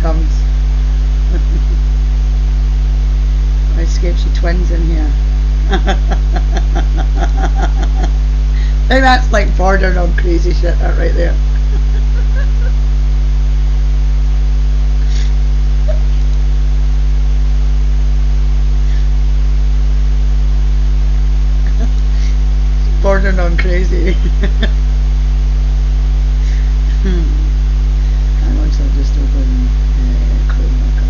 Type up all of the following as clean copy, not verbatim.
comes. I escaped your twins in here. I think that's like bordering on crazy shit, that right there. Bordering on crazy. Hang on, so I'll just open Chrome back up.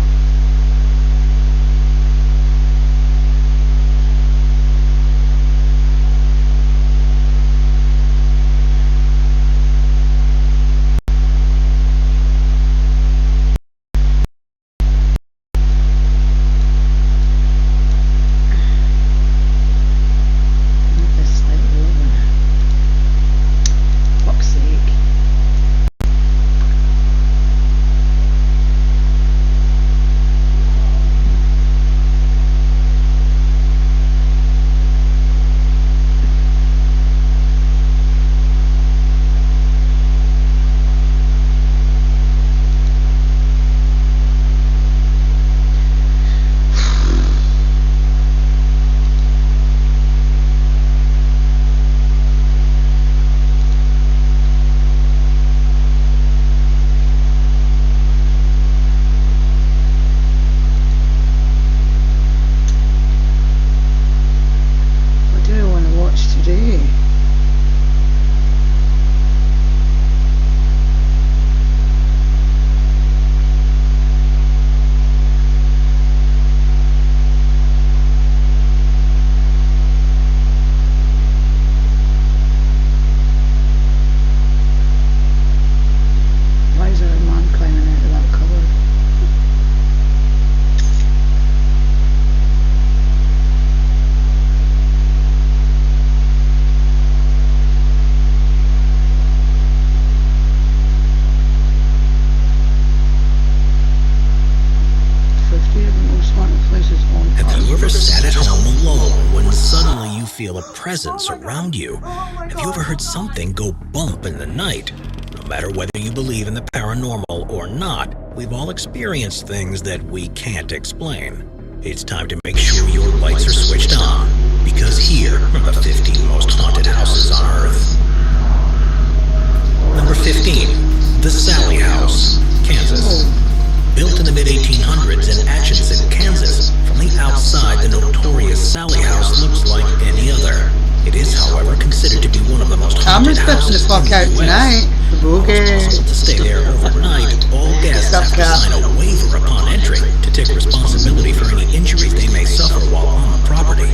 Feel a presence around you? Have you ever heard something go bump in the night? No matter whether you believe in the paranormal or not, we've all experienced things that we can't explain. It's time to make sure your lights are switched on, because here are the 15 most haunted houses on Earth. Number 15, the Sallie House, Kansas. Built in the mid-1800s in Atchison, Kansas, from the outside, the notorious Sallie House looks like any other. It is, however, considered to be one of the most haunted houses in the U.S. While it's possible to stay there overnight, all guests have to sign a waiver upon entry to take responsibility for any injuries they may suffer while on the property.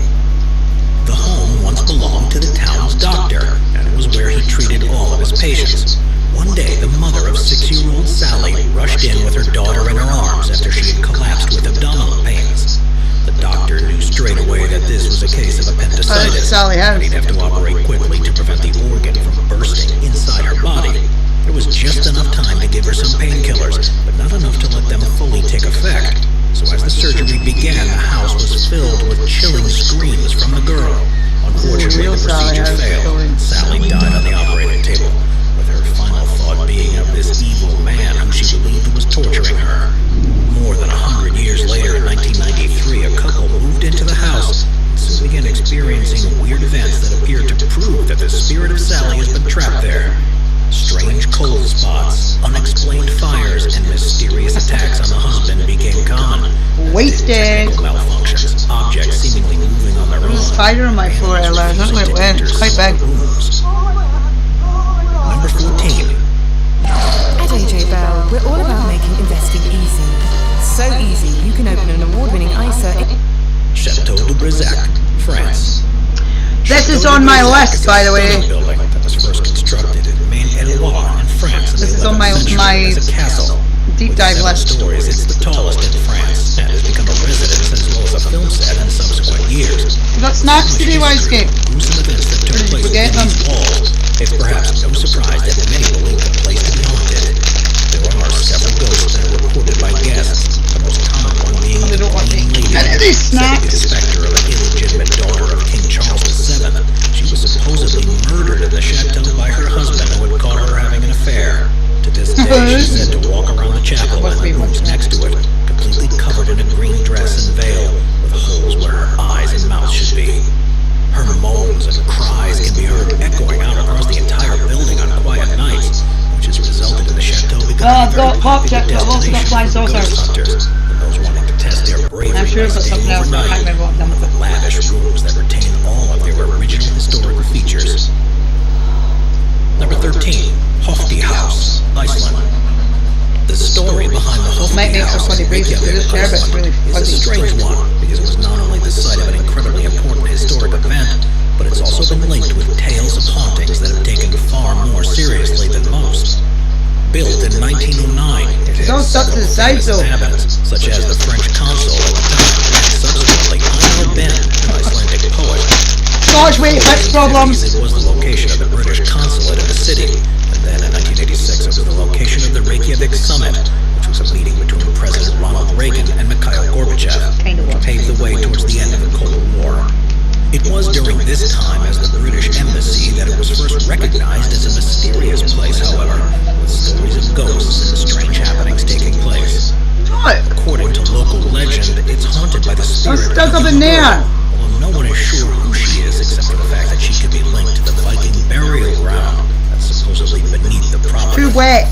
The home once belonged to the town's doctor, and it was where he treated all of his patients. One day, the mother of 6-year-old Sally rushed in with her daughter in her arms after she had collapsed with abdominal pains. The doctor knew straight away that this was a case of appendicitis, and he'd have to operate quickly to prevent the organ from bursting inside her body. There was just enough time to give her some painkillers, but not enough to let them fully take effect. So as the surgery began, the house was filled with chilling screams from the girl. Unfortunately, the procedure failed, and Sally died on the operating table, with her final thought being of this evil man whom she believed was torturing her. More than 100 years later, in 1993, a couple moved into the house and soon began experiencing weird events that appeared to prove that the spirit of Sally has been trapped there. Strange cold spots, unexplained fires, and mysterious attacks on the husband became common. Wasted. Malfunctions, objects seemingly moving on their own. There's a spider on my floor, Ella. I don't know where it went. It's quite big. Number 14. At AJ Bell, we're all about making investing easy. So easy, you can open an award-winning ISA in Chateau de Brisac, France. This is on my list, by the way. Building that was first constructed in Maine-et-Loire in France. This is on my castle. deep dive list. Stories, it's the tallest in France and has become a residence as well as a film set in subsequent years. You got snacks today, Wisegate? Gruesome events that took place within these walls. It's perhaps no surprise that many believe the place to be haunted. There are several ghosts that are reported by guests. The most common one being the Queen Lady, these snacks. the specter of an illegitimate daughter of King Charles VII. She was supposedly murdered in the chateau by her husband, who had caught her having an affair. To this day, she's said to walk around the chapel and the rooms next got pop checks, but I've also got flying saucers. Hunters and those wanting to test their bravery I'm sure by I've got staying something else, but I can't remember what overnight in one of the lavish rooms that retain all of their original historical features. Number 13, Hofti House, Iceland. The story behind the Hofti Might make House for funny in reasons, Reykjavik, but this sherbet's Iceland, really is a fuzzy. strange one because it was not only the site of an incredibly important historic event, but it's also been linked with tales of hauntings that have taken far more seriously than most. Built in 1909, it Don't has stuck to the several sides, famous though. inhabitants, such as the French consul at the time, and subsequently Einar Ben, an Icelandic poet. Gosh, wait, that's problems. It was the location of the British consulate in the city, and then in 1986 it was the location of the Reykjavik Summit, which was a meeting between President Ronald Reagan and Mikhail Gorbachev, Kind of which was. paved the way towards the end of the Cold War. It was during this time as the British Embassy that it was first recognized as a mysterious place, however, with stories of ghosts and strange happenings taking place. What? According to local legend, it's haunted by the spirit I'm stuck of up a in there. girl, although no one is sure who she is except for the fact that she could be linked to the Viking burial ground that's supposedly beneath the property. Too wet.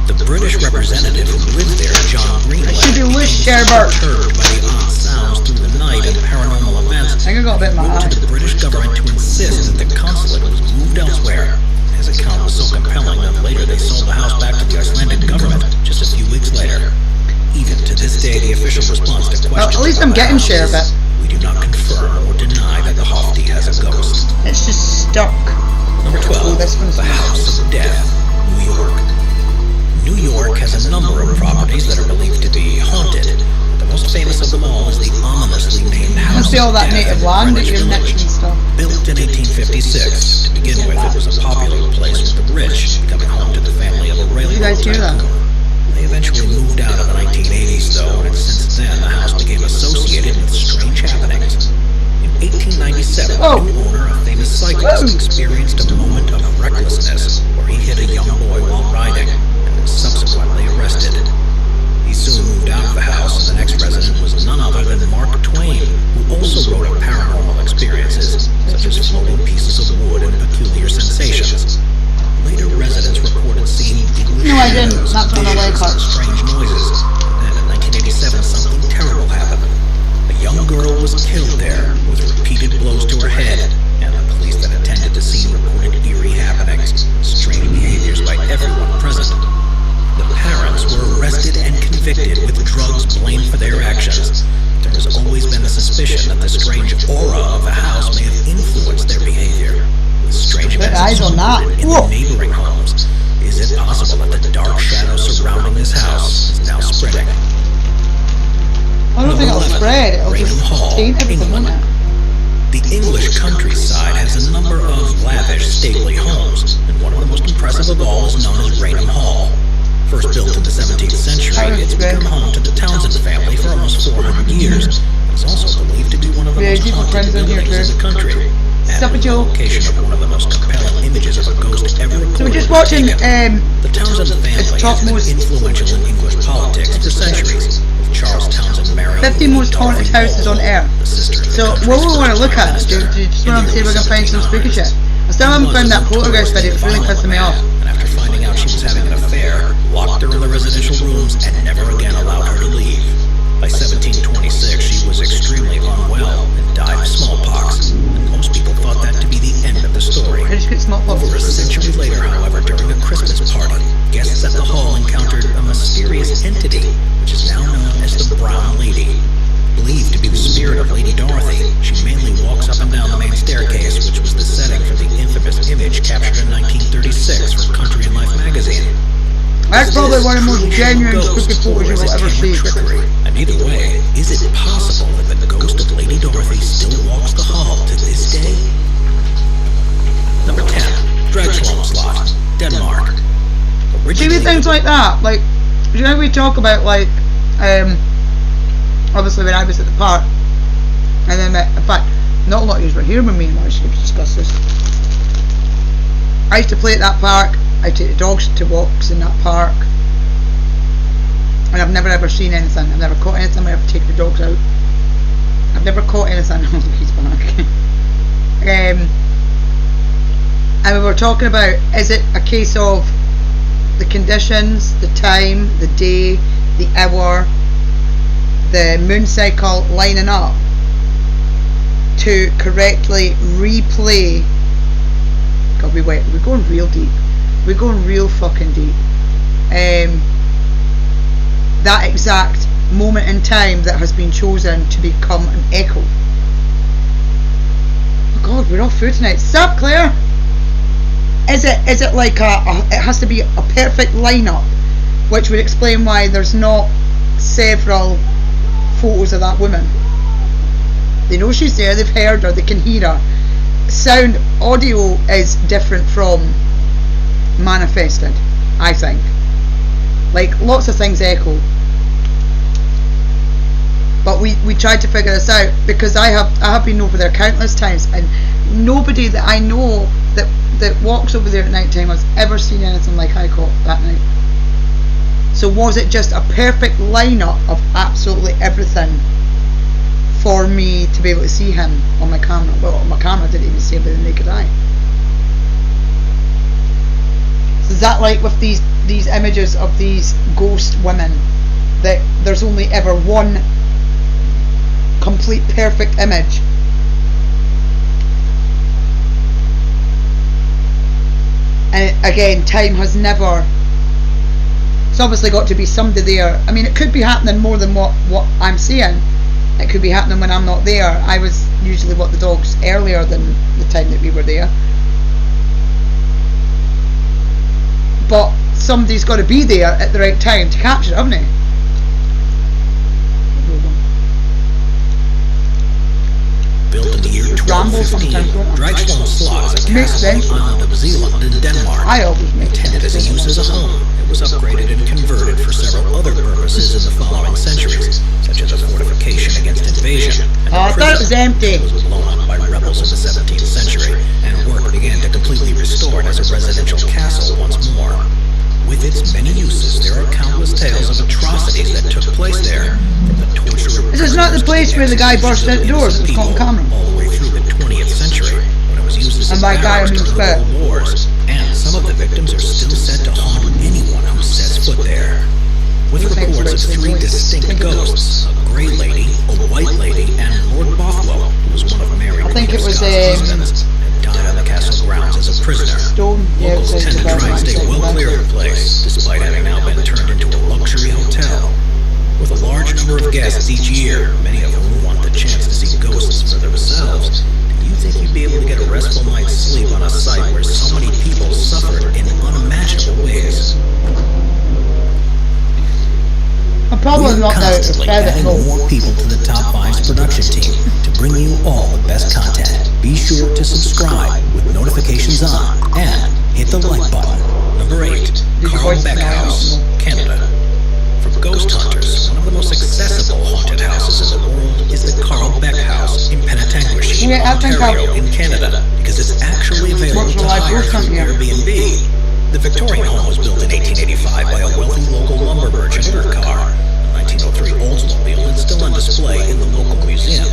The British representative who lived there, John Greenland, should be loose, became Sherbert. perturbed by the odd sounds through the night and paranormal events. I think I got a bit in my Wrote eye. to the British government to insist that the consulate was moved elsewhere. His account was so compelling that later they sold the house back to the Icelandic government just a few weeks later. Even to this day, the official response to questions Well, at least about I'm the getting house is, Sherbet. we do not confirm or deny that the Hofti has a ghost. It's just stuck. Number 12, Oh, this one's the House of Death, New York. New York has a number of properties that are believed to be haunted. The most famous of them all is the ominously named House Must be all of that Death native in land that Greenwich you're Village. next and stuff. Built in 1856, to begin with, it was a popular place with the rich, becoming home to the family of a railroad you guys hear that? tycoon. They eventually moved out in the 1980s, though, and since then the house became associated with strange happenings. In 1897, Oh. the new owner, a famous cyclist, experienced a moment of recklessness where he hit a young boy while riding and was subsequently arrested. He soon moved out of the house, and the next resident was none other than Mark Twain, who also wrote of paranormal experiences, such as floating pieces of wood and peculiar sensations. Later residents reported seeing ghoulish No, I didn't. shadows, That's on the visions, way and strange noises. Then in 1987, something terrible happened. A young girl was killed there, with repeated blows to her head, and the police that attended the scene reported eerie happenings, strange behaviors by everyone present. The parents were arrested and convicted with drugs blamed for their actions. There has always been a suspicion that the strange aura of the house may have influenced their behavior. With strange Put events eyes on that. reported in Whoa. the neighboring homes, is it possible that the dark shadow surrounding this house is now spreading? I don't think it'll spread. It'll Raynham just Hall, taint everything, won't England. it? The English countryside has a number of lavish, stately homes, and one of the most impressive of all is known as Raynham Hall. First built in the 17th century, it's become home to the Townsend family for almost 400 years. It's also believed to be one of the Yeah, most keep my haunted friends in here, buildings in the country. Stop And it, the Joe. location of one of the most compelling images of a ghost ever recorded. So we're just watching, The Townsend family has been topmost- influential in English politics for centuries, with Charles Townsend marrying 50 most haunted Dorothy houses on Walpole, earth. the sister of the So country's what we first want to look Prime at, do Minister you just in want the to see if we can find some spooky 1700s. shit? I still haven't found that poltergeist video, it's really pissing me off. And after finding out she was having an affair, locked her in the residential rooms and never again allowed her to leave. By 1726, she was extremely unwell and died of smallpox, and most people thought that to be the end of the story. I just get smallpox. Over a century later, however, during a Christmas party, guests at the hall encountered a mysterious entity, which is now known as the Brown Lady. Believed to be the spirit of Lady Dorothy, she mainly walks up and down the main staircase, which was the setting for the infamous image captured in 1936 for Country and Life magazine. That's probably one of the most Truly genuine ghost, spooky photos or you is will it ever camera see. trickery? And either way, is it possible that the ghost of Lady Dorothy still walks the hall to this day? Number 10, Dragsholmslot, Denmark. Maybe things like that, like, you know, we talk about, like, obviously when I was at the park, and then, in fact, not a lot of you were here with me, and I should discuss this. I used to play at that park, I take the dogs to walks in that park, and I've never ever seen anything, I've never caught anything where I've taken the dogs out. I've never caught anything. Oh, he's back. And we were talking about, is it a case of the conditions, the time, the day, the hour, the moon cycle lining up to correctly replay. God, we're going real deep. We're going real fucking deep. That exact moment in time that has been chosen to become an echo. Oh God, we're off food tonight. Stop, Claire. Is it like it has to be a perfect lineup, which would explain why there's not several photos of that woman. They know she's there, they've heard her, they can hear her. Sound, audio is different from manifested, I think. Like, lots of things echo. But we tried to figure this out, because I have been over there countless times, and nobody that I know that walks over there at night time has ever seen anything like I caught that night. So was it just a perfect lineup of absolutely everything for me to be able to see him on my camera? Well, on my camera I didn't even see him with the naked eye. So is that like with these images of these ghost women, that there's only ever one complete perfect image? And again, time has never. It's obviously got to be somebody there. I mean, it could be happening more than what I'm seeing. It could be happening when I'm not there. I was usually with the dogs earlier than the time that we were there. But somebody's got to be there at the right time to capture it, haven't they? Built in the year 1215, Dryslund Slot is a castle on the island of Zealand in Denmark. I always make intended as a use as a home. It was upgraded and converted for several other purposes in the following centuries, such as a fortification against invasion, and I thought it was empty. It was blown up by rebels in the 17th century, and work began to completely restore it as a residential castle once more. With its many uses, there are countless tales of atrocities that took place there, from the torture of This is not the place where the guy burst out the doors. It's called Cameron. all the way through the 20th century, when it was used as And a by guy, I barracks mean during the Spur. World Wars, and some of the victims are still said to haunt anyone who sets foot there. With reports of three distinct ghosts, a grey lady, a white lady, and Lord Bothwell, who was one of Mary I think it was, Scott's husbands, and died on the castle grounds as a prisoner. Stone. Yeah, Locals tend to try and stay well clear of the place, despite having now been turned into a luxury hotel. With a large number of guests each year, many of whom want the chance to see ghosts for themselves, do you think you'd be able to get a restful night's sleep on a site where so many people suffered in unimaginable ways? I'm probably We're not out of constantly bed at adding home. more people to the Top 5's production team to bring you all the best content. Be sure to subscribe with notifications on and hit the like button. Number 8, Carl Beck House, Canada. For ghost hunters, one of the most accessible haunted houses in the world is the Carl Beck House in Penetanguishene, Yeah, I think Ontario, in Canada, because it's actually available What's to the live hire ghost hunt through here? Airbnb. The Victorian home was built in 1885 by a wealthy local lumber merchant, Urquhart. A 1903 Oldsmobile is still on display in the local museum.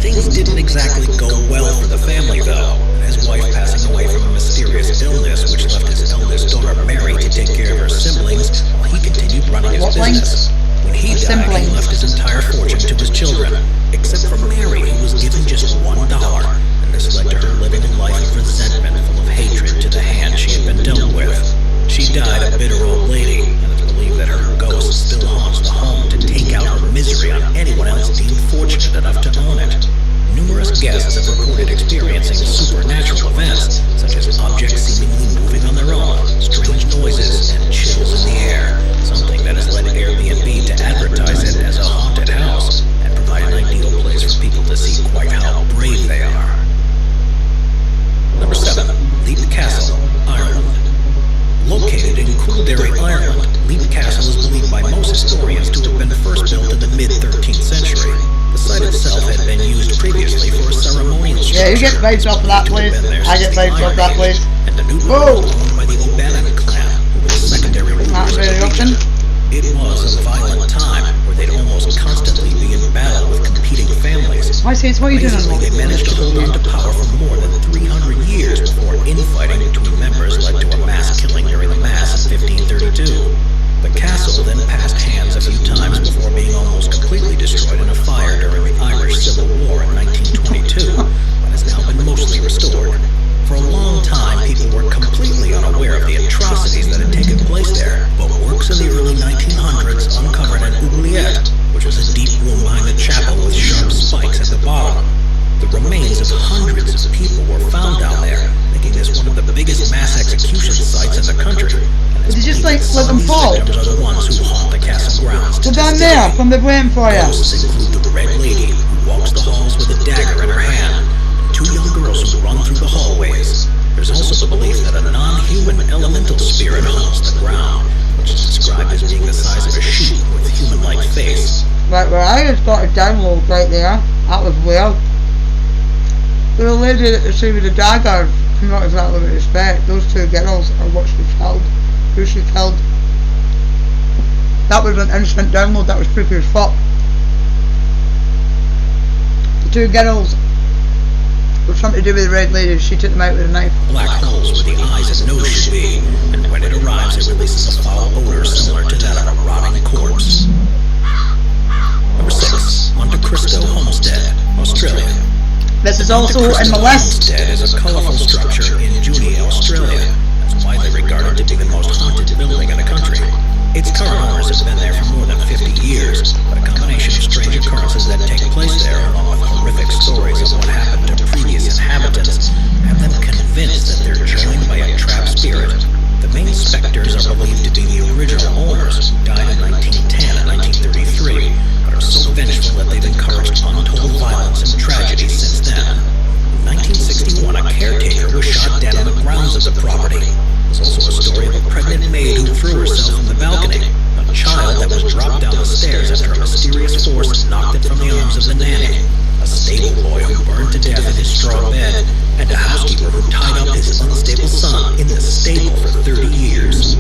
Things didn't exactly go well for the family, though, and his wife passing away from a mysterious illness which left his eldest daughter Mary to take care of her siblings while he continued running his What business. When he died, he left his entire fortune to his children, except for Mary, who was given just $1, and this led to her living a life of resentment full of hatred to the hand she had been dealt with. She died a bitter old lady, and it's believed that her ghost still haunts the home to take out her misery on anyone else deemed fortunate enough to own it. Numerous guests have reported experiencing supernatural events, such as objects seemingly moving on their own, strange noises, and chills in the air, something that has led Airbnb to advertise it as a haunted house and provide an ideal place for people to see quite how brave they are. Number 7. Leap Castle, Ireland. Located in Kildare, Ireland, Leap Castle is believed by most historians to have been first built in the mid-13th century. The site itself had been used previously for a ceremonial structure. Yeah, you get vibes off of that place. I get vibes off that place. And the new Whoa! was owned by the O'Bannon clan, who were the secondary rulers Not of the very region. often. It was a violent time where they'd almost constantly be in battle with competing families. Why say it's what are you doing? Amazingly, they managed to hold on to power for more than 300 years before infighting between members led to a mass killing during the mass in 1538. 1922. The castle then passed hands a few times before being almost completely destroyed in a fire during the Irish Civil War in 1922, but has now been mostly restored. For a long time, people were completely unaware of the atrocities that had taken place there, but works in the early 1900s uncovered an oubliette, which was a deep room behind the chapel with sharp spikes at the bottom. The remains of hundreds of people were found down there, making this one of the biggest mass execution sites in the country. Did you just like let them fall? Victims are the ones who haunt the castle grounds. Go down there, from the waiting for you. Ghosts include the Red Lady, who walks the halls with a dagger in her hand, and 2 young girls who run through the hallways. There's also the belief that a non-human elemental spirit haunts the ground, which is described as being the size of a sheep with human-like face. Right, well, I just got a download right there. That was weird. The lady that you see with the dagger, not exactly what you expect. Those 2 girls are what she killed. Who she killed. That was an instant download. That was creepy as fuck. The 2 girls with something to do with the Red Lady. She took them out with a knife. Black holes where the eyes and nose should be, and when it arrives, it releases a foul odor similar to that of a rotting corpse. Number 6, Monte Cristo Homestead, Australia. This is also in my list. Homestead is a colourful structure in Junee, Australia. That's widely regarded to be the most haunted building in the country. Its current owners have been there for more than 50 years, but a combination of strange occurrences that take place there, along with horrific stories of what happened to previous inhabitants, have them convinced that they're joined by a trapped spirit. The main specters are believed to be the original owners, who died in 1910 and 1933, but are so vengeful that they've encouraged untold violence and tragedy since then. In 1961, a caretaker was shot dead on the grounds of the property. There's also a story of a pregnant maid who threw herself from the balcony, a child that was dropped down the stairs after a mysterious force knocked it from the arms of the nanny, a stable boy who burned to death in his straw bed, and a housekeeper who tied up his unstable son in the stable for 30 years.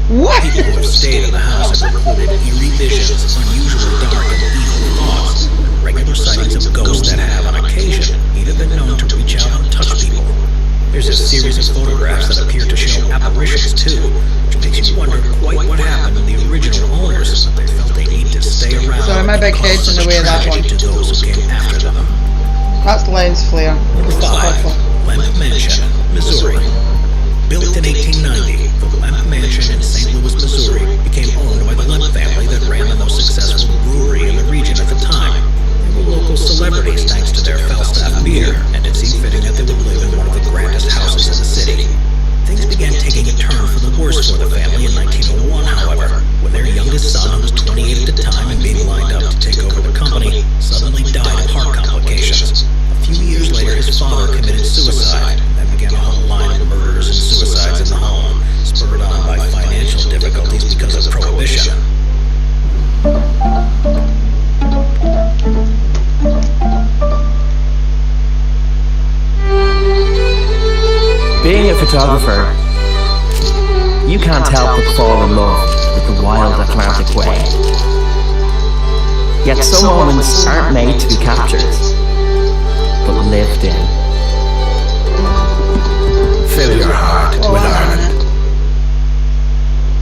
What? People who have stayed in the house have reported eerie visions, unusually dark and evil thoughts, and regular sightings of ghosts that have, on occasion, even been known to reach out and touch people. There's a series of photographs that appear to show apparitions too, which makes you wonder quite what happened to the original owners, but they felt they need to stay around. Sorry, my big head's in the way of that one. To those who came after them. That's lens flare. Number 5, Lemp Mansion, Missouri. Built in 1890, the Lemp Mansion in St. Louis, Missouri became owned by the Lemp family that ran the most successful brewery in the region at the time. They were local celebrities thanks to their Falstaff beer, and it seemed fitting that they would live in one of the grandest houses in the city. Things began taking a turn for the worse for the family in 1901, however, when their youngest son, who was 28 at the time and being lined up to take over the company, suddenly died of heart complications. A few years later, his father committed suicide, and then began a whole line of murders and suicides in the home, spurred on by financial difficulties because of prohibition. Being a photographer, you can't help but fall in love with the wild Atlantic way. Yet some moments aren't made to be captured, but lived in. Fill your heart with Ireland.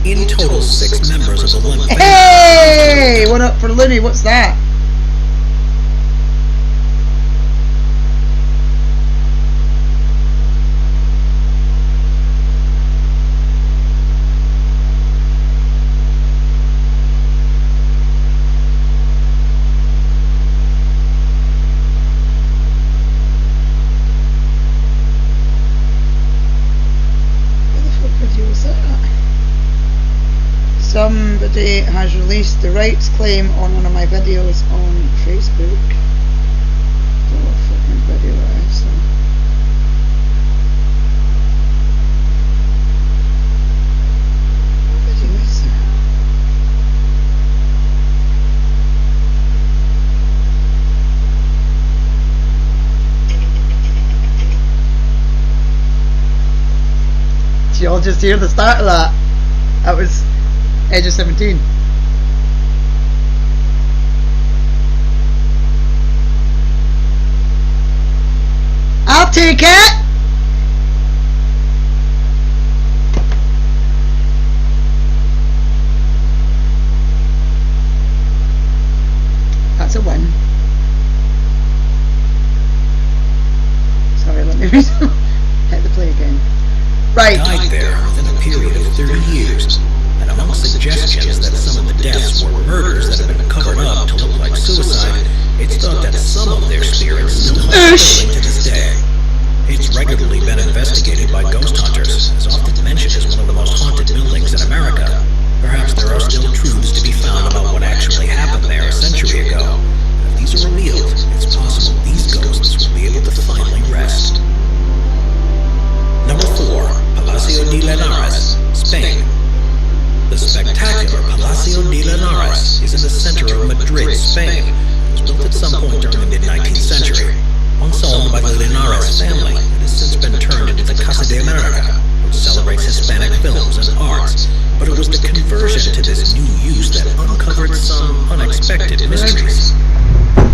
In total, 6 members of the Lemp family. Hey! What up for Looney? What's that? Somebody has released the rights claim on one of my videos on Facebook. Don't know what fucking video it is. So. What video is that? Did you all just hear the start of that? That was Edge of 17. I'll take it! one. Sorry, let me read. Hit the play again. Right. Died there within a period of 30 years, and among suggestions that some of the deaths were murders that had been covered up to look like suicide, it's thought that some of their spirits still haunt the building to this day. It's regularly been investigated by ghost hunters, as often mentioned as one of the most haunted buildings in America. Perhaps there are still truths to be found about what actually happened there a century ago. And if these are revealed, it's possible these ghosts will be able to finally rest. Number 4. Palacio de Linares, Spain. The spectacular Palacio de Linares is in the center of Madrid, Spain. It was built at some point during the mid-19th century. Once owned by the Linares family, it has since been turned into the Casa de America, which celebrates Hispanic films and arts. But it was the conversion to this new use that uncovered some unexpected mysteries.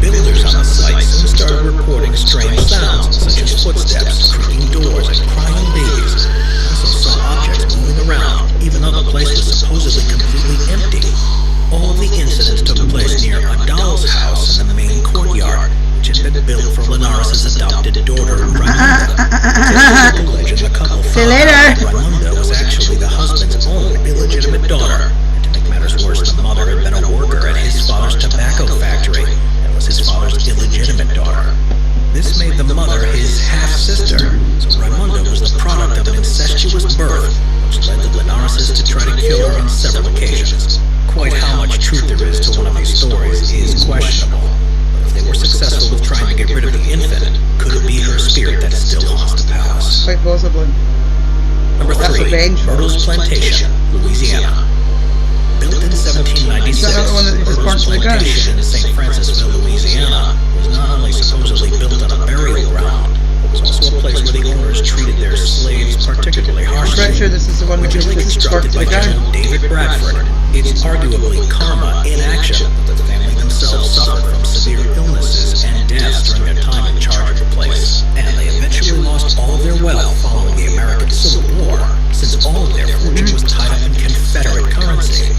Builders on the site soon started reporting strange sounds, such as footsteps, creaking doors, and crying babies. Also saw objects moving around, even though the place was supposedly completely empty. All of the incidents took place near a doll's house in the main courtyard, which had been built for Linares' adopted daughter, Raimunda. The legend the couple thought Raimunda was actually the husband's own illegitimate daughter. And to make matters worse, the mother had been a worker at his father's tobacco factory and was his father's illegitimate daughter. This made the mother his half-sister, so Raimunda was the product of an incestuous birth, which led the Linareses to try to kill her on several occasions. Quite how much truth there is to one of these stories is questionable. If they were successful with trying to get rid of the infant, could it be her spirit that still haunts the palace? Quite possibly. Number 3. Myrtle's Plantation, Louisiana. Built in 1796, Myrtle's Plantation in St. Francisville, Louisiana, was not only supposedly built on a burial ground, but was also a place where the owners treated their slaves particularly harshly. I'm pretty sure this is the one that Originally constructed by General David Bradford, it's arguably karma in action that the family themselves suffered from severe illnesses and deaths during their time in charge of the place, and they eventually lost all of their wealth following the American Civil War, since all of their fortune was tied up in Confederate currency.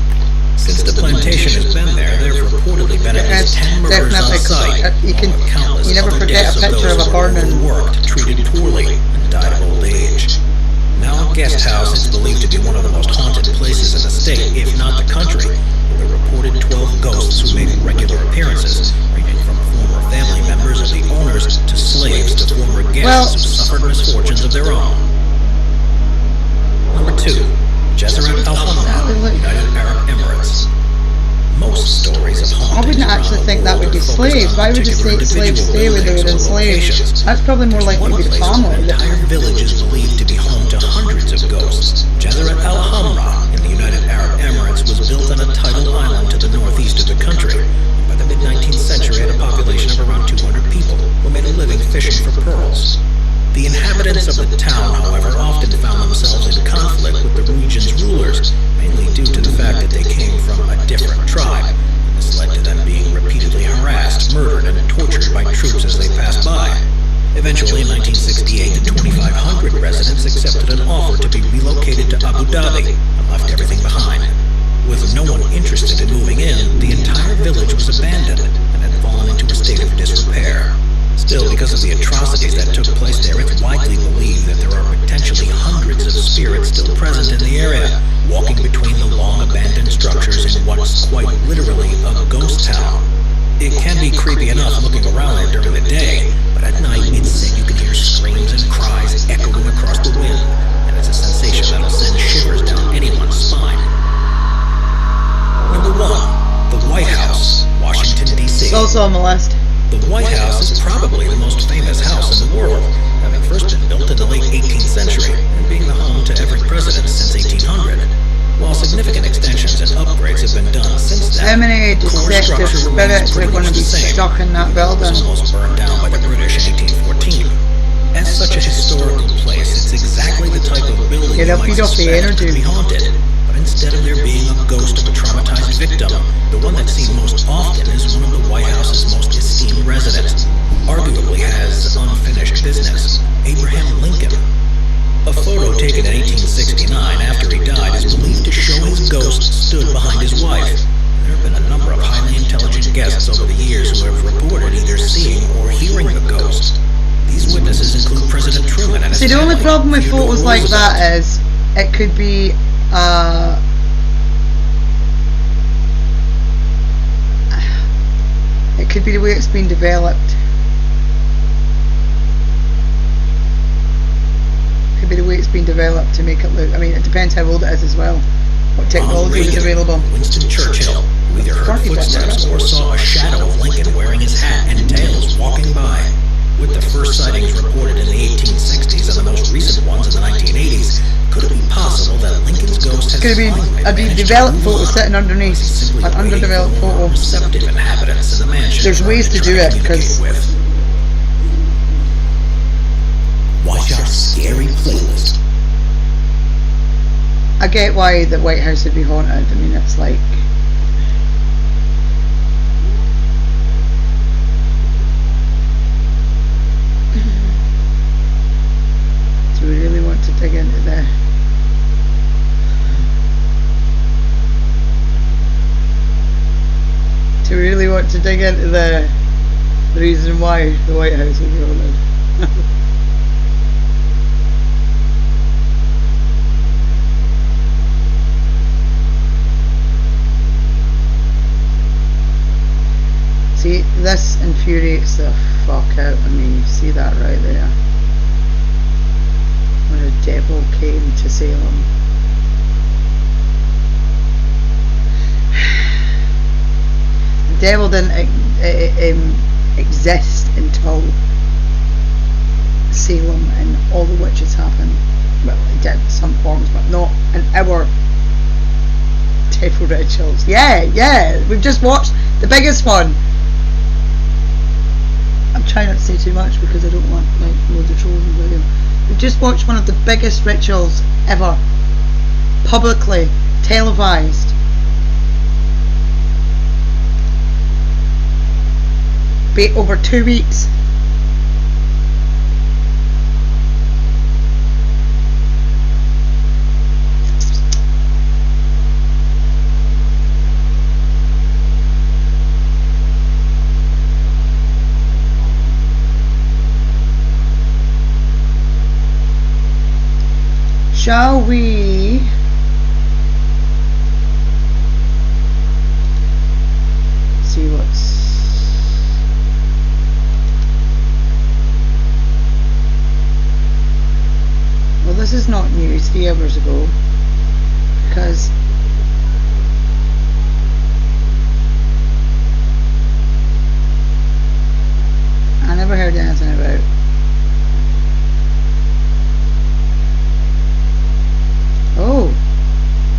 Since the plantation has been there, there have reportedly been at least 10 murders on site, You never forget a picture of a garden. Worked, treated poorly, and died of old age. Now a guest house is believed to be one of the most haunted places in the state, if not the country, with a reported 12 ghosts who made regular appearances, ranging from former family members of the owners to slaves to former guests who suffered misfortunes of their own. Number 2. Jazeret Al Hamra, United Arab Emirates. Most stories of I hauntings wouldn't actually think that would be slaves. Why would the slaves stay where they were enslaved? That's probably more likely to be the family. The entire village is believed to be home to hundreds of ghosts. Jazeret Al Hamra in the United Arab Emirates was built on a tidal island to the northeast of the country. By the mid-19th century, it had a population of around 200 people who made a living fishing for pearls. The inhabitants of the town, however, often found themselves in conflict with the region's rulers, mainly due to the fact that they came from a different tribe. This led to them being repeatedly harassed, murdered, and tortured by troops as they passed by. Eventually, in 1968, the 2,500 residents accepted an offer to be relocated to Abu Dhabi and left everything behind. With no one interested in moving in, the entire village was abandoned and had fallen into a state of disrepair. Still, because of the atrocities that took place there, it's widely believed that there are potentially hundreds of spirits still present in the area, walking between the long-abandoned structures in what's quite literally a ghost town. It can be creepy enough looking around there during the day, but at night it's said you can hear screams and cries echoing across the wind, and it's a sensation that'll send shivers down anyone's spine. Number 1. The White House, Washington, D.C. It's also on the list. The White House is probably the most famous house in the world, having first been built in the late 18th century and being the home to every president since 1800. While significant extensions and upgrades have been done since then, How many deceptive spirits are going to be stuck in that building? It was almost burned down by the British in 1814. As such a historical place, it's exactly the type of building you might suspect could be haunted. But instead of there being a ghost of a traumatized victim, the one that's seen most often is one of the White House's most esteemed residents, arguably has unfinished business, Abraham Lincoln. A photo taken in 1869 after he died is believed to show his ghost stood behind his wife. There have been a number of highly intelligent guests over the years who West See, the only family, problem with Theodore photos like Roosevelt. that is it could be it could be the way it's been developed. Could be the way it's been developed to make it look. I mean, it depends how old it is as well. What Ronald technology is Reagan, available. Winston Churchill, who either heard Funny, but footsteps or saw a shadow of Lincoln wearing his hat and tails walking by. With the first sightings reported in the 1860s and the most recent ones in the 1980s, could it be possible that Lincoln's ghost has Could it be finally a managed to developed move photo on? sitting underneath Simply an waiting underdeveloped for more photo? receptive inhabitants of the mansion There's ways to do it, because with. Watch our scary playlist. I get why the White House would be haunted. I mean, it's like do we really want to dig into the reason why the White House would be haunted? See, this infuriates the fuck out of me. You see that right there? When the devil came to Salem. The devil didn't exist until Salem and all the witches happened. Well, it did in some forms, but not in our devil rituals. Yeah, we've just watched the biggest one. I'm trying not to say too much because I don't want like loads of trolls in the video. We've just watched one of the biggest rituals ever, publicly televised. Be over 2 weeks. Shall we see what's well, this is not new, 3 hours ago, because I never heard anything about. Oh,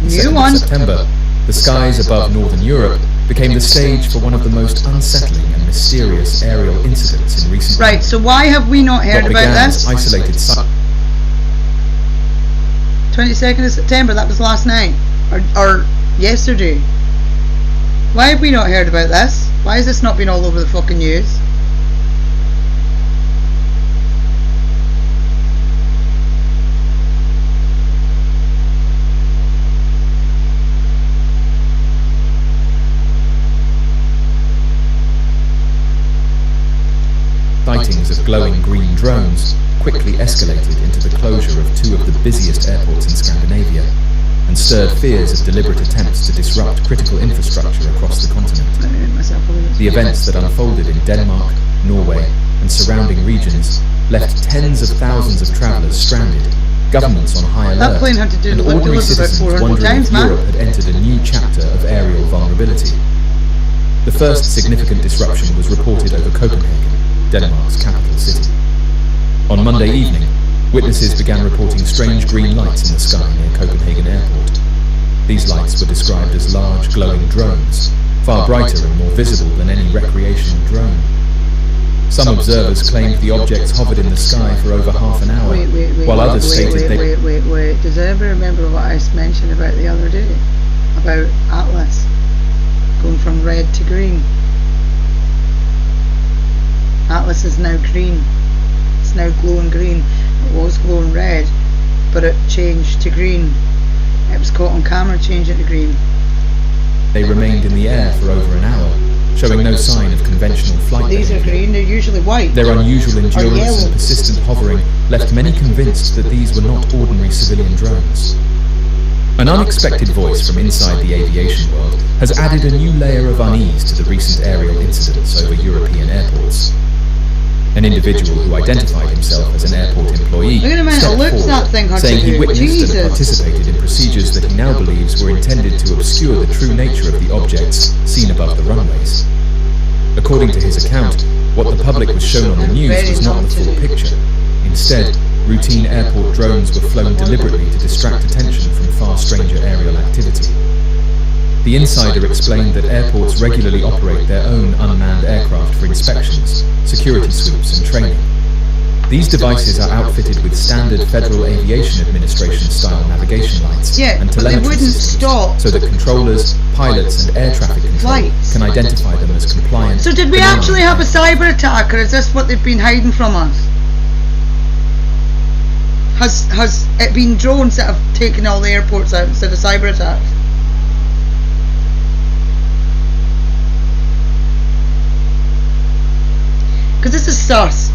new one. September, the skies above northern Europe became the stage for one of the most unsettling and mysterious aerial incidents in recent Right, years. so why have we not heard What about began this? as isolated 22nd of September, that was last night, or yesterday. Why have we not heard about this? Why has this not been all over the fucking news? sightings of glowing green drones quickly escalated into the closure of 2 of the busiest airports in Scandinavia and stirred fears of deliberate attempts to disrupt critical infrastructure across the continent. The events that unfolded in Denmark, Norway, and surrounding regions left tens of thousands of travellers stranded, governments on high That alert, plane had to do and the lip ordinary doors about citizens 400 wondering times, if man. Europe had entered a new chapter of aerial vulnerability. The first significant disruption was reported over Copenhagen, Denmark's capital city. On Monday evening, witnesses began reporting strange green lights in the sky near Copenhagen Airport. These lights were described as large glowing drones, far brighter and more visible than any recreational drone. Some observers claimed the objects hovered in the sky for over half an hour, while others stated they... Wait. Does anybody remember what I mentioned about the other day? About Atlas going from red to green. Atlas is now green. It's now glowing green. It was glowing red, but it changed to green. It was caught on camera changing to green. They remained in the air for over an hour, showing no sign of conventional flight These are behavior. green, they're usually white. Their unusual endurance yellow. and persistent hovering left many convinced that these were not ordinary civilian drones. An unexpected voice from inside the aviation world has added a new layer of unease to the recent aerial incidents over European airports. An individual who identified himself as an airport employee Look at the amount of stepped loops forward, that thing had to saying he do. witnessed and Jesus. participated in procedures that he now believes were intended to obscure the true nature of the objects seen above the runways. According to his account, what the public was shown on the news was not the full picture. Instead, routine airport drones were flown deliberately to distract attention from far stranger aerial activity. The insider explained that airports regularly operate their own unmanned aircraft for inspections, security sweeps and training. These devices are outfitted with standard Federal Aviation Administration-style navigation lights Yeah, and but they telemetry wouldn't systems, stop so that controllers, pilots and air traffic control flights. can identify them as compliant. So did we benign actually have a aircraft. cyber attack, or is this what they've been hiding from us? Has it been drones that have taken all the airports out instead of cyber attacks? Because this is sus.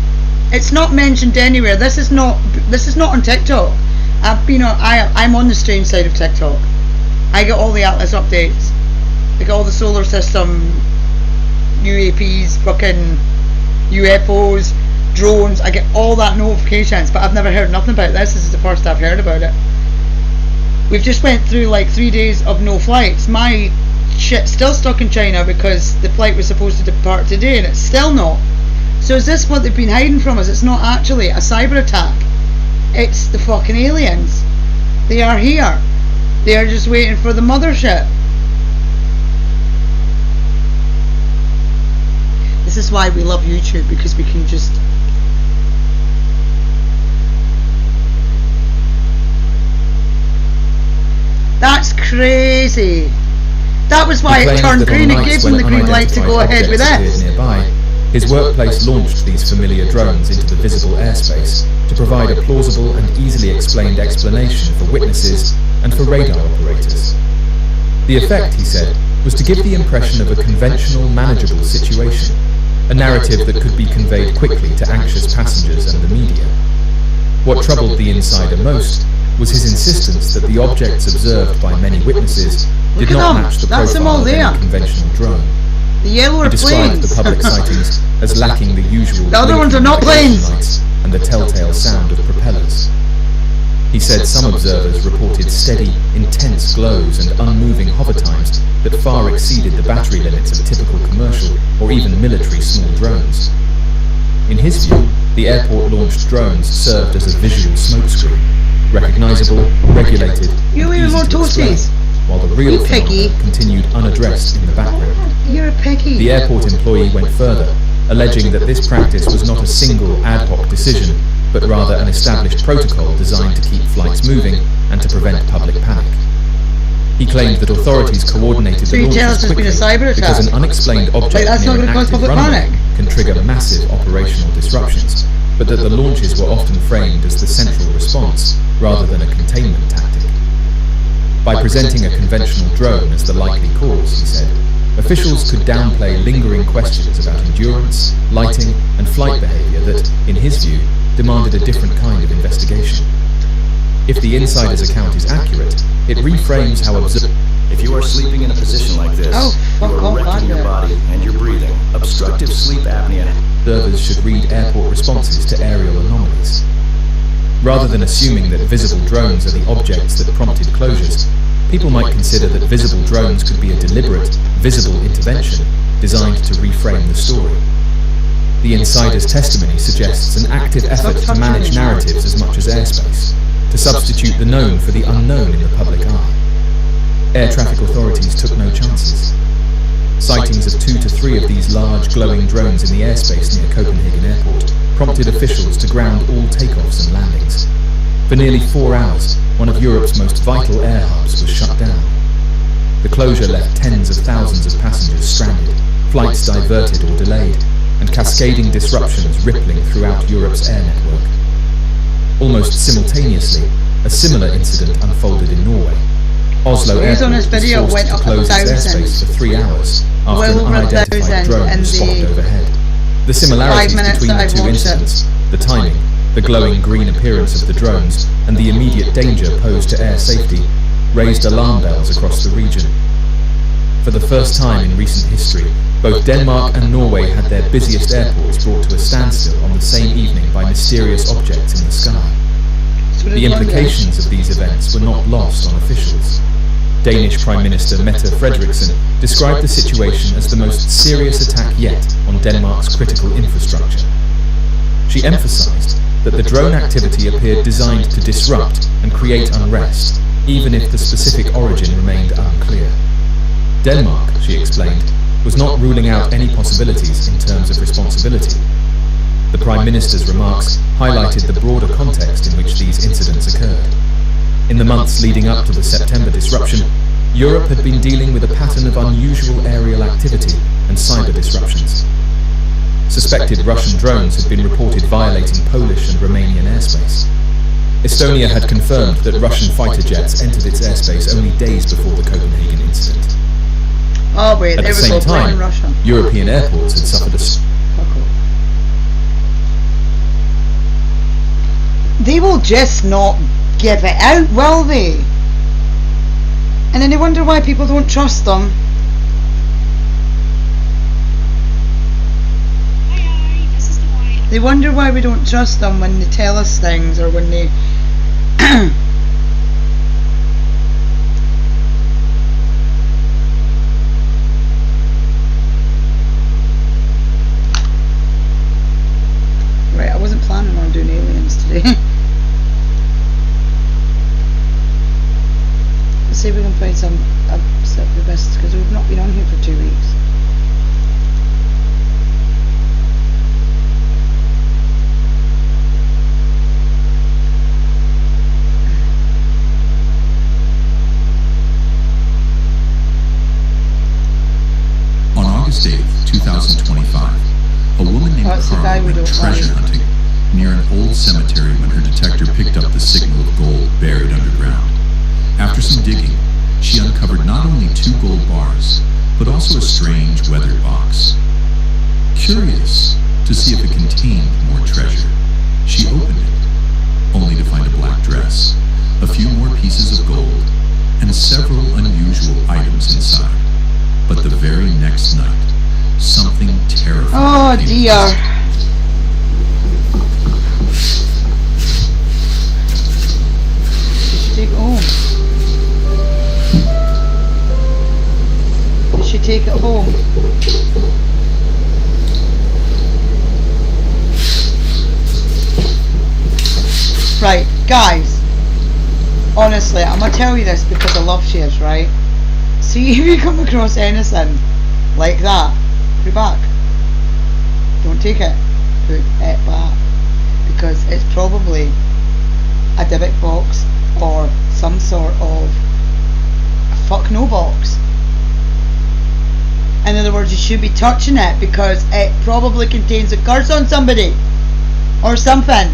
It's not mentioned anywhere. This is not on TikTok. I'm on the strange side of TikTok. I get all the Atlas updates. I get all the solar system, UAPs, fucking UFOs, drones. I get all that notifications, but I've never heard nothing about this. This is the first I've heard about it. We've just went through like 3 days of no flights. My shit's still stuck in China because the flight was supposed to depart today and it's still not. So is this what they've been hiding from us? It's not actually a cyber attack. It's the fucking aliens. They are here. They are just waiting for the mothership. This is why we love YouTube, because we can just... That's crazy. That was why He it claimed turned that on green. It nights gave them when the green light to go unidentified ahead with objects this. appeared nearby, his workplace launched these familiar drones into the visible airspace to provide a plausible and easily explained explanation for witnesses and for radar operators. The effect, he said, was to give the impression of a conventional, manageable situation, a narrative that could be conveyed quickly to anxious passengers and the media. What troubled the insider most was his insistence that the objects observed by many witnesses did Look at not them. match the That's them all profile of there. any conventional drone. The yellow He are described planes. the public sightings as lacking the usual The other ones are blinking not navigation planes. lights and the telltale sound of propellers. He said some observers reported steady, intense glows and unmoving hover times that far exceeded the battery limits of typical commercial or even military small drones. In his view, the airport-launched drones served as a visual smokescreen, recognizable, regulated, You and even easy more to explain, toasties. while the real You piggy. phenomenon continued unaddressed in the background. You're a piggy. The airport employee went further, alleging that this practice was not a single ad hoc decision, but rather an established protocol designed to keep flights moving and to prevent public panic. He claimed that authorities coordinated So the you tell us launches there's been a quickly cyber because attack? an unexplained object that's not near an gonna cause active public runway panic. can trigger massive operational disruptions, but that the launches were often framed as the central response rather than a containment tactic. By presenting a conventional drone as the likely cause, he said, officials could downplay lingering questions about endurance, lighting, and flight behavior that, in his view, demanded a different kind of investigation. If the insider's account is accurate, it reframes how If you are sleeping in a position like this, Oh, fuck you are off, wrecking your Andre. body and your breathing. Obstructive sleep apnea. observers should read airport responses to aerial anomalies. Rather than assuming that visible drones are the objects that prompted closures, people might consider that visible drones could be a deliberate, visible intervention designed to reframe the story. The insider's testimony suggests an active effort to manage narratives as much as airspace, to substitute the known for the unknown in the public eye. Air traffic authorities took no chances. Sightings of 2 to 3 of these large glowing drones in the airspace near Copenhagen Airport prompted officials to ground all takeoffs and landings. For nearly 4 hours, one of Europe's most vital air hubs was shut down. The closure left tens of thousands of passengers stranded, flights diverted or delayed, and cascading disruptions rippling throughout Europe's air network. Almost simultaneously, a similar incident unfolded in Norway. Oslo He's Airport on his was video, forced went to up close its 1,000. airspace for 3 hours after well an over unidentified 1,000 drone in was spotted the overhead. The 5 similarities minutes between that the I two watched it. incidents, the timing, the glowing green appearance of the drones, and the immediate danger posed to air safety, raised alarm bells across the region. For the first time in recent history, both Denmark and Norway had their busiest airports brought to a standstill on the same evening by mysterious objects in the sky. So The did London. implications of these events were not lost on officials. Danish Prime Minister Mette Frederiksen described the situation as the most serious attack yet on Denmark's critical infrastructure. She emphasized that the drone activity appeared designed to disrupt and create unrest, even if the specific origin remained unclear. Denmark, she explained, was not ruling out any possibilities in terms of responsibility. The Prime Minister's remarks highlighted the broader context in which these incidents occurred. In the months leading up to the September disruption, Europe had been dealing with a pattern of unusual aerial activity and cyber disruptions. Suspected Russian drones had been reported violating Polish and Romanian airspace. Estonia had confirmed that Russian fighter jets entered its airspace only days before the Copenhagen incident. Oh wait, At there the we same go, blame time, Russia. European airports had suffered a Fuck off. They will just not give it out, will they? And then they wonder why people don't trust them. They wonder why we don't trust them when they tell us things, or when they Right, I wasn't planning on doing aliens today. Let's see if we can find some best, because we've not been on here for 2 weeks. On August 8th, 2025, a woman named That's the guy Carla we went don't treasure like. hunting near an old cemetery when her detector picked up the signal of gold buried underground. After some digging, she uncovered not only 2 gold bars, but also a strange weathered box. Curious to see if it contained more treasure, she opened it, only to find a black dress, a few more pieces of gold, and several unusual items inside. But the very next night, something terrifying. Oh came dear. Did she take it home? Did she take it home? Right, guys. Honestly, I'm gonna tell you this because I love shares, right? See if you come across anything like that, put it back. Don't take it. Put it back. Because it's probably a Dybbuk box or some sort of fuck no box. In other words, you should be touching it because it probably contains a curse on somebody or something.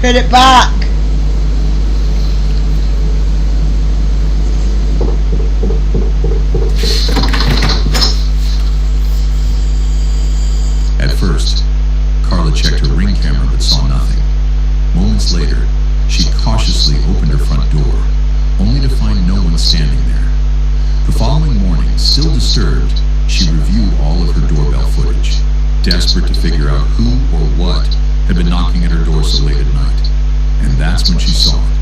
Put it back. At first, Carla checked her ring camera but saw nothing. Moments later, she cautiously opened her front door, only to find no one standing there. The following morning, still disturbed, she reviewed all of her doorbell footage, desperate to figure out who or what had been knocking at her door so late at night. And that's when she saw it.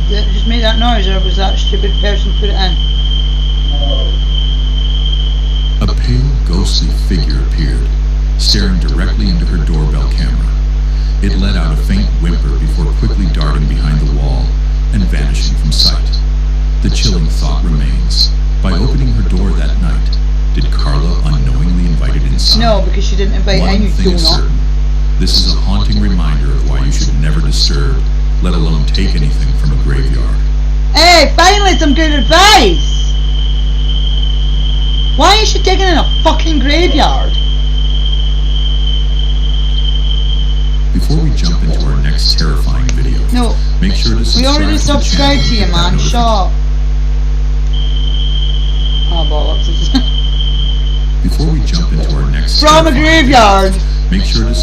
Did it just make that noise, or was that stupid person put it in? A pale, ghostly figure appeared, staring directly into her doorbell camera. It let out a faint whimper before quickly darting behind the wall and vanishing from sight. The chilling thought remains. By opening her door that night, did Carla unknowingly invite it inside? No, because she didn't invite One any thing is donut. certain. This is a haunting reminder of why you should never disturb, let alone take anything from a graveyard. Hey, finally some good advice! Why is she digging in a fucking graveyard? Before we jump into our next terrifying video, No. make sure to We subscribe already to the channel subscribed to you, and hit that man. Shut up. Oh, bollocks. Before we jump into our next From a terrifying graveyard. video, make sure to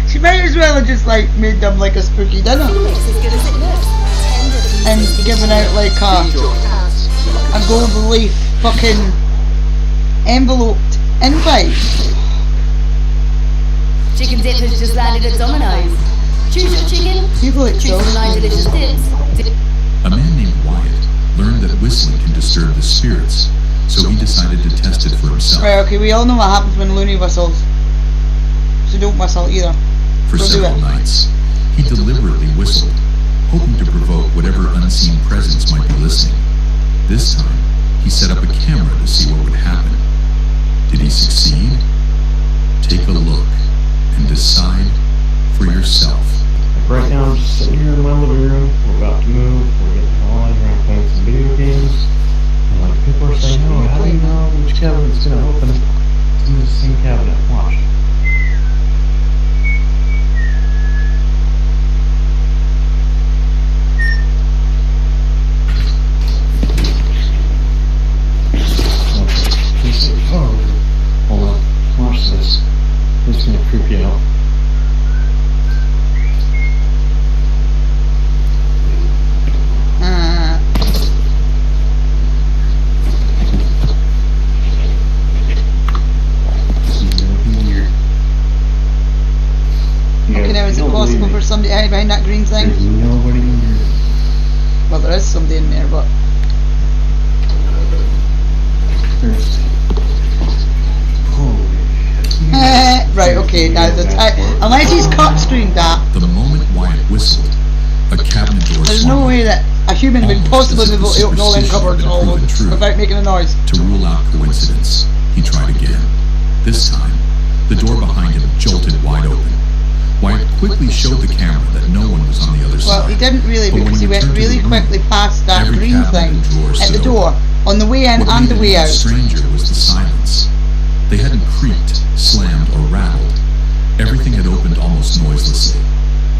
She might as well have just like made them like a spooky dinner Looks as good as it looks. Tender and pieces. given out like a gold leaf fucking enveloped invite. Chicken dip has just landed at Domino's. Choose your chicken, People like choose from 9 delicious dips. A man named Wyatt learned that whistling can disturb the spirits, so he decided to test it for himself. Right, okay, we all know what happens when Looney whistles. So don't whistle either. For Go do several it. nights, he deliberately whistled, hoping to provoke whatever unseen presence might be listening. This time, he set up a camera to see what would happen. Did he succeed? Take a look and decide for yourself. Right now I'm just sitting here in my living room. We're about to move. We're getting on. We're gonna play some video games. And like people are saying, oh, how do you know which cabinet's gonna open? It's in the same cabinet. Watch. Oh, hold on. Watch this. This is gonna creep you out. Okay, now is it possible for somebody to hide behind that green thing? There's nobody in here. Well, there is somebody in there, but There's... Holy shit. right, okay, now unless he's cut screened that, The moment Wyatt whistled, a cabinet door there's swung no way that a human would Almost possibly as if be able the to open all them superstition cupboards had all proven true. without making a noise. To rule out coincidence, he tried again. This time, the door behind him jolted wide open. Wyatt quickly showed the camera that no one was on the other Well, side. he didn't really But when because he went returned to really the room, quickly past that every green cabinet thing and drawer at the stood door, on the way in What and made the it way even out. stranger was the silence. They hadn't creaked, slammed, or rattled. Everything had opened almost noiselessly.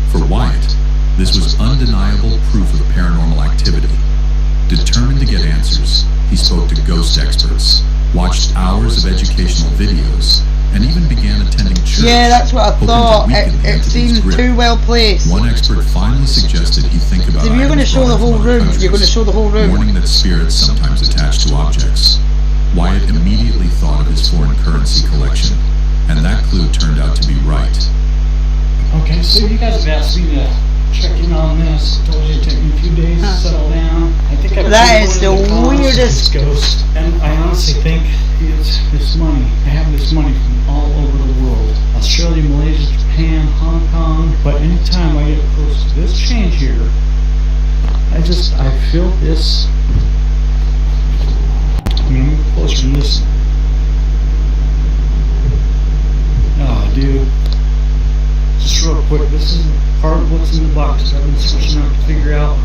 For Wyatt, this was undeniable proof of paranormal activity. Determined to get answers, he spoke to ghost experts, watched hours of educational videos, and even began attending church. Yeah, that's what I hoping to thought. weaken the It entity's seemed grip. too well placed. One expert finally suggested he think about If you're going to items show the brought in whole from other room, you're going to countries, show the whole room. warning that spirits sometimes attach to objects. Wyatt immediately thought of his foreign currency collection, and that clue turned out to be right. Okay, so you guys have asked me to check in on this. Told you it'd take me a few days to settle down. I think I've That been is going the to cause weirdest- this ghost, and I honestly think it's this money. I have this money from all over the world: Australia, Malaysia, Japan, Hong Kong. But anytime I get close to this change here, I feel this. I mean, move closer and listen. Oh, dude. Just real quick, this is part of what's in the box. I've been searching out to figure out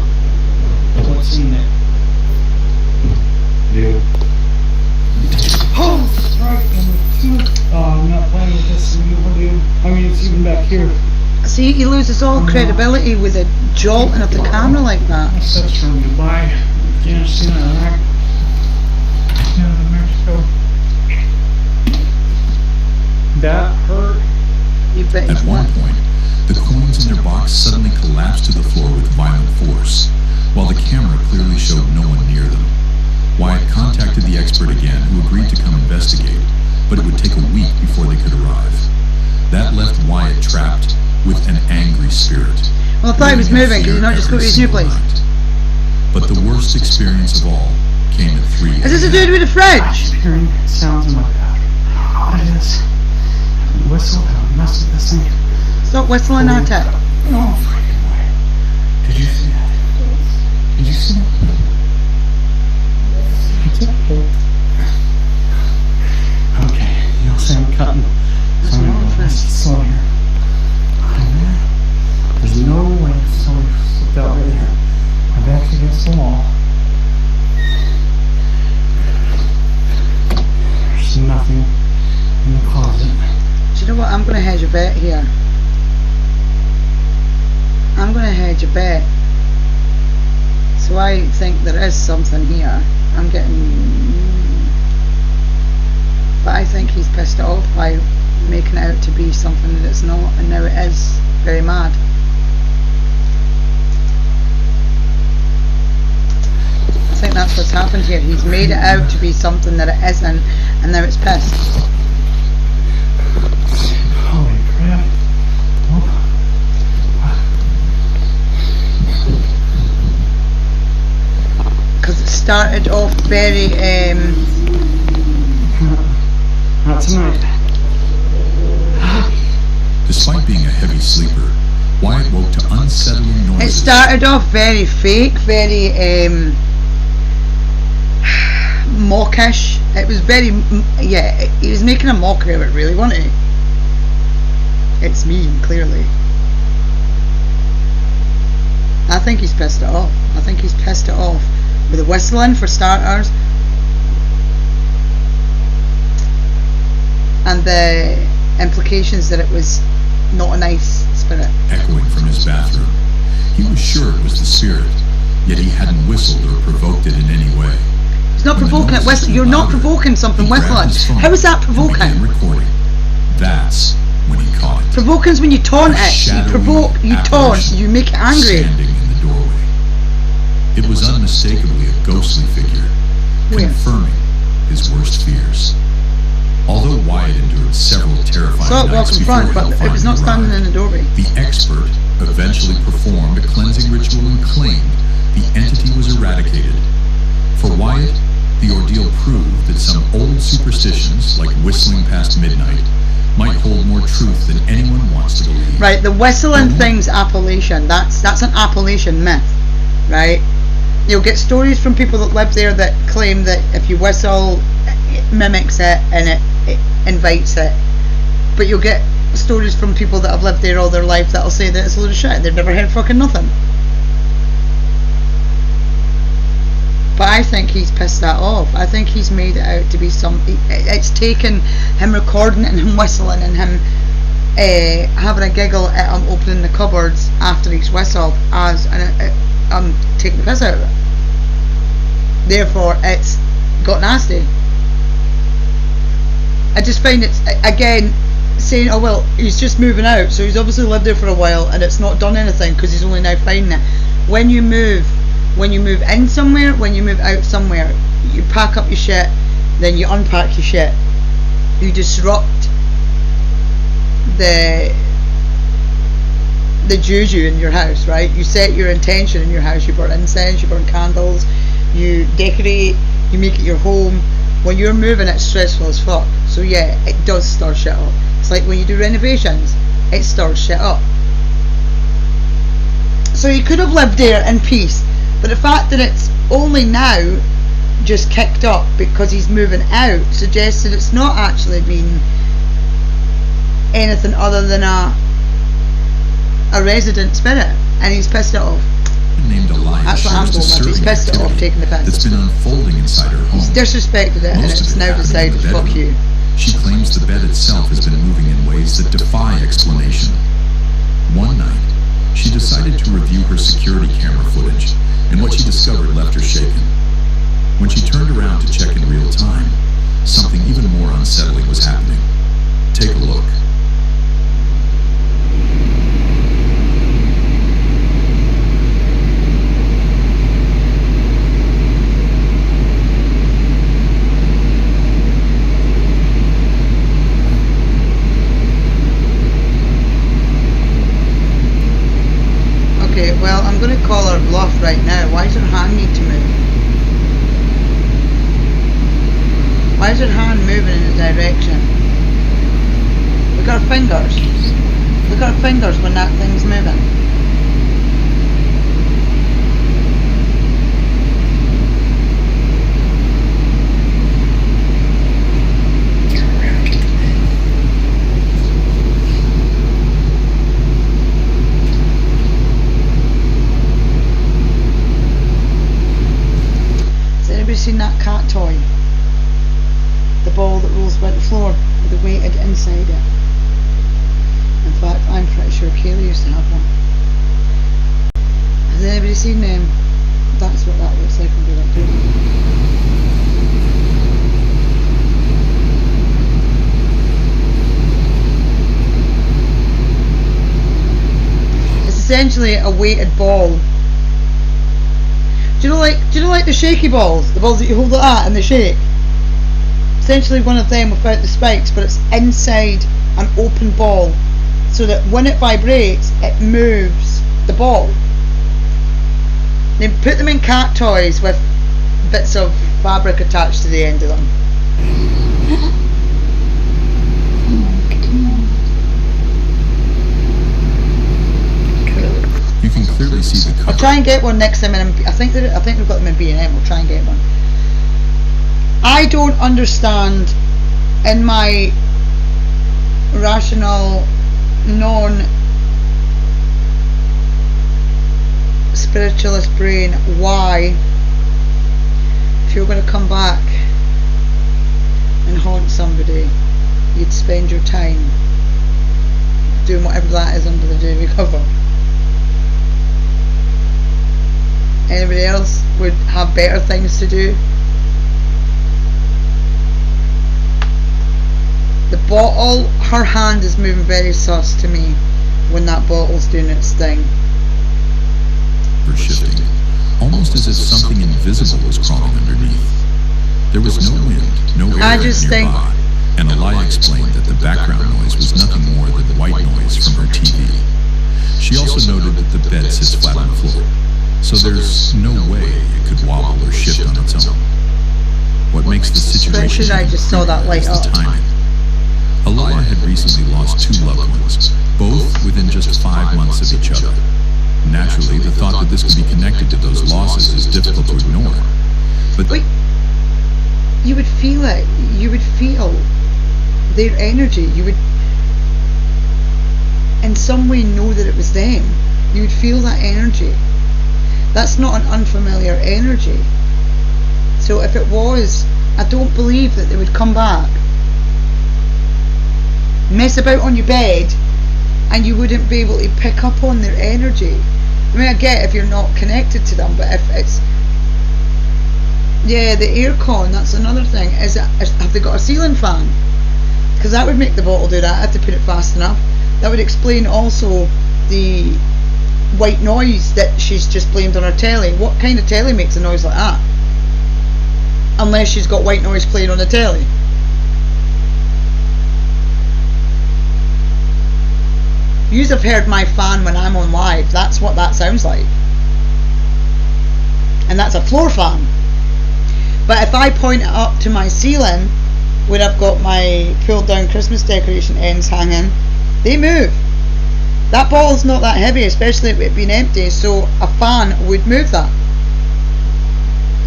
what's in it. Dude. Oh, right. I'm not playing with this anymore, dude. I mean, it's even back here. See, he loses all credibility with a jolting of the camera like that. My stuff's from Dubai, Afghanistan, Iraq, Mexico. That hurt. You bet At he's one not. point, the coins in their box suddenly collapsed to the floor with violent force, while the camera clearly showed no one near them. Wyatt contacted the expert again, who agreed to come investigate, but it would take a week before they could arrive. That left Wyatt trapped with an angry spirit. Well, I thought he was living in moving. Could fear he not just go to every his new single place? night. But the worst experience of all came at 3 Is this a a.m. dude with a fridge? Hearing sounds in my back. What is? Whistle. Mess with this thing. Stop whistling at it. No freaking way. Did you see that? Did you see that? Okay, you'll see I'm cutting. So I'm gonna go nice and slow here. There's no way somebody slipped out right there. My back's against the wall. There's nothing in the closet. bet here. I'm going to hedge a bet. So I think there is something here. I'm getting... But I think he's pissed it off by making it out to be something that it's not, and now it is very mad. I think that's what's happened here. He's made it out to be something that it isn't, and now it's pissed. Holy crap. Because it started off very, Not tonight. Despite being a heavy sleeper, Wyatt woke to unsettling noises. it started off very fake, very, mockish. It was very, yeah, he was making a mockery of it, really, wasn't he? It's mean, clearly. I think he's pissed it off. I think he's pissed it off with the whistling, for starters, and the implications that it was not a nice spirit. Echoing from his bathroom. He was sure it was the spirit, yet he hadn't whistled or provoked it in any way. It's not When the provoking it. noises grew You're not louder, provoking something he grabbed whistling. his phone How is that and provoking? began recording. That's when he caught it. Provoking's when you taunt A it. You shadowy provoke, you taunt, apparition you make it angry. Standing in the doorway. It was unmistakably a ghostly figure, Where? confirming his worst fears. Although Wyatt endured several terrifying Saw it nights walk in before front, but it was Hellfire not standing in arrived, the doorway. the expert eventually performed a cleansing ritual and claimed the entity was eradicated. For Wyatt, the ordeal proved that some old superstitions, like whistling past midnight, might hold more truth than anyone wants to believe. Right, the whistling thing's Appalachian. That's an Appalachian myth, right? You'll get stories from people that live there that claim that if you whistle, it mimics it and it invites it. But you'll get stories from people that have lived there all their life that'll say that it's a load of shit. They've never heard fucking nothing. But I think he's pissed that off. I think he's made it out to be it's taken him recording it and him whistling and him having a giggle at him opening the cupboards after he's whistled as I'm taking the piss out of it. Therefore, it's got nasty. I just find it, again, saying, oh well, he's just moving out, so he's obviously lived there for a while and it's not done anything because he's only now finding it. When you move in somewhere, when you move out somewhere, you pack up your shit, then you unpack your shit. You disrupt the juju in your house, right? You set your intention in your house. You burn incense, you burn candles, you decorate, you make it your home. When you're moving, it's stressful as fuck. So yeah, it does stir shit up. It's like when you do renovations, it stirs shit up. So he could have lived there in peace, but the fact that it's only now just kicked up because he's moving out suggests that it's not actually been anything other than a resident spirit, and he's pissed it off. Named Elias That's what I'm shows going with. He's disturbing pissed it off activity taking the piss. that's been unfolding inside her home. He's disrespected it, and Most of it's it now happening in decided, the fuck bedroom. you. She claims the bed itself has been moving in ways that defy explanation. One night, she decided to review her security camera footage, and what she discovered left her shaken. When she turned around to check in real time, something even more unsettling was happening. Take a look. Okay, well, I'm going to call her bluff right now. Why does her hand need to move? Why is her hand moving in a direction? Look at her fingers. Look at her fingers when that thing's moving. Has anybody seen that cat toy? The ball that rolls about the floor with the weighted inside it. pretty sure Kaylee used to have one. Has anybody seen them? That's what that looks like on the right. It's essentially a weighted ball. Do you know like the shaky balls? The balls that you hold it at and they shake? Essentially one of them without the spikes, but it's inside an open ball, so that when it vibrates, it moves the ball. They put them in cat toys with bits of fabric attached to the end of them. You can clearly see the cover. I'll try and get one next time. I think we've got them in B&M. We'll try and get one. I don't understand, in my rational, non-spiritualist brain, why, if you're going to come back and haunt somebody, you'd spend your time doing whatever that is under the Davy cover. Anybody else would have better things to do? The bottle, her hand is moving very sus to me when that bottle's doing its thing. Shifting, almost as if something invisible was crawling underneath. There was no wind, no air nearby, and Elia explained that the background noise was nothing more than white noise from her TV. She also noted that the bed sits flat on the floor, so there's no way it could wobble or shift on its own. What makes the situation I just saw that light up. The timing. Elia had recently lost 2 loved ones, both within just 5 months of each other. Naturally, the thought that this could be connected to those losses is difficult to ignore. But you would feel it. You would feel their energy. You would, in some way, know that it was them. You would feel that energy. That's not an unfamiliar energy. So if it was, I don't believe that they would come back, mess about on your bed, and you wouldn't be able to pick up on their energy. I mean, I get if you're not connected to them, but if it's, yeah, the aircon, that's another thing. Have they got a ceiling fan? Because that would make the bottle do that. I have to put it fast enough. That would explain also the white noise that she's just blamed on her telly. What kind of telly makes a noise like that? Unless she's got white noise playing on the telly. Yous have heard my fan when I'm on live. That's what that sounds like. And that's a floor fan. But if I point it up to my ceiling, where I've got my pulled down Christmas decoration ends hanging, they move. That bottle's not that heavy, especially if it being empty, so a fan would move that.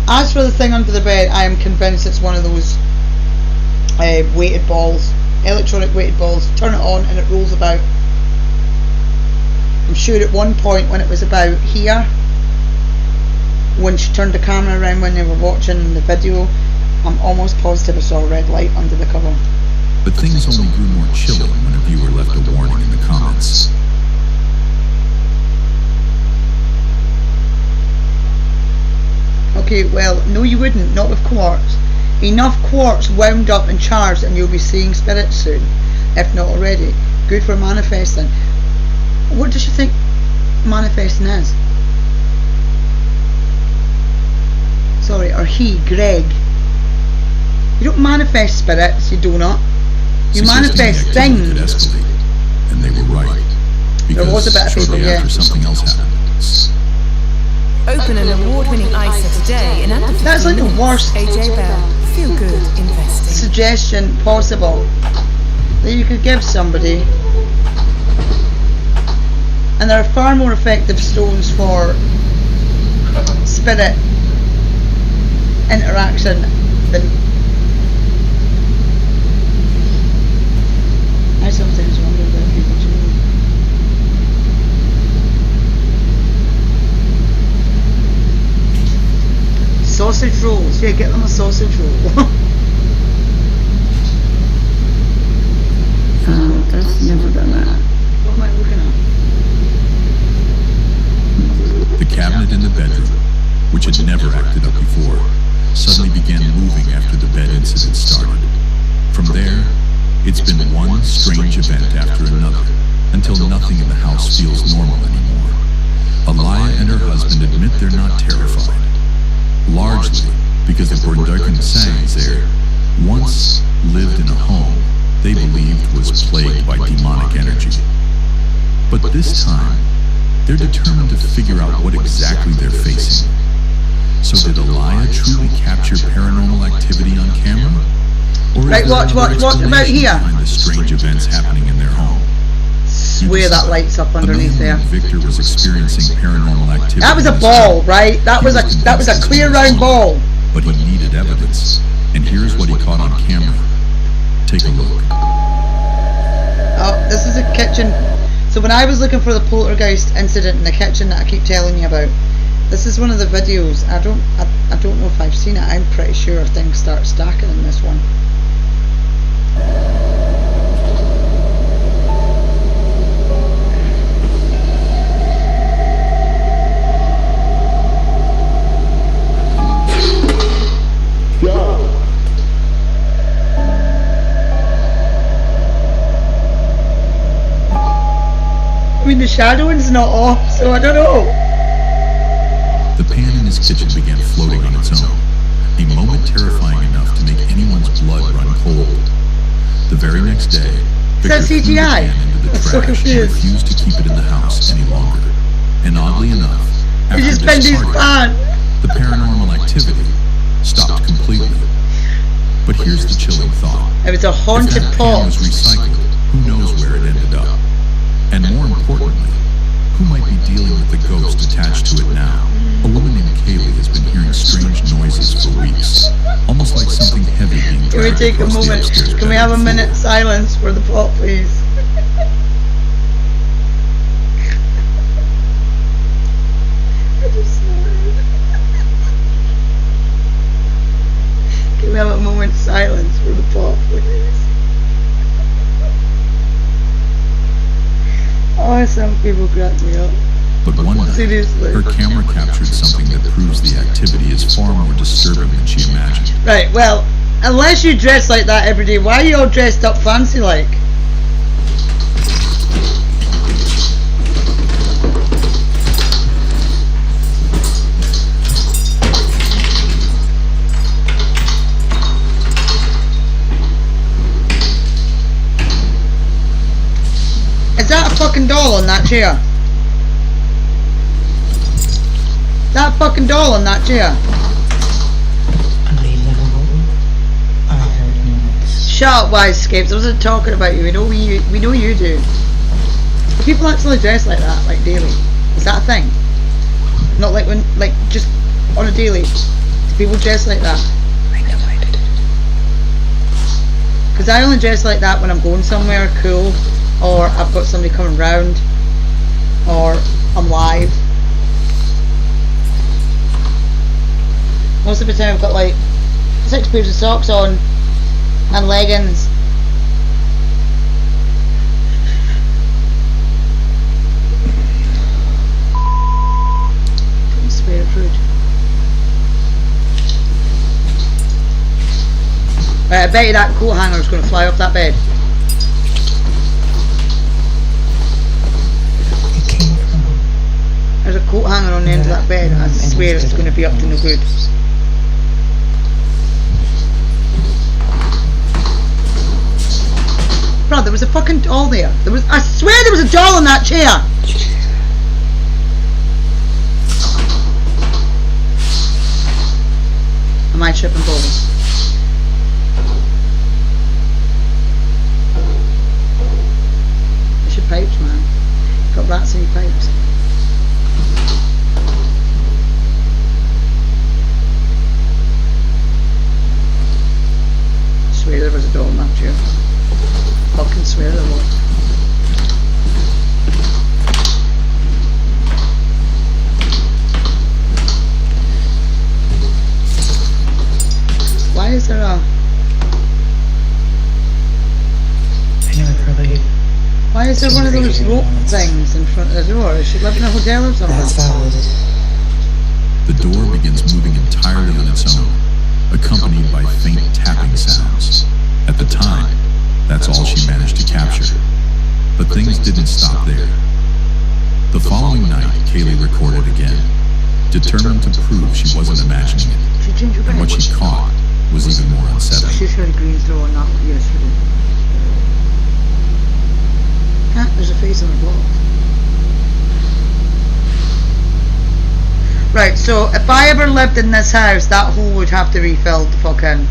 As for the thing under the bed, I am convinced it's one of those weighted balls, electronic weighted balls. Turn it on and it rolls about. I'm sure at one point when it was about here, when she turned the camera around when they were watching the video, I'm almost positive I saw a red light under the cover. But things only grew more chilling when a viewer left a warning in the comments. Okay, well, no you wouldn't, not with quartz. Enough quartz wound up and charged and you'll be seeing spirits soon, if not already. Good for manifesting. What does she think manifesting is? Sorry, or he, Greg. You don't manifest spirits, you do not. You manifest things. Could escalate, and they were right. Because there was a bit of people, yeah. After something else happened. Open an award-winning ISA today in under 15 That's like the worst AJ Bell. Feel good investing. Suggestion possible that you could give somebody. And there are far more effective stones for spirit interaction than I sometimes wonder about people too. Sausage rolls, yeah, get them a sausage roll. That's never done that. What am I looking at? The cabinet in the bedroom, which had never acted up before, suddenly began moving after the bed incident started. From there, it's been one strange event after another, until nothing in the house feels normal anymore. Alaya and her husband admit they're not terrified, largely because the Bornduiken Sangs there once lived in a home they believed was plagued by demonic energy. But this time, they're determined to figure out what exactly they're facing. So did Alaya truly capture paranormal activity on camera? Or Right, watch about here. Behind the strange events happening in their home? Swear that lights up underneath there. Victor was experiencing paranormal activity. That was a ball, right? That was a clear round ball. But he needed evidence, and here's what he caught on camera. Take a look. Oh, this is a kitchen. So when I was looking for the poltergeist incident in the kitchen that I keep telling you about, this is one of the videos. I don't know if I've seen it. I'm pretty sure things start stacking in this one. I mean, the shadowing's not off, so I don't know. The pan in his kitchen began floating on its own, a moment terrifying enough to make anyone's blood run cold. The very next day, Victor threw the CGI? pan into the I'm so trash and confused. refused to keep it in the house any longer. And oddly enough, He after just bent his discarding pan. it, the paranormal activity stopped completely. But here's the chilling thought. It was a If haunted that pot. pan was recycled, who knows where it ended up? And more importantly, who might be dealing with the ghost attached to it now? A woman named Kaylee has been hearing strange noises for weeks, almost like something heavy being Can we dragged take a across the moment? upstairs Can we have a bedroom minute floor. silence for the pot, please? I just snorted. Can we have a moment's silence for the pot, please? Oh, some people crack me up. But one night, Seriously. her camera captured something that proves the activity is far more disturbing than she imagined. Right, well, unless you dress like that every day, why are you all dressed up fancy like? Is that a fucking doll on that chair? That fucking doll on that chair? Shut up, Wisescapes. I wasn't talking about you. We know you do. Do people actually dress like that, like daily? Is that a thing? Not like when, like just on a daily. Do people dress like that? Because I only dress like that when I'm going somewhere cool, or I've got somebody coming round, or I'm live. Most of the time I've got like 6 pairs of socks on and leggings. Don't swear, it's rude. Right, I bet you that coat hanger is going to fly off that bed. There's a coat hanger on the end of that bed. I swear it's going to be up to no good. Bro, there was a fucking doll there. I swear there was a doll in that chair. Am I tripping balls? It's your pipes, man. You've got rats in your pipes. I swear there was a doll in that chair. Fucking swear there was. Why is there a... Why Why is there one of those rope things in front of the door? Is she living in a hotel or something? That's valid. The door begins moving entirely on its own, accompanied by faint tapping sounds. At the time, that's all she managed to capture. But things didn't stop there. The following night, Kaylee recorded again, determined to prove she wasn't imagining it. And what she caught was even more unsettling. She's got a green throw and not yesterday. Ah, there's a face on the block. Right, so if I ever lived in this house, that hole would have to be filled the fuck in.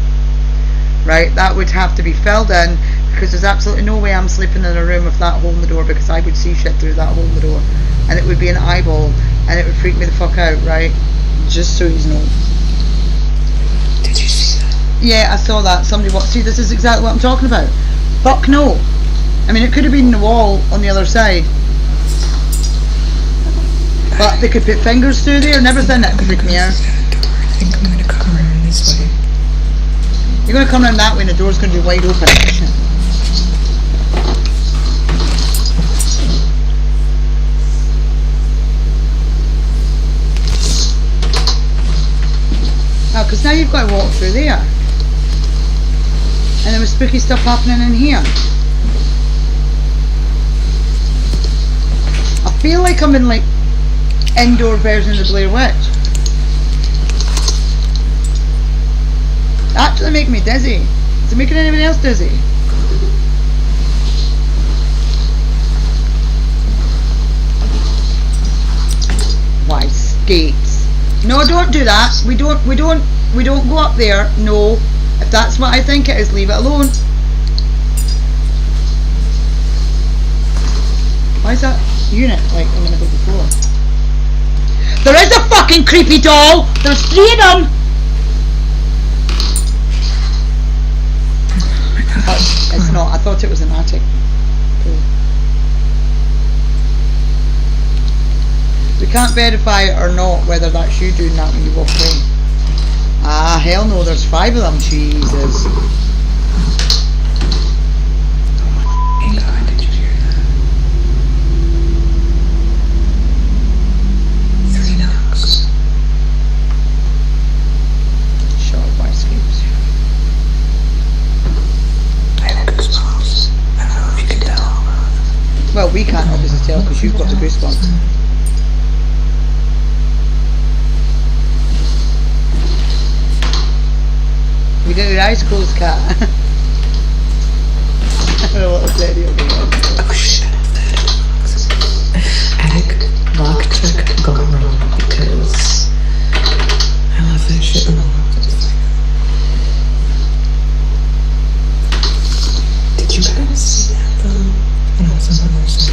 Right, that would have to be filled in, because there's absolutely no way I'm sleeping in a room with that hole in the door, because I would see shit through that hole in the door, and it would be an eyeball, and it would freak me the fuck out, right? Just so you know. Did you see that? Yeah, I saw that. Somebody walked. See, this is exactly what I'm talking about. Fuck no. I mean, it could have been the wall on the other side. But they could put fingers through there and everything. That would freak me out. I think I'm going to come around this way. You're going to come around that way and the door's going to be wide open. Oh, because now you've got to walk through there. And there was spooky stuff happening in here. I feel like I'm in like indoor version of the Blair Witch. Actually making me dizzy. Is it making anybody else dizzy? Why skates? No, don't do that. We don't go up there. No. If that's what I think it is, leave it alone. Why is that unit like in the middle of the floor? There is a fucking creepy doll! There's 3 of them! Oh, it's not. I thought it was an attic. We can't verify it or not whether that's you doing that when you walk away. Ah, hell no, there's 5 of them. Jesus. Hey God, did you hear that? 3 knocks. Short by escapes. I have goosebumps. I don't know if you can tell. Well, we can't obviously tell because you've got the goosebumps. We did your eyes closed, cat. I don't know what was that deal. Oh shit. Attic lock check gone wrong because I left that shit unlocked. Did you guys see that though? And also another story.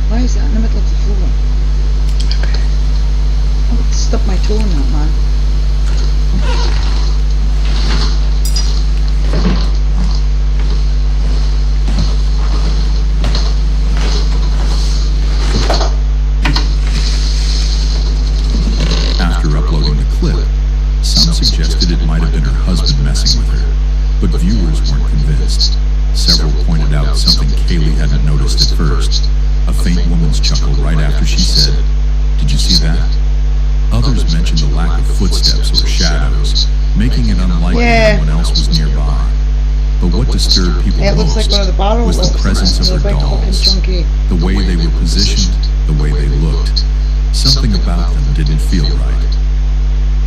Why is that in the middle of the floor? Okay. I would stub my toe on that, man. After uploading the clip, some suggested it might have been her husband messing with her, but viewers weren't convinced. Several pointed out something Kaylee hadn't noticed at first, a faint woman's chuckle right after she said, "Did you see that?" Others mentioned the lack of footsteps or shadows, making it unlikely anyone else was nearby. But what disturbed people Looks like most one of the barrel was the locks. presence of They're her big fucking dolls, chunky. the way they were positioned, the way they looked. Something about them didn't feel right.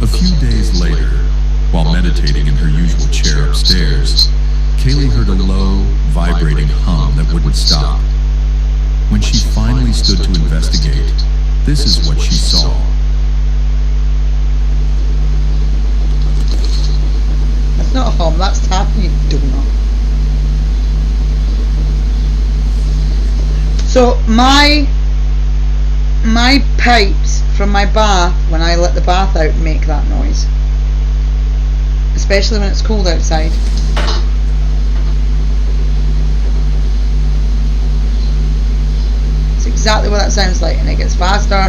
A few days later, while meditating in her usual chair upstairs, Kaylee heard a low, vibrating hum that wouldn't stop. When she finally stood to investigate, this is what she saw. That's not a hum, that's tapping, you donut. So my pipes from my bath, when I let the bath out, make that noise. Especially when it's cold outside. exactly what that sounds like, and it gets faster.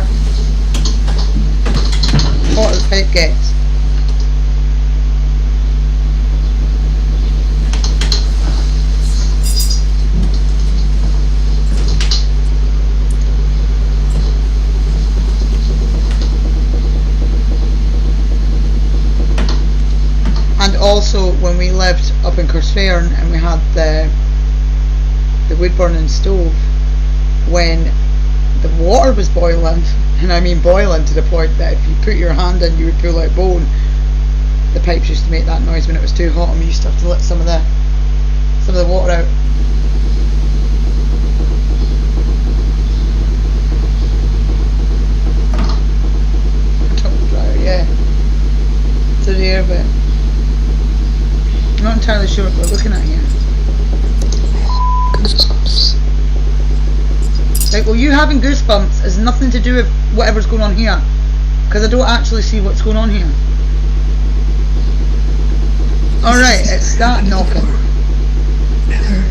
Hotter the pipe gets. And also, when we lived up in Corsfairn and we had the wood burning stove, when the water was boiling, and I mean boiling to the point that if you put your hand in you would pull out bone, the pipes used to make that noise when it was too hot, and we used to have to let some of the water out. Tumble dryer, yeah. To the air bit. I'm not entirely sure what we're looking at here. Goosebumps. Like, well, you having goosebumps has nothing to do with whatever's going on here, because I don't actually see what's going on here. Alright, it's that knocking. Never.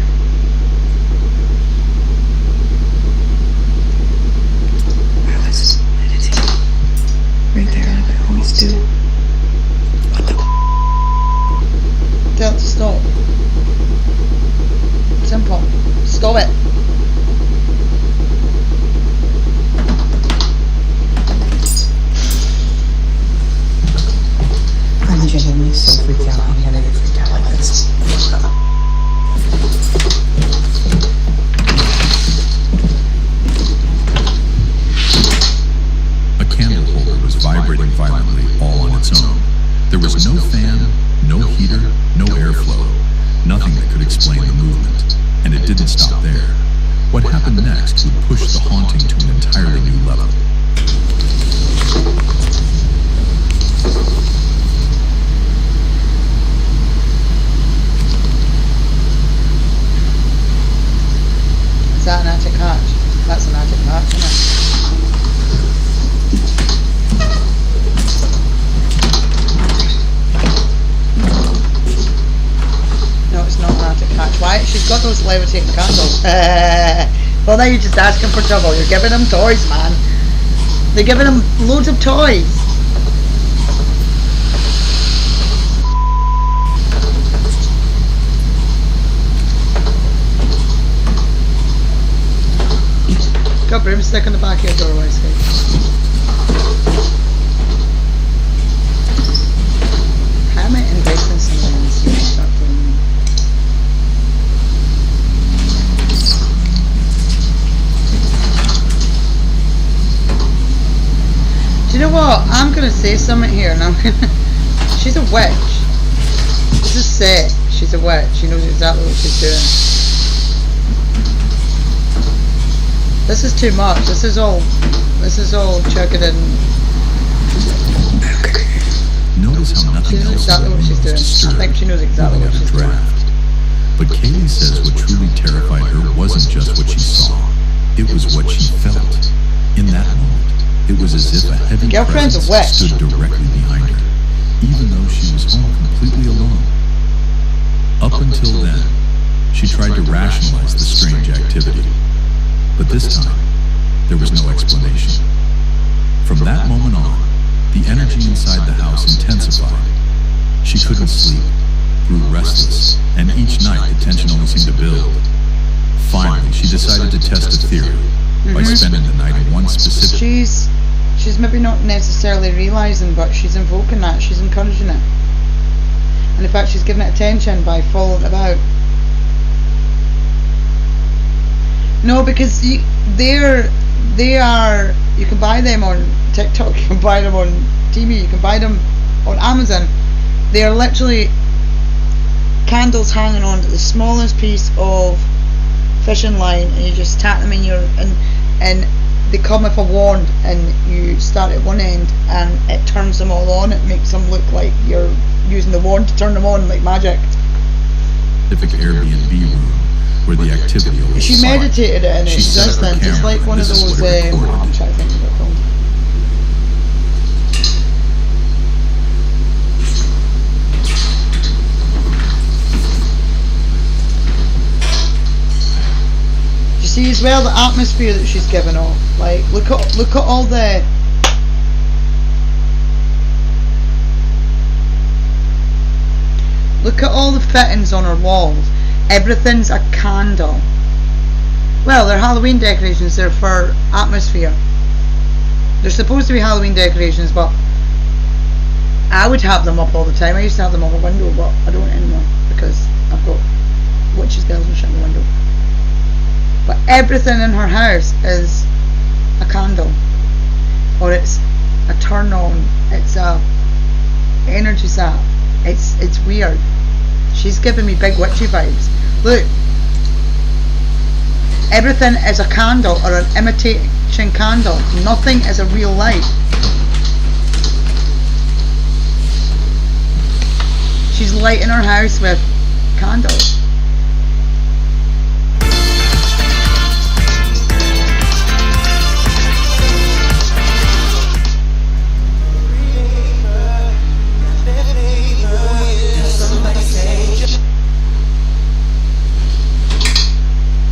I was meditating. Right there, like I always do. What the Tell it to stop. Simple. Stop it. I'm genuinely so freaked out. I've never been freaked out like this. A candle holder was vibrating violently all on its own. There was no fan, no heater, no airflow, nothing that could explain the movement. And it didn't stop there. What happened next would push the haunting to an entirely new level. Is that an attic hatch? That's an attic hatch, isn't it? No, it's not an attic hatch. Why? She's got those levitating candles. Well, now you're just asking for trouble. You're giving them toys, man. They're giving them loads of toys. Got broomstick on the back of your doorway, Skate. How am I investing something in this year? Start playing them. Do you know what? I'm gonna say something here, and I'm gonna. She's a witch. Just say it. She's a witch. She knows exactly what she's doing. This is too much. This is all chugging in. Notice how nothing She knows else exactly what she's doing. disturbed, I think she knows exactly moving what at a she's doing. draft. But Kaylee says what truly terrified her wasn't just what she saw, it was what she felt. In that moment, it was as if a heavy Girlfriend's a presence witch. stood directly behind her, even though she was home completely alone. Up until then, she tried to rationalize the strange activity. But this time, there was no explanation. From that moment on, the energy inside the house intensified. She couldn't sleep, grew restless, and each night the tension only seemed to build. Finally, she decided to test a theory by spending the night in one specific... She's maybe not necessarily realising, but she's invoking that, she's encouraging it. And in fact, she's giving it attention by following it about. No, because they are, you can buy them on TikTok, you can buy them on TV, you can buy them on Amazon. They are literally candles hanging on to the smallest piece of fishing line, and you just tap them in your, and they come with a wand, and you start at one end and it turns them all on. It makes them look like you're using the wand to turn them on like magic. Specific Airbnb room where the activity always She saw it. meditated it in She set up her existence. It's camera, like one and of this is those, what it recorded. I'm trying to think of it called. You See as well the atmosphere that she's given off. Like look at all the fittings on her walls. Everything's a candle. Well, they're Halloween decorations. They're for atmosphere. They're supposed to be Halloween decorations, but I would have them up all the time. I used to have them on my window, but I don't anymore because I've got witches, bells and shit in the window. But everything in her house is a candle, or it's a turn on, it's a energy sap. It's weird. She's giving me big witchy vibes. Look, everything is a candle or an imitation candle. Nothing is a real light. She's lighting her house with candles.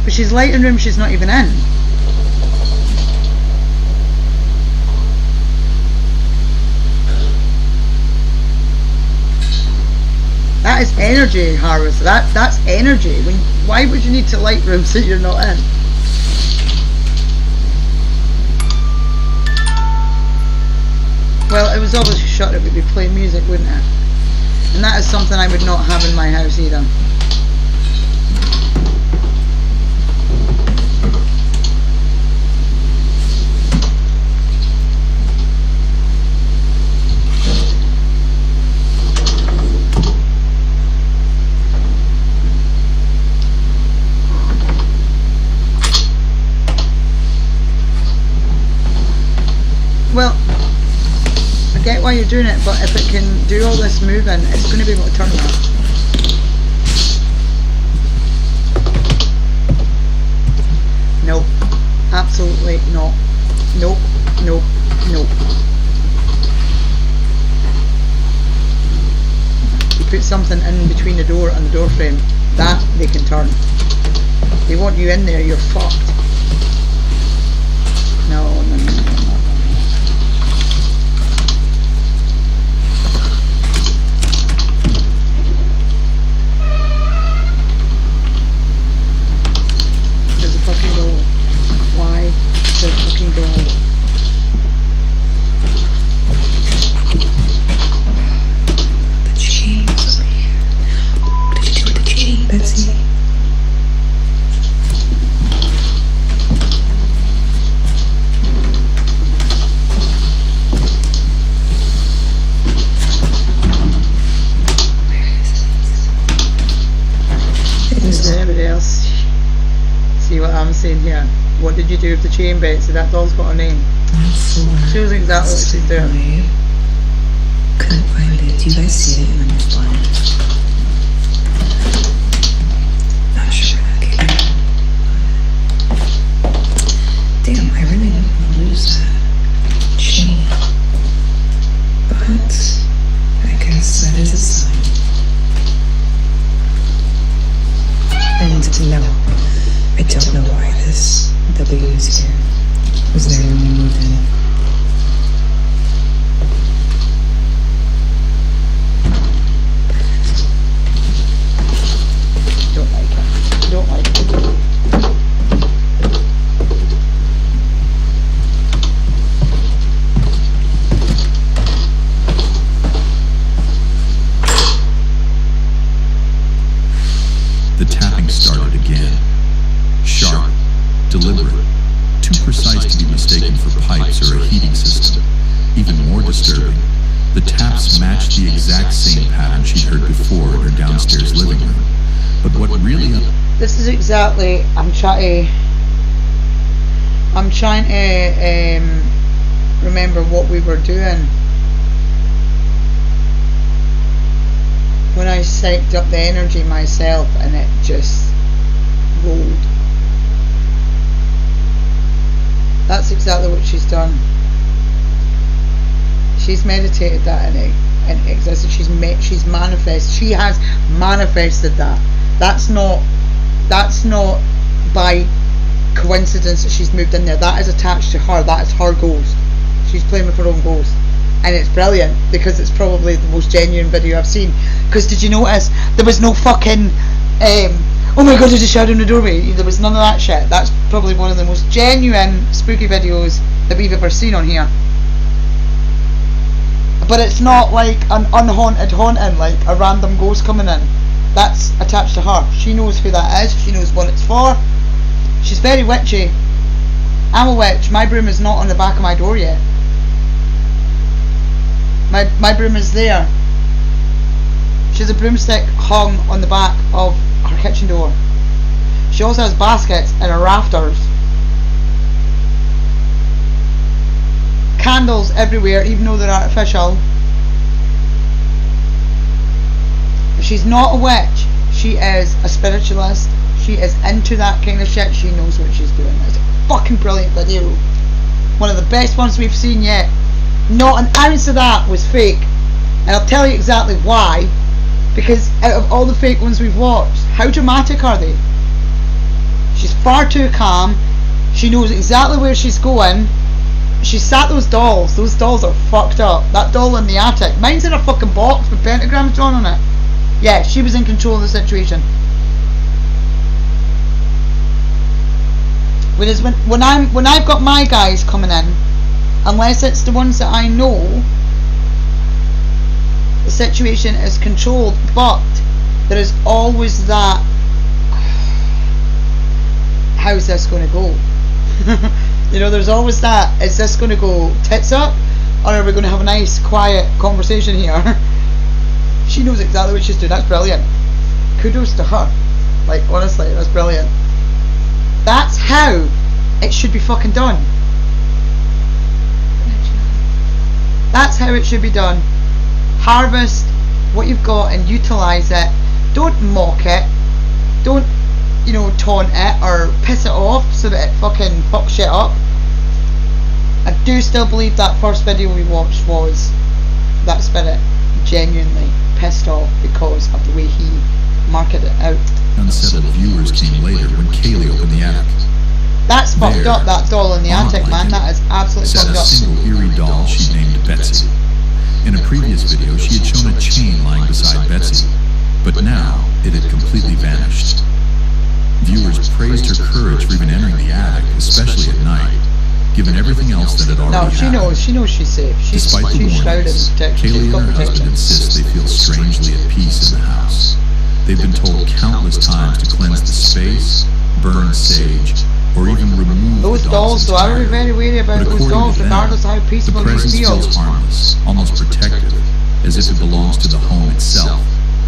But she's lighting a room she's not even in. That is energy, harvester. That's energy. Why would you need to light rooms that you're not in? Well, it was obviously shut. It would be playing music, wouldn't it? And that is something I would not have in my house either. Well, I get why you're doing it, but if it can do all this moving, it's going to be able to turn that. Nope. Absolutely not. Nope. Nope. Nope. You put something in between the door and the door frame, that they can turn. They want you in there, you're fucked. No, no, no, no, no. Fucking door. Why the fucking door? The chain's over here. What did you do with the chain, Betsy? Where is Is there anybody else? See what I'm saying here? What did you do with the chain, Betsy? That doll's got a name. Shows exactly what she's doing. Couldn't find it. Do you guys see it in the blind? Not sure where that came from. Damn, I really don't want to lose that chain. But I guess that is a sign. And no, I don't know why this W is here. Was there when we moved in? Don't like it. Don't like it. The tapping started again. Sharp, deliberate, too precise to be mistaken for pipes or a heating system. Even more disturbing, the taps matched the exact same pattern she'd heard before in her downstairs living room. But what really... This is exactly, I'm trying to remember what we were doing when I psyched up the energy myself and it just rolled. That's exactly what she's done. She's meditated that in existence. She has manifested that. That's not by coincidence that she's moved in there. That is attached to her. That is her ghost. She's playing with her own ghost. And it's brilliant because it's probably the most genuine video I've seen. Because did you notice there was no fucking oh my god, there's a shadow in the doorway? There was none of that shit. That's probably one of the most genuine spooky videos that we've ever seen on here. But it's not like an unhaunted haunting, like a random ghost coming in. That's attached to her. She knows who that is. She knows what it's for. She's very witchy. I'm a witch. My broom is not on the back of my door yet. My broom is there. She has a broomstick hung on the back of her kitchen door. She also has baskets in her rafters. Candles everywhere, even though they're artificial. She's not a witch. She is a spiritualist. She is into that kind of shit. She knows what she's doing. It's a fucking brilliant video. One of the best ones we've seen yet. Not an ounce of that was fake. And I'll tell you exactly why. Because out of all the fake ones we've watched, how dramatic are they? She's far too calm. She knows exactly where she's going. She sat those dolls. Those dolls are fucked up. That doll in the attic. Mine's in a fucking box with pentagrams drawn on it. Yeah, she was in control of the situation. Whereas when I've got my guys coming in, unless it's the ones that I know, the situation is controlled, but there is always that, how's this going to go? You know, there's always that, is this going to go tits up, or are we going to have a nice quiet conversation here? She knows exactly what she's doing. That's brilliant. Kudos to her. Like, honestly, that's brilliant. That's how it should be fucking done. That's how it should be done. Harvest what you've got and utilise it. Don't mock it. Don't, you know, taunt it or piss it off so that it fucking fucks shit up. I do still believe that first video we watched was that spirit genuinely pissed off because of the way he marketed it out. Unsettled viewers came later when Kaylee opened the attic. That's fucked up, that doll in the attic, man. That is absolutely sat fucked a up. single eerie doll she named Betsy. In a previous video, she had shown a chain lying beside Betsy, but now it had completely vanished. Viewers praised her courage for even entering the attic, especially at night, given everything else that had already happened. She knows she's safe. Despite the warnings, Kaylee and her husband insist they feel strangely at peace in the house. They've been told countless times to cleanse the space, burn sage, or even remove those the dolls. So I would be very wary about those dolls, regardless of how peaceful the they presence feel. feels harmless, almost protective, as if it belongs to the home itself.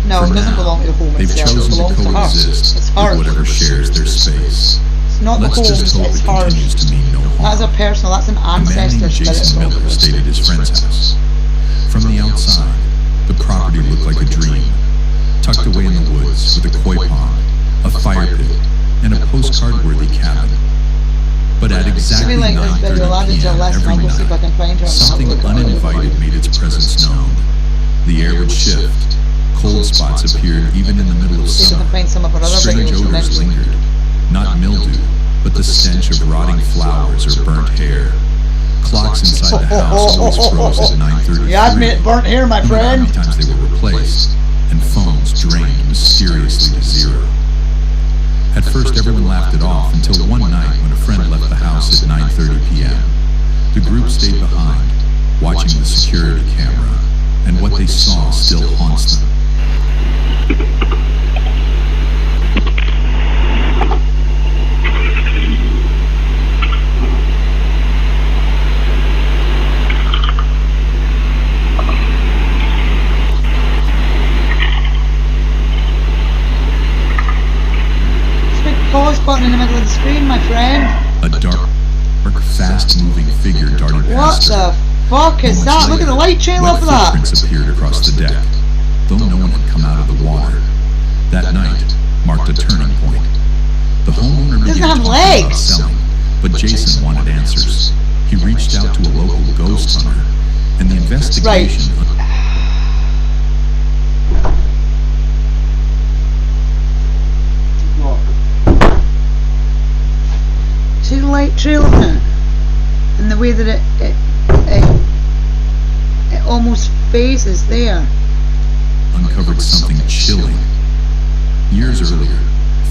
No, For it doesn't now, belong to the home they've itself. It chosen to belongs to her. coexist It's with hers. whatever shares their space. It's not Let's the home, just hope it's it hers. continues to mean no harm. That's a personal, that's an A man ancestor named spirit. Jason Miller stayed at his friend's house. From the outside, the property looked like a dream, tucked away in the woods with a koi pond, a fire pit, and a postcard-worthy cabin. But at exactly 9:30 p.m. every night, something uninvited made its presence known. The air would shift. Cold spots appeared even in the middle of summer. Strange odors lingered. Not mildew, but the stench of rotting flowers or burnt hair. Clocks inside the house always froze at 9:33. You admit burnt hair, my no matter how friend. many times they were replaced, and phones drained mysteriously to zero. At first, everyone laughed it off until one night when a friend left the house at 9:30 p.m. The group stayed behind, watching the security camera, and what they saw still haunts them. Pause button in the middle of the screen, my friend. A dark, fast-moving figure darted What past the her. fuck is Moments that? Look at the later, light trail wet off of that. footprints appeared across the deck, though no one had come out of the water. That night marked a turning point. The homeowner Doesn't began have talking about legs. selling, but Jason wanted answers. He reached out to a local ghost hunter, and the investigation... way that it almost phases there. Uncovered something chilling. Years earlier,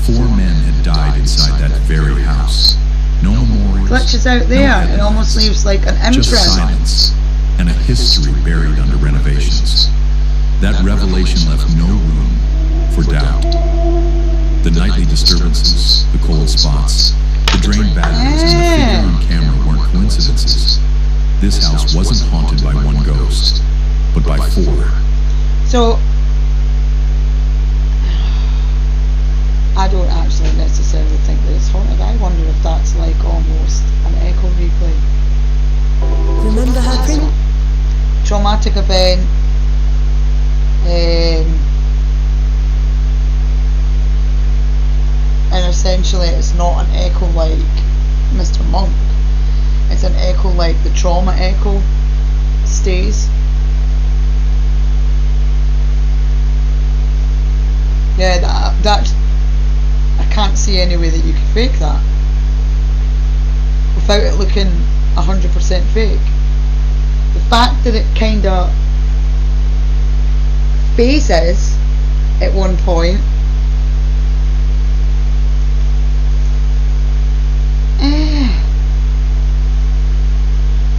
4 men had died inside that very house. No memorials. Glitches out there. It almost leaves like an imprint. Just silence and a history buried under renovations. That revelation left no room for doubt. The nightly disturbances, the cold spots, the drained batteries, and the figure on camera weren't coincidences. This house wasn't haunted by one ghost, but by 4. So, I don't actually necessarily think that it's haunted. I wonder if that's like almost an echo replay. Remember her print? Traumatic event. And essentially it's not an echo like Mr. Monk. It's an echo like the trauma echo stays. Yeah, that I can't see any way that you could fake that without it looking 100% fake. The fact that it kind of phases at one point,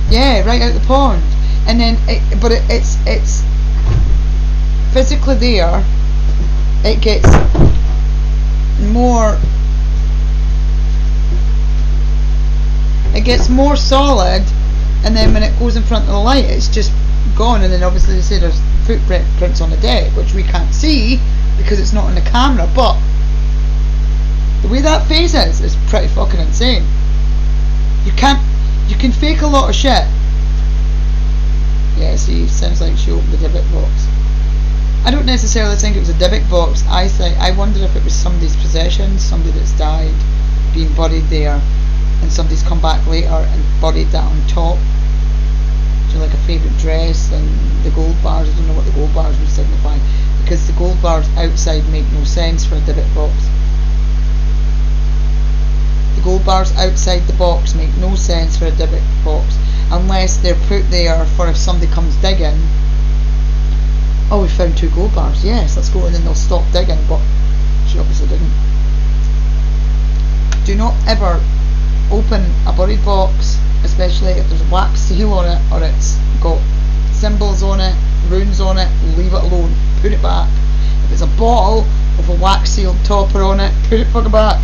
yeah, right out the pond, and then it's physically there. It gets more. It gets more solid, and then when it goes in front of the light, it's just gone. And then obviously they say there's footprints on the deck, which we can't see because it's not on the camera. But the way that phases is pretty fucking insane. You can fake a lot of shit. Yeah, see, sounds like she opened the Dybbuk box. I don't necessarily think it was a Dybbuk box. I wonder if it was somebody's possession, somebody that's died, being buried there, and somebody's come back later and buried that on top. So like a favourite dress and the gold bars. I don't know what the gold bars would signify, because the gold bars outside make no sense for a Dybbuk box. The gold bars outside the box make no sense for a Dybbuk box, unless they're put there for if somebody comes digging. Oh, we found 2 gold bars. Yes, let's go, and then they'll stop digging. But she obviously didn't. Do not ever open a buried box, especially if there's wax seal on it or it's got symbols on it, runes on it. Leave it alone. Put it back. If it's a bottle with a wax sealed topper on it, put it fucking back.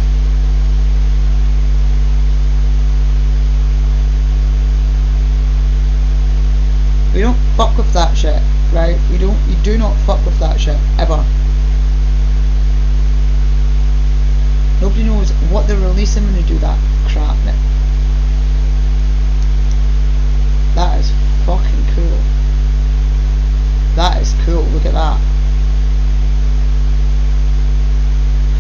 We don't fuck with that shit, right? You do not fuck with that shit, ever. Nobody knows what they're releasing when they do that crap. That is fucking cool. That is cool, look at that.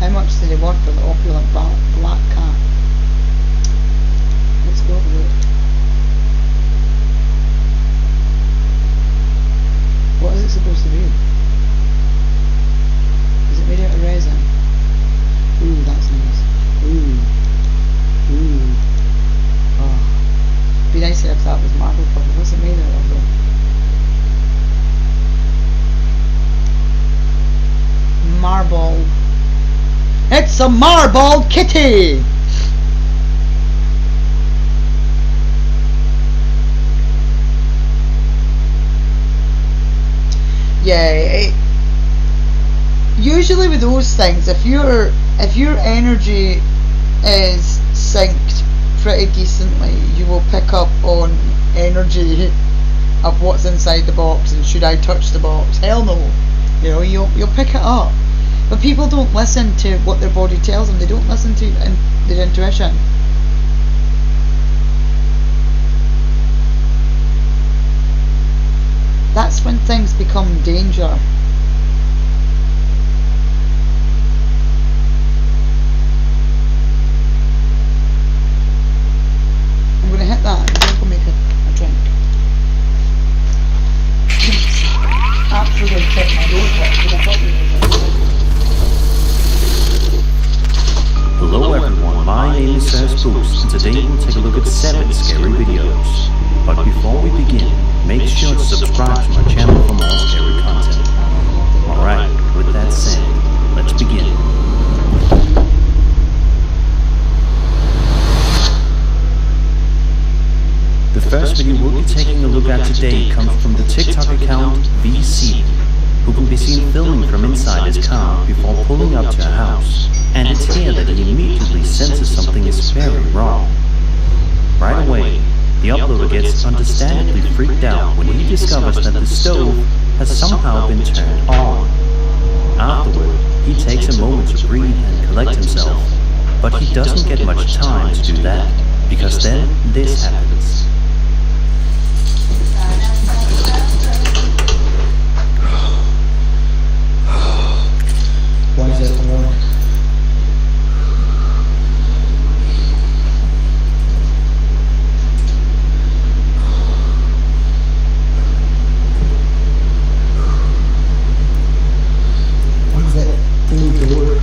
How much do they want for the opulent black cat? Let's go have a look. What is it supposed to be? Is it made out of resin? Ooh, that's nice. Ooh. Oh. Be nice if that was marble cover. What's it made out of though? Marble. It's a marble kitty! Yeah, usually with those things, if your energy is synced pretty decently, you will pick up on energy of what's inside the box, and should I touch the box? Hell no. You know, you'll pick it up. But people don't listen to what their body tells them. They don't listen to their intuition. That's when things become danger. I'm going to hit that and then we'll make a drink. Absolutely check my notebook because I thought Hello everyone, my name is Serge Boost, and today we'll take a look at 7 scary videos. subscribe to my channel for more scary content. Alright, with that said, let's begin. The first video we'll be taking a look at today comes from the TikTok account VC, who can be seen filming from inside his car before pulling up to a house. And it's here that he immediately senses something is very wrong. Right away, the uploader gets understandably freaked out when he discovers that the stove has somehow been turned on. Afterward, he takes a moment to breathe and collect himself, but he doesn't get much time to do that, because then this happens. Why is that on? What is that thing door?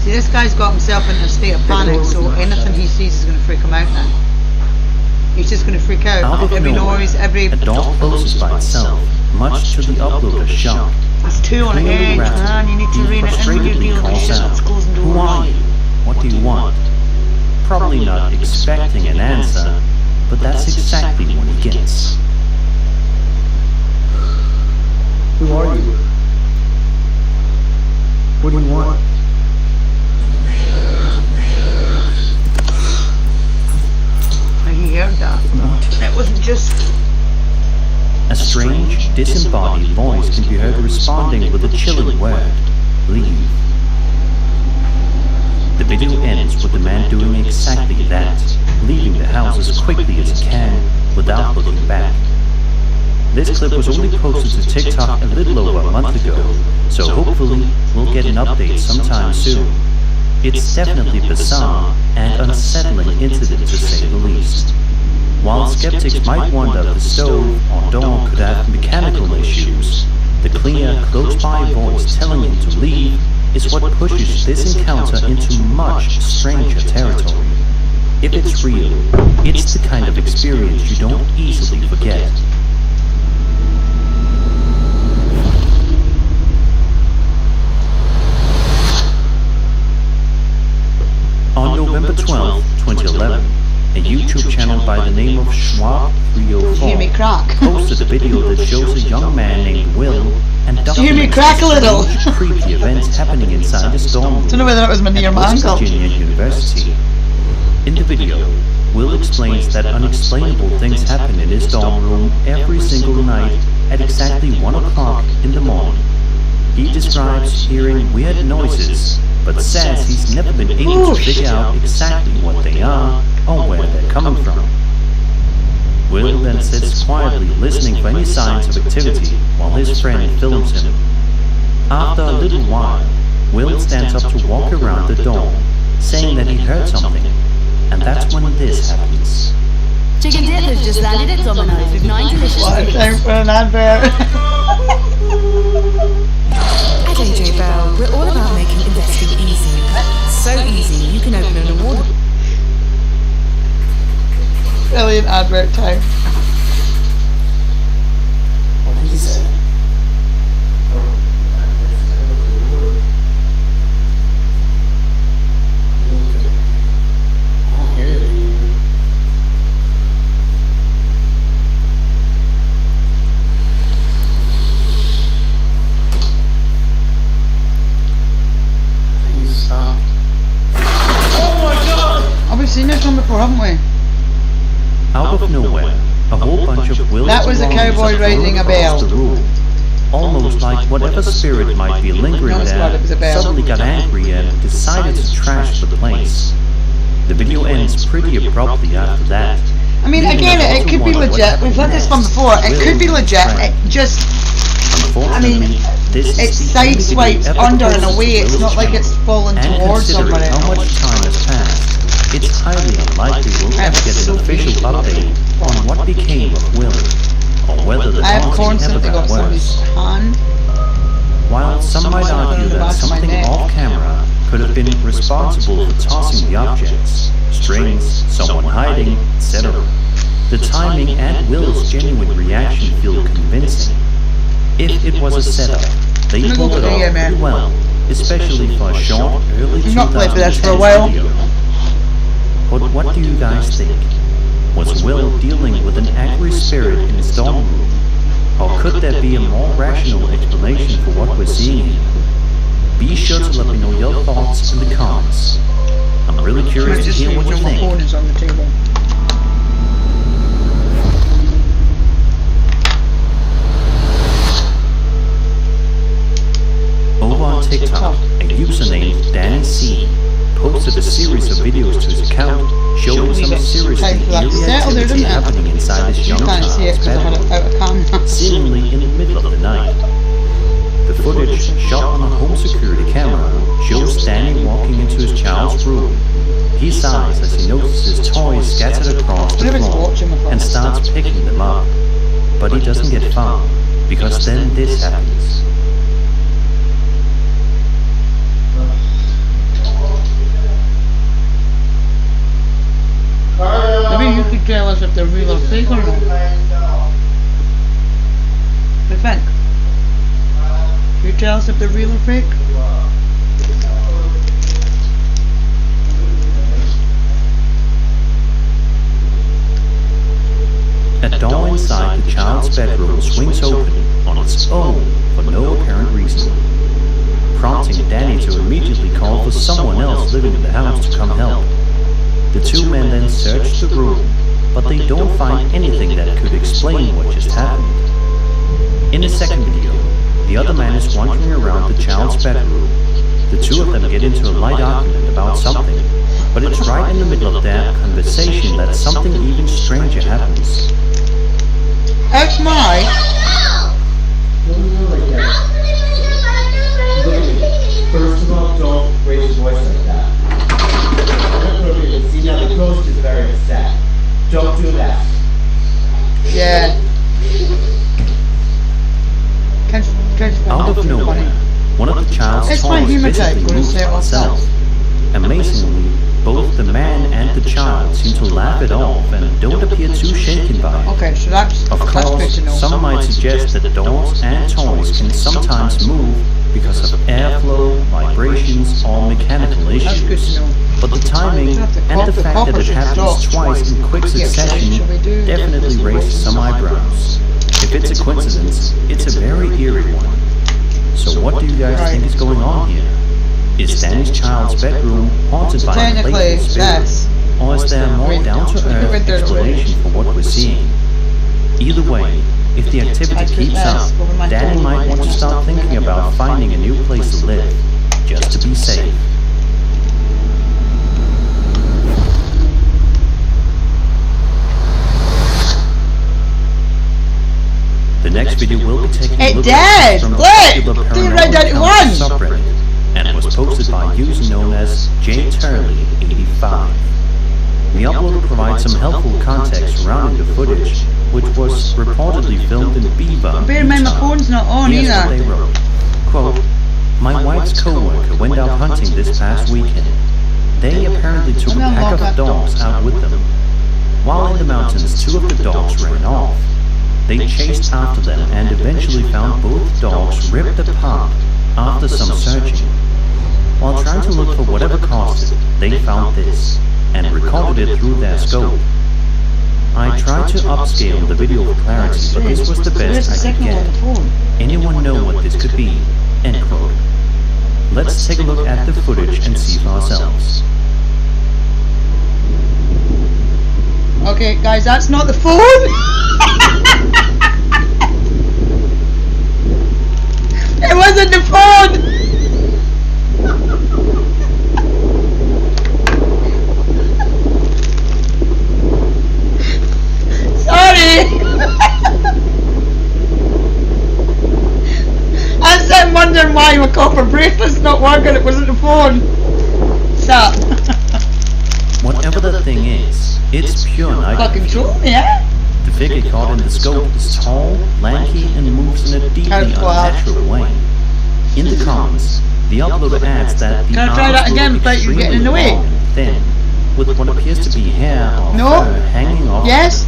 See, this guy's got himself in a state of panic, so anything he sees is going to freak him out now. He's just going to freak out. Out of Every nowhere, noise, every... a door closes by itself, much to the uploader's shock. It's too on edge, man. You need to read it and Frustratedly review calls it. out, "Who are you? What do you want?" Probably not expecting an answer, but that's exactly what he gets. Who are you? What do you want? He heard that. It wasn't just... A strange, disembodied voice can be heard responding with a chilling word: leave. The video ends with the man doing exactly that, leaving the house as quickly as he can, without looking back. This clip was only posted to TikTok a little over a month ago, so hopefully we'll get an update sometime soon. It's definitely bizarre and unsettling incident to say the least. While skeptics might wonder if the stove or door could have mechanical issues, the clear, close-by voice telling him to leave is what pushes this encounter into much stranger territory. If it's real, it's the kind of experience you don't easily forget. On November 12, 2011, a YouTube channel by the name of Schwab304 posted a video that shows a young man named Will and documents strange, creepy events happening inside his dorm room Don't know whether that was my near my at West uncle. Virginia University. In the video, Will explains that unexplainable things happen in his dorm room every single night at exactly 1 o'clock in the morning. He describes hearing weird noises, but says he's never been able to figure out exactly what they are or where they're coming from. Will then sits quietly listening for any signs of activity while his friend films him. After a little while, Will stands up to walk around the dorm, saying that he heard something, and that's when this happens. Chicken dip has just landed at Domino's with 9 delicious What a treats. time for an advert. At AJ Bell, we're all about making investing easy. So easy, you can open an award. Brilliant advert time. We've seen this one before, haven't we? Out of nowhere, a whole bunch of Will's That was a belongings cowboy are riding a thrown bell. across the room. Almost like whatever spirit might be lingering No, it's not, it was a there bell. suddenly got angry and decided to trash the place. The video ends pretty abruptly after that. I mean, leaving again, us it to could be wonder what legit. We've had happened this one next. before. It could be Will legit. Frank. It just, I mean, Unfortunately, this it is the only video sideswipes ever under in a posted way. to It's Will's not like channel. it's fallen And towards considering somewhere how else. much time has passed, it's highly unlikely we'll ever get an official update on what became of Will, or whether the I have haunting ever constantly got got somebody's worse. hand. While some might argue that something off camera could have been responsible for tossing the objects, strings, someone hiding, etc., The timing and Will's genuine reaction feel convincing. If it was a setup, they pulled it off pretty well, especially for a short, early 2010s video. But what do you guys think? Was Will dealing with an angry spirit in his dorm room? Or could there be a more rational explanation for what we're seeing here? Be sure to let me know your thoughts in the comments. I'm really curious to hear what you think. On the table. Over on TikTok, a user named Danny C posted a series of videos to his account showing some seriously eerie activity happening inside this young child's bedroom, seemingly in the middle of the night. The footage, shot on a home security camera, shows Danny walking into his child's room. He sighs as he notices toys scattered across the floor and starts picking them up. But he doesn't get far, because then this happens. Maybe you could tell us if they're real or fake or not. What do you think? Can you tell us if they're real or fake? A door inside the child's bedroom swings open on its own for no apparent reason, prompting Danny to immediately call for someone else living in the house to come help. The two men then search the room, but they don't find anything that could explain what just happened. In the second video, the other man is wandering around the child's bedroom. The two of them get into a light argument about something, but it's right in the middle of their conversation that something even stranger happens. That's mine. First of all, don't raise your voice like that. See, now the ghost is very upset. Don't do that. Yeah. Out of nowhere, one of the child's toys visibly moves by itself. Amazingly, both the man and the child seem to laugh it off and don't appear too shaken by it. Okay, so that's of course, some might suggest that doors and toys can sometimes move because of airflow, vibrations, or mechanical issues. But the timing and the fact that it happens twice in quick succession definitely raises some eyebrows. If it's a coincidence, it's a very eerie one. So what do you guys think is going on here? Is Danny's child's bedroom haunted by a playful spirit? Or is there a more down-to-earth explanation for what we're seeing? Either way, if the activity keeps up, Danny might want to start thinking about finding a new place to live, just to be safe. The next video will be taking a look at from the popular paranormal subreddit, and was posted by a user known as JTurley85. The uploader provides some helpful context surrounding the footage, which was reportedly filmed in Beaver, Bear in mind my phone's not on Here's either. what they wrote. Quote, "My wife's co-worker went out hunting this past weekend. They apparently took a pack of dogs out with them. While in the mountains, two of the dogs ran off. They chased after them and eventually found both dogs ripped apart after some searching. While trying to look for whatever caused it, they found this, and recorded it through their scope. I tried to upscale the video for clarity, but this was the best I could get. Anyone know what this could be?" End quote. Let's take a look at the footage and see for ourselves. Okay, guys, that's not the phone. It wasn't the phone. Sorry. I sat wondering why my copper bracelet's not working. It wasn't the phone. Stop. Whatever the thing is, it's pure night. Fucking true, yeah. The figure caught in the scope is tall, lanky, and moves in a deeply unnatural way. In the comments, the uploader adds that the Can I try that again without you getting in the way? Thin, with what appears to be hair or fur hanging off. Yes.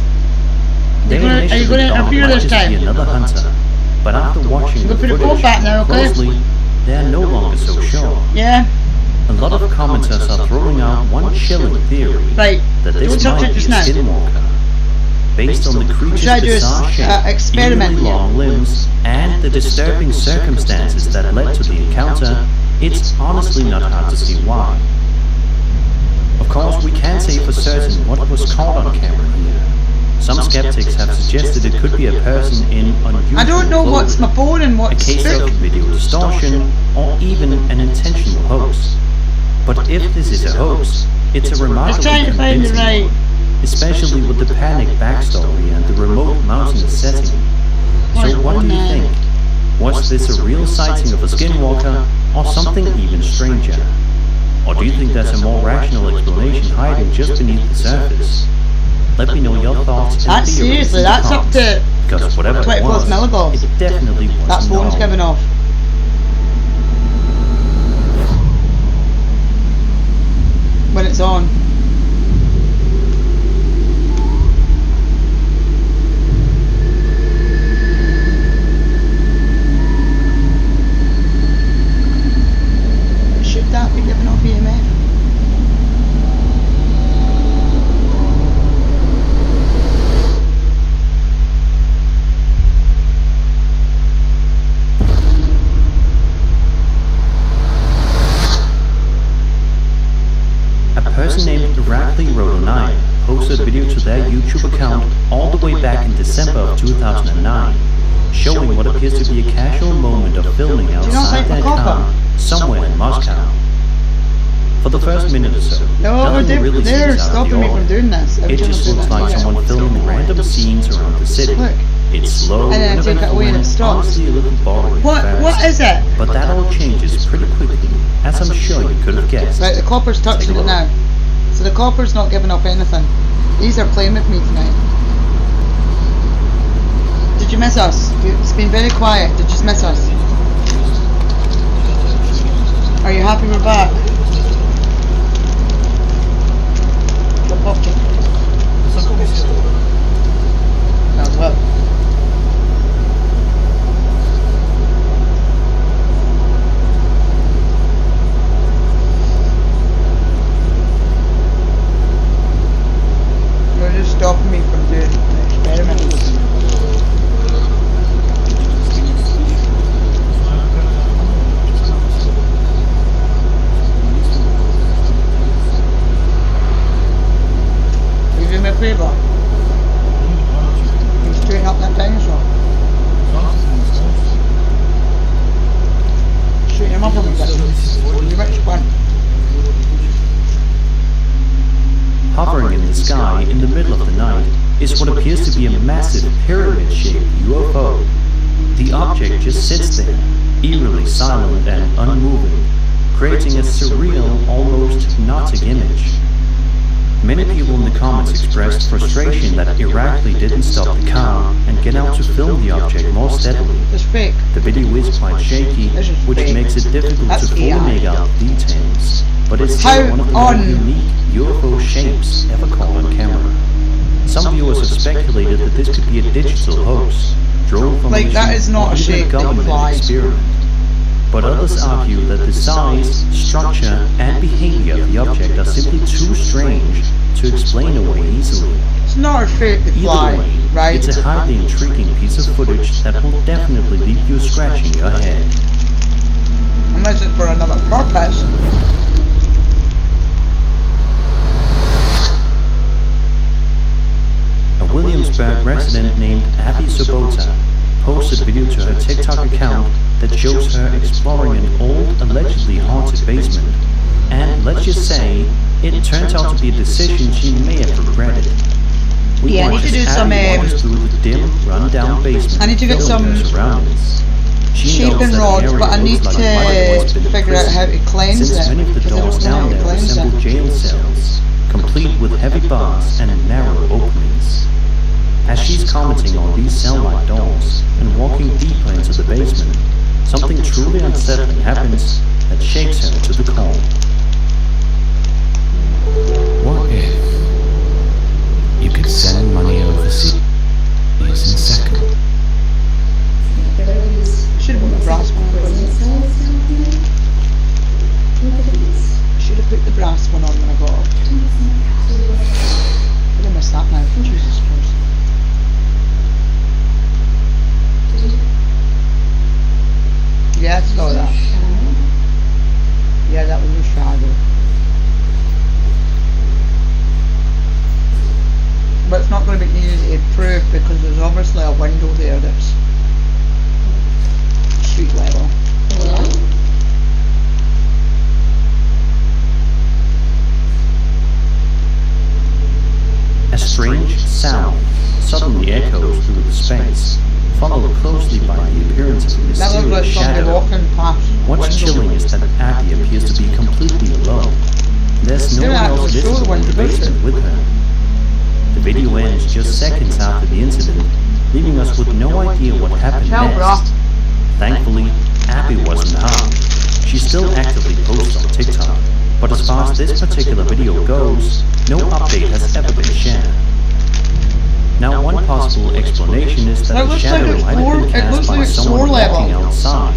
They Are you initially going to thought interfere it might this just be time? another hunter, but after watching the Go put your footage phone back now, okay? closely, they're no longer so sure. Yeah. A lot of commenters are throwing out one chilling theory Right. that this Don't touch might it be a just now. skinwalker. Based on the creature's Should I do a bizarre shape, experiment eerily here? long limbs, and the disturbing circumstances that led to the encounter, it's honestly not hard to see why. Of course, we can't say for certain what was caught on camera here. Some skeptics have suggested it could be a person in unusual I don't know what's my clothing, phone and a what's case of video distortion, or even an intentional hoax. But if this is a hoax, it's a remarkably trying to find the convincing one, especially with the panic backstory and the remote mountain setting. So what do you think? Was this a real sighting of a skinwalker, or something even stranger? Or do you think there's a more rational explanation hiding just beneath the surface? Let me know your thoughts and That's theories seriously, in the that's up comments, to because whatever it 20 plus was, millivolts. it definitely was That phone's not. giving off. When it's on. Should that be giving off EMF? A person named Rackley09 posted a video to their YouTube account all the way back in December of 2009, showing what appears to be a casual moment of filming outside their car somewhere in Moscow. For the first minute or so, No, nothing really they're seems out of stopping the me from ordinary. doing this. It just looks like someone filming random scenes around the city. Look. It's slow And then and take it eventful away and it and stops. honestly a little boring at What first. is it? But that all changes pretty quickly, as I'm sure you could have guessed. Right, the copper's touching Take a it look. now. So the copper's not giving off anything. These are playing with me tonight. Did you miss us? It's been very quiet. Did you miss us? Are you happy we're back? The pocket. Oh, well. You're just stopping me from doing an experiment. You do me a favour? You straighten up that dinosaur. Straighten him up a bit. You rich one. Hovering in the sky in the middle of the night is what appears to be a massive pyramid-shaped UFO. The object just sits there, eerily silent and unmoving, creating a surreal, almost hypnotic image. Many people in the comments expressed frustration that Irakli didn't stop the car and get out to film the object more steadily. It's fake. The video is quite shaky, This is which fake. makes it difficult That's to fully AI. make out the details, but it's still How one of the more on- unique UFO shapes ever caught on camera. Some viewers have speculated that this could be a digital hoax, drone from Like, a that mission is not or a even shape, a they'll government fly. experiment. But others argue that the size, structure, and behavior of the object are simply too strange to explain away easily. It's not a fake to fly, Either way, right? it's a highly intriguing piece of footage that will definitely leave you scratching your head. Unless it's for another purpose. A Williamsburg resident named Abby Sobota posted a video to her TikTok account that shows her exploring an old, allegedly haunted basement. And let's just say, it turns out to be a decision she may have regretted. We Yeah, I need watched to do as some, Abby wanders through the dim, run-down basement. I need to get filming her some surroundings. She shaping knows that the rods, area but I looks need like it might have once to been a figure out prison, how to cleanse since it, many of the because I doors don't know down how to there cleanse resemble it. jail cells, complete with heavy bars and narrow openings. As she's commenting on these cell-like doors and walking deeper into the basement, something truly unsettling happens that shakes her to the core. What if you could send money overseas? Yeah, I saw that. Yeah, that was a shadow. But it's not going to be easy to prove because there's obviously a window there that's street level. A strange sound suddenly echoes through the space, followed closely by the appearance of a That looks like mysterious somebody shadow. walking past. What's chilling is that Abby appears to be completely alone. There's no one else visible in the basement with her. The video ends just seconds after the incident, leaving us with no idea what happened next. Thankfully, Abby wasn't harmed. She still actively posts on TikTok, but as far as this particular video goes, no update has ever been shared. Now, one possible explanation is that the shadow might have been cast by someone walking outside,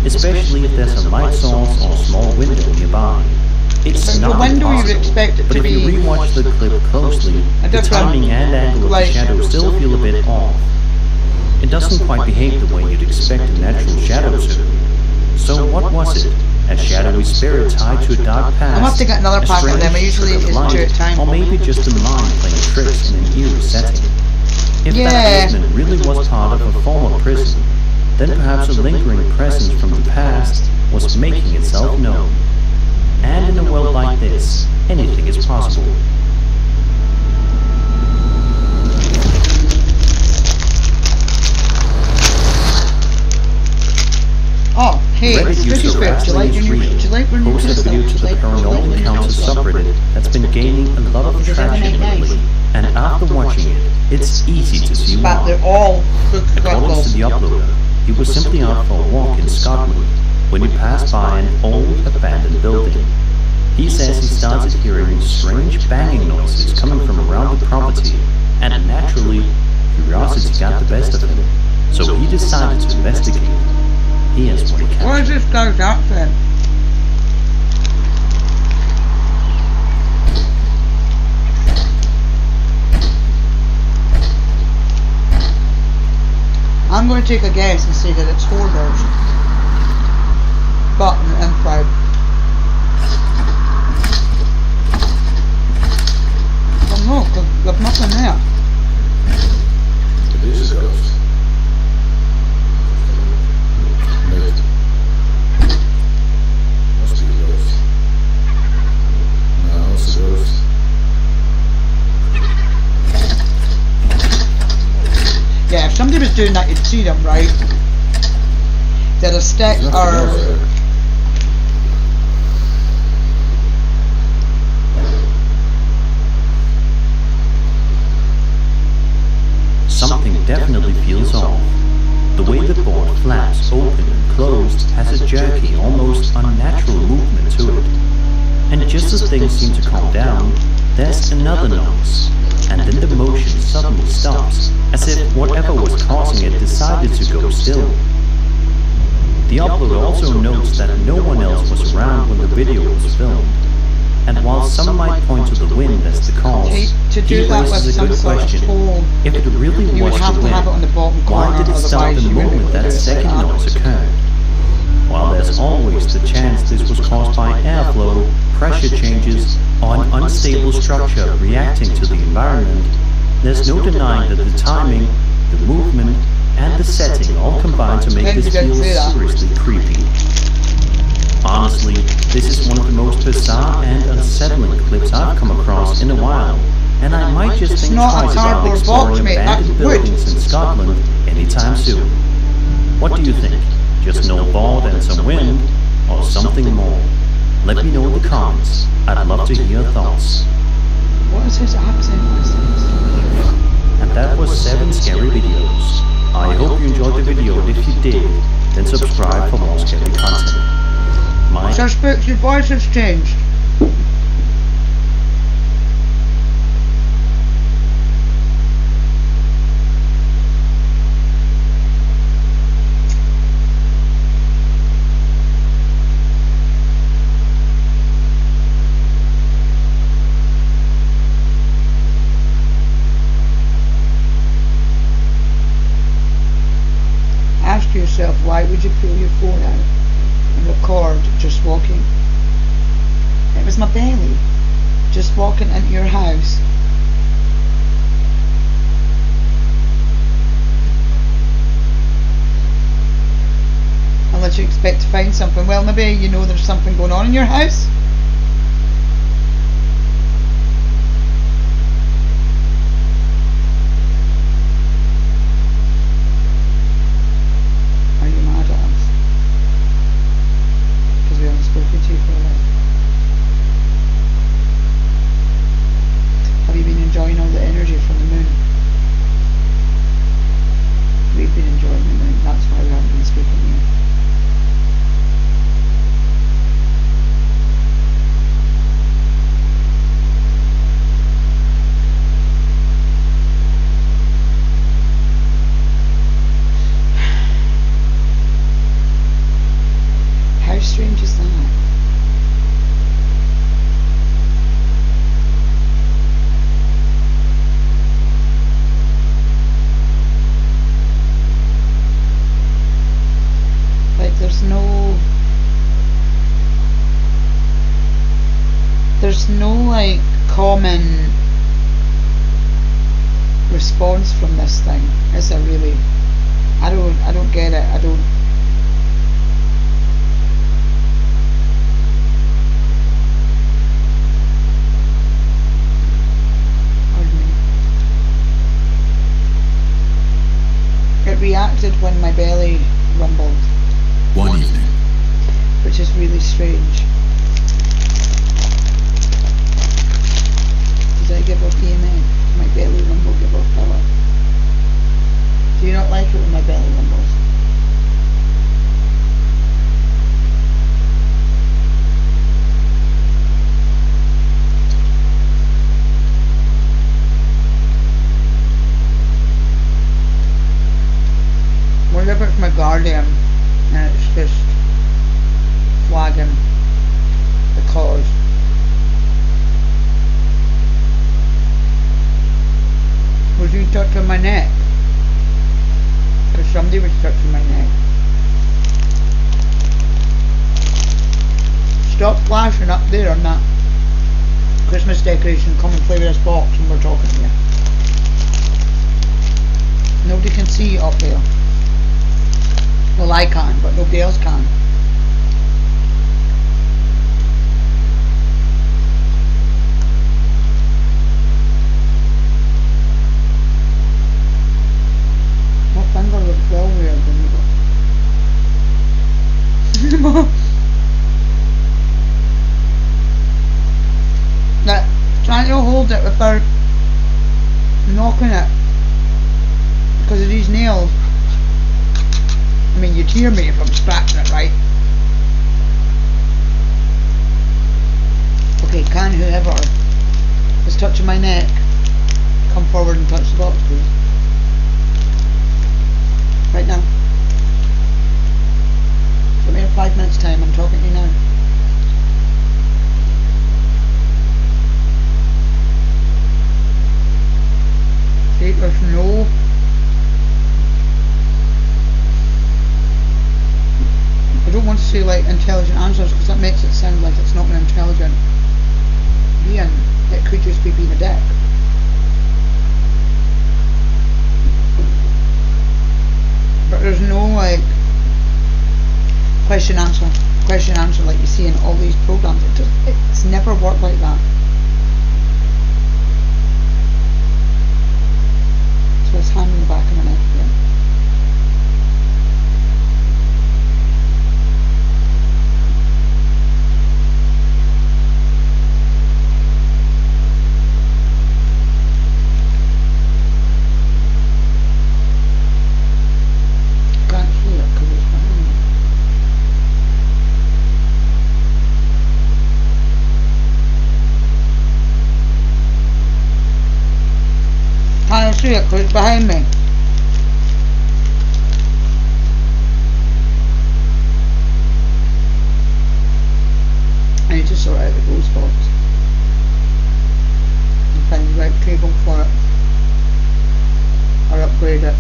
especially if there's a light source or a small window nearby. It's not impossible, but if you rewatch the clip closely, the timing and angle of the shadow still feel a bit off. It doesn't quite behave the way you'd expect a natural shadow to. So what was it? A shadowy spirit tied to a dark past? I'm going to have to get another pack of them. I usually it's due at time. Or maybe just a mind playing tricks in an eerie setting. If that basement really was part of a former prison, then perhaps a lingering presence from the past was making itself known. And in a world like this, anything is possible. Oh, hey, Reddit user Wrestling is Real posted a video to the Paranormal Encounters subreddit that's been gaining a lot of traction lately, and after watching it, it's easy to see why. According to the uploader, he was simply out for a walk in Scotland when he passed by an old abandoned building. He says he started hearing strange banging noises coming from around the property, and naturally, curiosity got the best of him, so he decided to investigate. Here's what he captured. What is this guy's accent? I'm going to take a guess and say that it's hoarders. But I'm proud. Well, no, there's nothing there. It is a ghost. Must be a ghost. No, it's a ghost. Yeah, if somebody was doing that, you'd see them, right? That a stick or... Something definitely feels off. The way the board flaps open and closed has a jerky, almost unnatural movement to it. And just as things seem to calm down, there's another noise, and then the motion suddenly stops, as if whatever was causing it decided to go still. The uploader also notes that no one else was around when the video was filmed, and while some might point to the wind as the cause, he raises a good question. If it really was the wind, why did it stop the moment that second noise occurred? While there's always the chance this was caused by airflow, pressure changes, or an unstable structure reacting to the environment, there's no denying that the timing, the movement, and the setting all combine to make this feel seriously creepy. Honestly, this is one of the most bizarre and unsettling clips I've come across in a while, and I might just think twice about exploring abandoned buildings in Scotland anytime soon. What do you think? Just no board and some wind, or something more? Let me know in the comments. I'd love to hear your thoughts. What is his accent? And that was 7 scary videos. I hope you enjoyed the video, and if you did, then subscribe for more scary content. Suspects, your voice has changed. Ask yourself, why would you pull your phone out? my belly just walking into your house. Unless you expect to find something. Well, maybe you know there's something going on in your house. Are you mad at us? Because we haven't spoken to you for a while. Have you been enjoying all the energy from the moon? We've been enjoying the moon. That's why we haven't been speaking to you. How strange is that? Like there's no like common response from this thing, is there really? I don't get it. It reacted when my belly rumbled. One evening, Which is really strange. Did I give off EMF? My belly rumble give off power. Do you not like it when my belly rumbles? What if it's my guardian and it's just flagging the cause? Was you touching my neck? Because somebody was touching my neck. Stop flashing up there on that Christmas decoration. Come and play with this box when we're talking to you. Nobody can see up there. Well, I can, but nobody else can. My finger looks well weird when you go. Now, trying to hold it without knocking it because of these nails. I mean, you'd hear me if I'm scratching it, right? Okay, can whoever is touching my neck come forward and touch the box, please? Right now. Give me in 5 minutes time, I'm talking to you now. See, there's no... I don't want to say like intelligent answers because that makes it sound like it's not an intelligent being. It could just be being a dick. But there's no like question answer like you see in all these programs. It's never worked like that. So it's hand in the back of my neck again. Can't see it because it's behind me. I need to sort out the ghost box and find the right cable for it or upgrade it.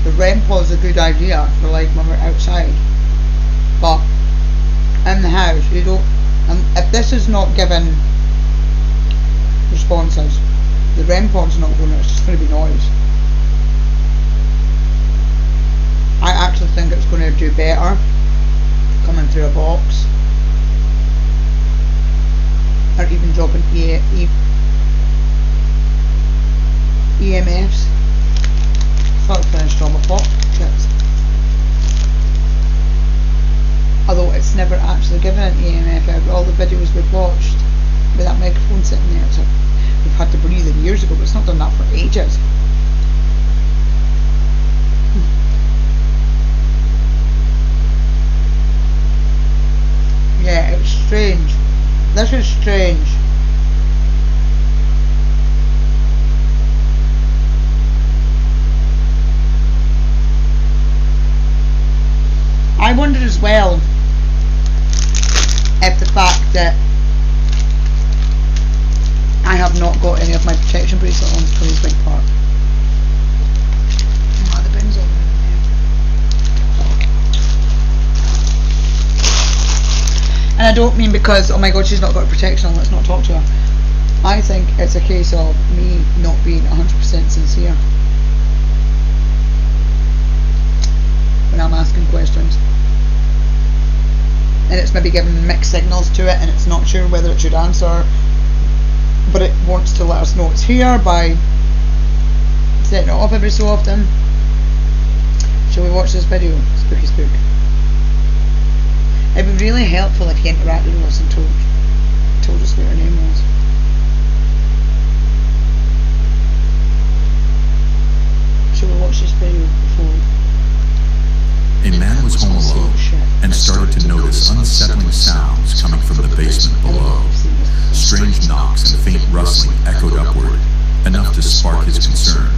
The REM pod is a good idea for like when we're outside, but in the house. You don't. If this is not given responses, the REM pod's not going to. It's just going to be noise. I actually think it's going to do better coming through a box, or even dropping EMFs. Thought I finished all my pop kits. Although it's never actually given an EMF out. All the videos we've watched with that microphone sitting there, it's we've had to breathe in years ago, but it's not done that for ages. Yeah, it's strange. This is strange. I wonder as well if the fact that I have not got any of my protection bracelet on plays a big part. Oh, the bin's over in there. And I don't mean because, oh my god, she's not got protection on, let's not talk to her. I think it's a case of me not being 100% sincere when I'm asking questions. And it's maybe giving mixed signals to it and it's not sure whether it should answer, but it wants to let us know it's here by setting it off every so often. Shall we watch this video? Spooky spook. It'd be really helpful if you interacted with us and told us what her name was. Shall we watch this video before? A man was home alone and started to notice unsettling sounds coming from the basement below. Strange knocks and faint rustling echoed upward, enough to spark his concern.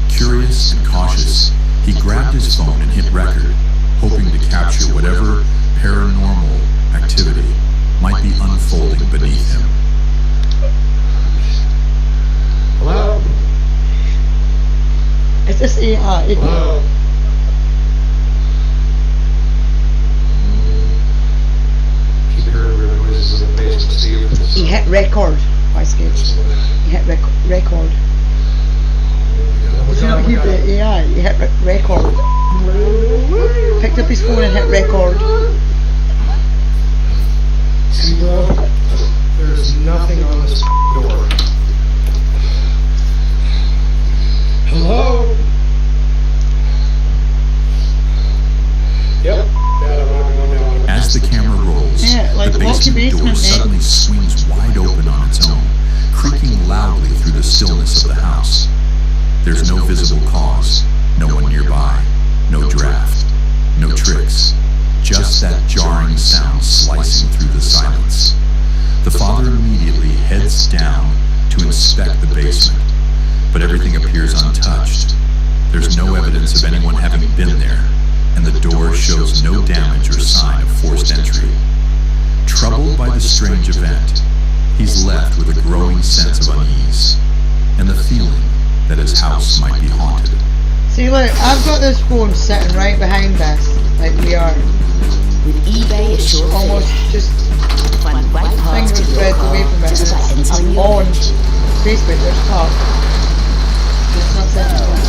Curious and cautious, he grabbed his phone and hit record, hoping to capture whatever paranormal activity might be unfolding beneath him. Hello? Is this AI? Hello? Keep hearing weird noises in the basement, Steve. He hit record. Why scared? He hit record. Did you not hear the AI? He hit record. Picked up his phone and hit record. There's nothing on this door. Hello? Yep. As the camera rolls, like the basement door suddenly swings wide open on its own, creaking loudly through the stillness of the house. There's no visible cause, no one nearby, no draft, no tricks, just that jarring sound slicing through the silence. The father immediately heads down to inspect the basement, but everything appears untouched. There's no evidence of anyone having been there, and the door shows no damage or sign of forced entry. Troubled by the strange event, he's left with a growing sense of unease, and the feeling that his house might be haunted. See, look, I've got this phone sitting right behind us, like we are. With eBay Assure almost just fingers breadth away from it, and I'm on Facebook, there's talk. It's not sitting there.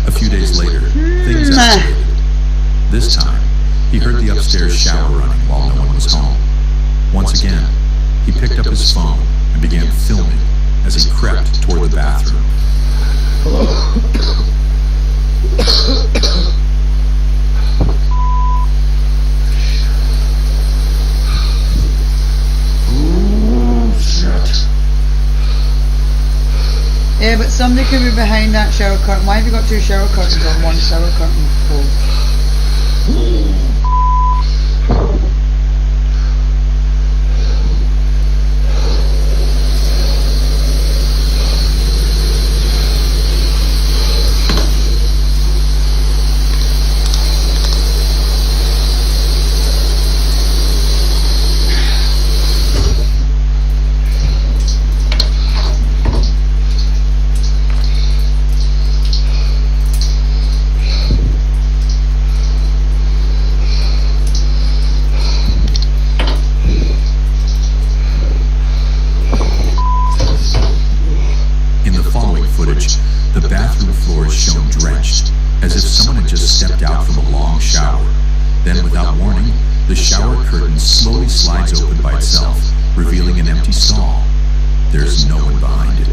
A few days later, things escalated. This time, he heard the upstairs shower running while no one was home. Once again, he picked up his phone and began filming as he crept toward the bathroom. Hello? Ooh, shit. Yeah, but somebody could be behind that shower curtain. Why have you got two shower curtains on one shower curtain pole? footage, the bathroom floors shone drenched, as if someone had just stepped out from a long shower. Then, without warning, the shower curtain slowly slides open by itself, revealing an empty stall. There's no one behind it.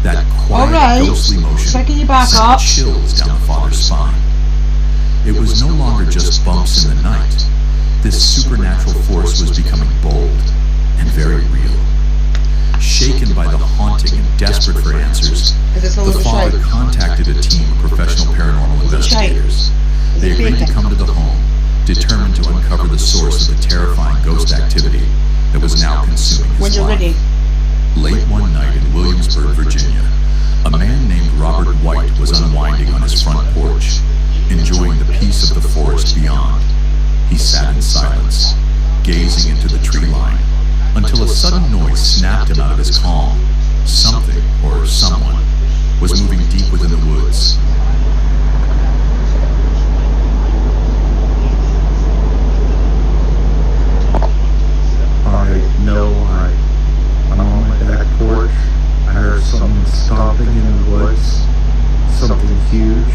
That quiet, ghostly motion sent chills down the father's spine. It was no longer just bumps in the night. This supernatural force was becoming bold and very real. Shaken by the haunting and desperate for answers, the father contacted a team of professional paranormal investigators. They agreed to come to the home, determined to uncover the source of the terrifying ghost activity that was now consuming his life. Late one night in Williamsburg, Virginia, a man named Robert White was unwinding on his front porch, enjoying the peace of the forest beyond. He sat in silence, gazing into the tree line, until a sudden noise snapped him out of his calm. Something, or someone, was moving deep within the woods. I know I'm on my back porch. I heard something stomping in the woods. Something huge.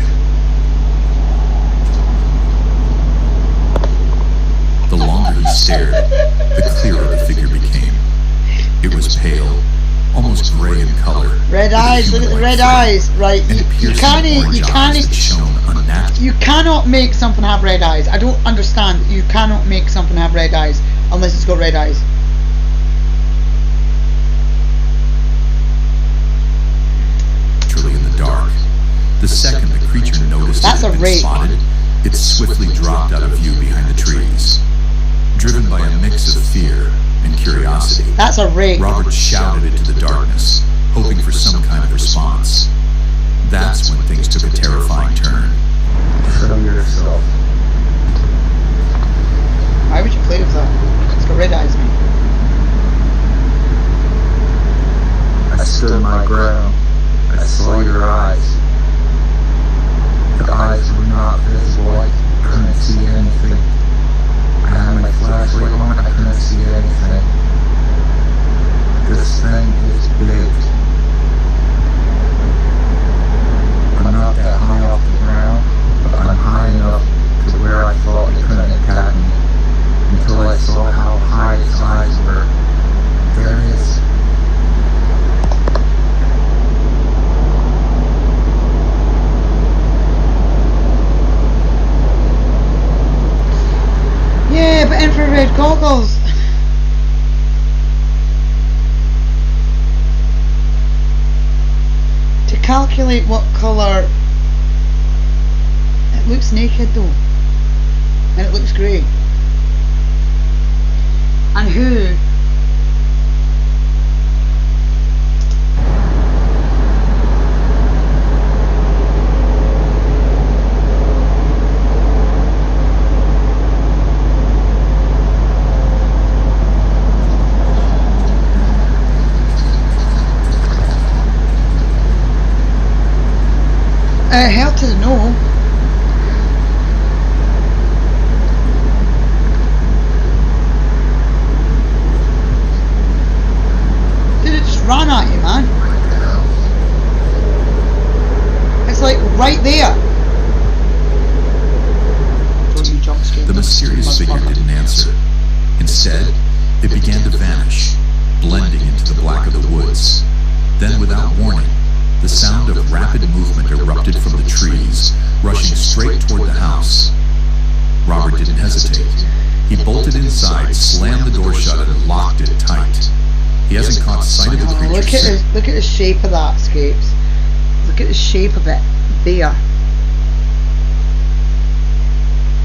The longer he stared, the clearer the figure became. It was pale, almost gray in color. Red eyes, look at the red eyes, right? You cannot make something have red eyes. I don't understand. You cannot make something have red eyes unless it's got red eyes. In the dark. The second the creature noticed it had been spotted, it swiftly dropped out of view behind the trees. Driven by a mix of fear and curiosity, that's a rape. Robert shouted into the darkness, hoping for some kind of response. That's when things took a terrifying turn. Show yourself. Why would you play with that? It's got red eyes, man. I stood my ground. I saw your eyes. The eyes were not visible. I couldn't see anything. I had my flashlight on. I couldn't see anything. This thing is big. I'm not that high off the ground, but I'm high enough to where I thought it couldn't attack me until I saw how high its eyes were. There it is. Yeah, but infrared goggles. To calculate what colour. It looks naked though. And it looks grey. And who? Hell to the no. Dude, it just ran at you, man. It's like right there. The mysterious figure didn't answer. Instead, it began to vanish, blending into the black of the woods. Then, without warning, the sound of rapid movement erupted from the trees, rushing straight toward the house. Robert didn't hesitate. He bolted inside, slammed the door shut, and locked it tight. He hasn't caught sight of the creature. Look at the shape of that, Scapes. Look at the shape of it. There.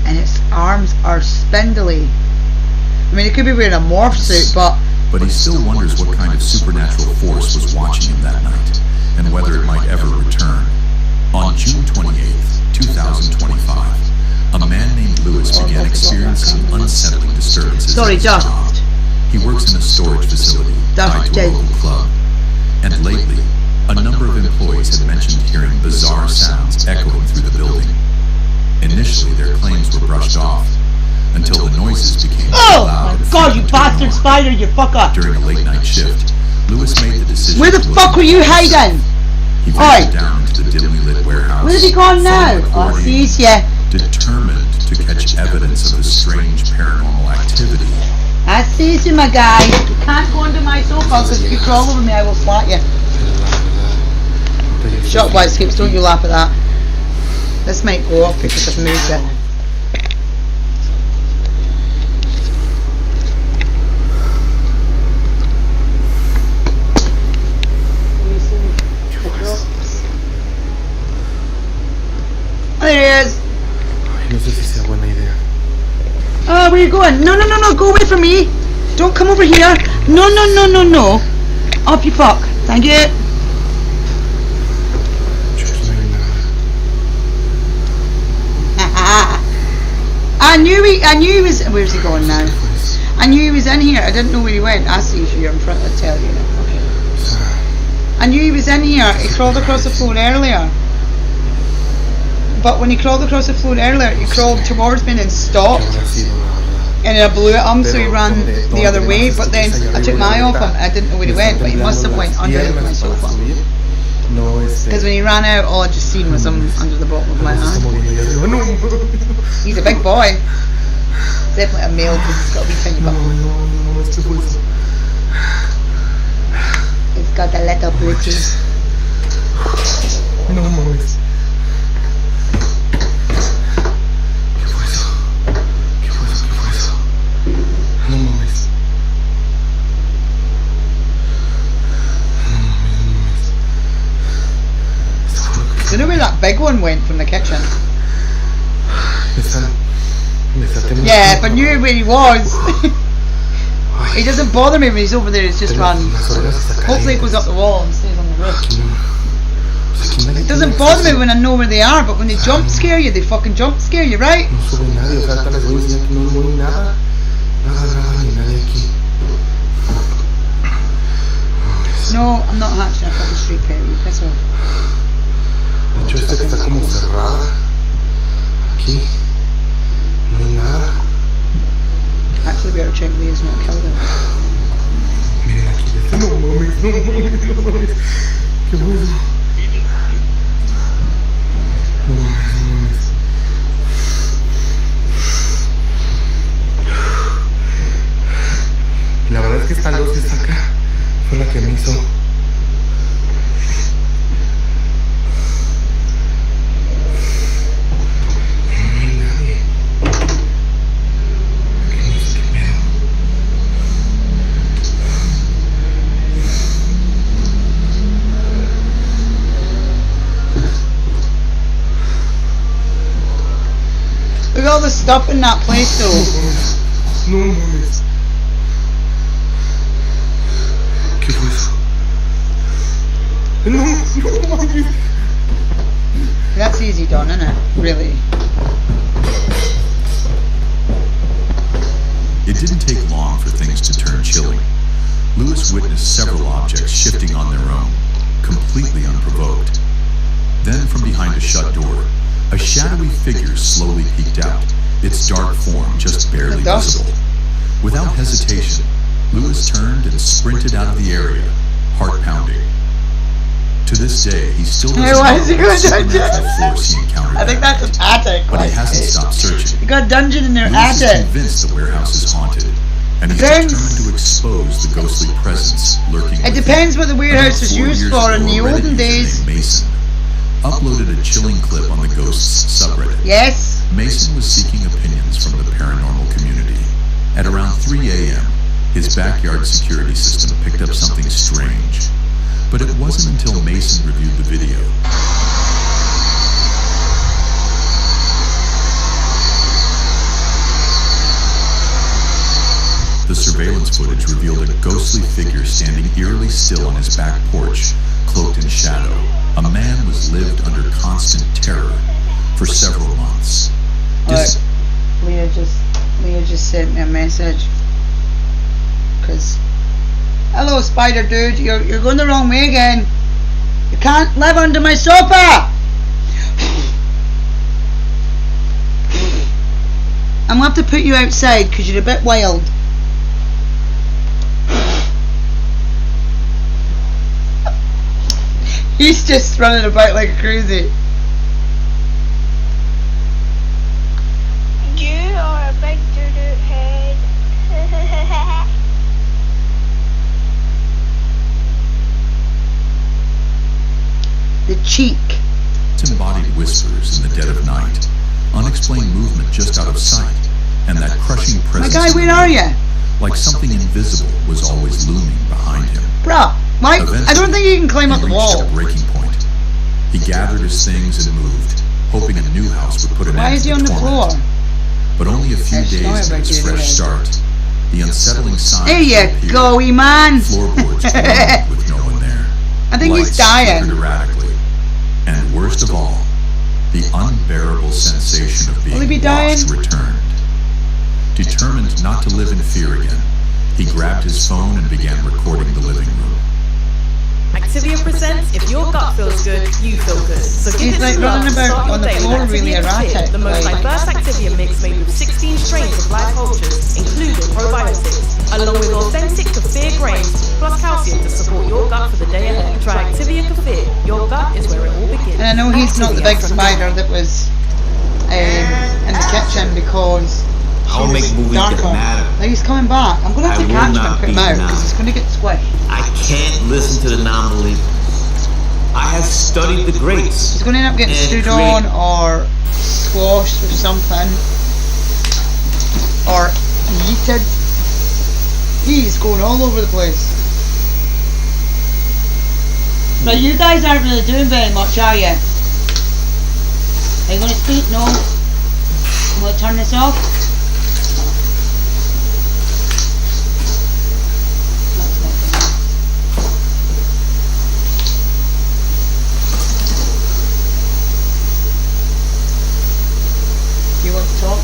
And its arms are spindly. I mean, it could be wearing a morph suit, but he still wonders what kind of supernatural force was watching him that night, and whether it might ever return. On June 28th, 2025, a man named Lewis began experiencing unsettling disturbances at his job. He works in a storage facility tied to a local club, and lately, a number of employees had mentioned hearing bizarre sounds echoing through the building. Initially, their claims were brushed off, until the noises became loud. Oh my god, you bastard spider, you fucker! During a late-night shift, Lewis made the decision. Where the fuck were you hiding? He ventured dimly lit warehouse. Where's he gone now? Oh, sees ya. Determined to catch evidence of the strange paranormal activity. I sees you, my guy. You can't go under my sofa because if you crawl over me, I will slap you. Shut up, White Skips, don't you laugh at that. This might go off because I've moved it. There he is. No sé si sea buena idea. Oh, where are you going? No, go away from me. Don't come over here. No. Up you fuck. Thank you. I knew he was, where's he going now? I knew he was in here. I didn't know where he went. I see you in front, I tell you. Okay. I knew he was in here. He crawled across the floor earlier. But when he crawled across the floor earlier, he crawled towards me and then stopped. And I blew at him, so he ran the other way. But then I took my eye off him. I didn't know where he went, but he must have went under my sofa. Because when he ran out, all I just seen was him under the bottom of my hand. He's a big boy. Definitely a male because he's got a wee tiny butt. He's got a little booty. Do you know where that big one went from the kitchen? Yeah, if I knew where he was. He doesn't bother me when he's over there, he's just run. Hopefully it goes up the wall and stays on the roof. It doesn't bother me when I know where they are, but when they jump scare you, they fucking jump scare you, right? No, I'm not hatching a fucking street pet, you piss off. De hecho, esta que está como cerrada. Aquí. No hay nada. Actually, we better check these, not kill them. Miren aquí. No mames. ¿Qué bueno? No mames. La verdad es que esta luz que está acá fue la que me hizo. Look at all the stuff in that place though. No mames. ¿Qué fue eso? No mames. That's easy done, isn't it? Really. It didn't take long for things to turn chilly. Lewis witnessed several objects shifting on their own, completely unprovoked. Then from behind a shut door, a shadowy figure slowly peeked out, its dark form just barely visible. Without hesitation, Lewis turned and sprinted out of the area, heart pounding. To this day, he still doesn't know the supernatural force he encountered. I think that's an attic. But he hasn't stopped searching. They got a dungeon in their Lewis is attic. convinced the warehouse is haunted, and he's determined to expose the ghostly presence lurking It depends what the warehouse was used for in the olden days. Mason uploaded a chilling clip on the Ghosts subreddit. Yes. Mason was seeking opinions from the paranormal community. At around 3 a.m., his backyard security system picked up something strange. But it wasn't until Mason reviewed the video the surveillance footage revealed a ghostly figure standing eerily still on his back porch, cloaked in shadow. A man was lived under constant terror for several months. Leah just sent me a message. Cause, hello Spider Dude, you're going the wrong way again. You can't live under my sofa. I'm gonna have to put you outside because you're a bit wild. He's just running about like crazy. You are a big doo-doo head. The cheek. Disembodied whispers in the dead of night, unexplained movement just out of sight, and that crushing My presence. guy, where are you? Like something invisible was always looming behind him. Bruh, Mike, I don't think you can climb up the wall. He reached a breaking point. He gathered his things and moved, hoping a new house would put an Why end is to he on the floor? torment. But only a few days into his fresh start, the unsettling signs There you appeared. go, man. Floorboards glowed with no one there. I think he's Lights dying. flickered erratically. And worst of all, the unbearable sensation of being Will he be watched dying? returned. Determined not to live in fear again, he grabbed his phone and began recording the living room. Activia presents If Your Gut Feels Good, You Feel Good. So give He's it like some love running and about start on the your day floor with really Activia Kefir, erratic, the most like- diverse Activia mix made with 16 strains of live cultures, including probiotics, along with authentic kefir grains, plus calcium to support your gut for the day ahead. Try Activia Kefir. Your gut is where it all begins. And I know he's not the big Activia from spider that was in the kitchen because I'll she make was movies that darker. matter. Like, he's coming back. I'm gonna have I to will catch him not and put him be out denied. because he's gonna get squished. I can't listen to the non-believers. I have studied the greats. He's gonna end up getting and stood created- on or squashed or something, or yeeted. He's going all over the place. But you guys aren't really doing very much, are you? Are you gonna speak? No. I'm gonna turn this off. That's not good enough. Do you want to talk?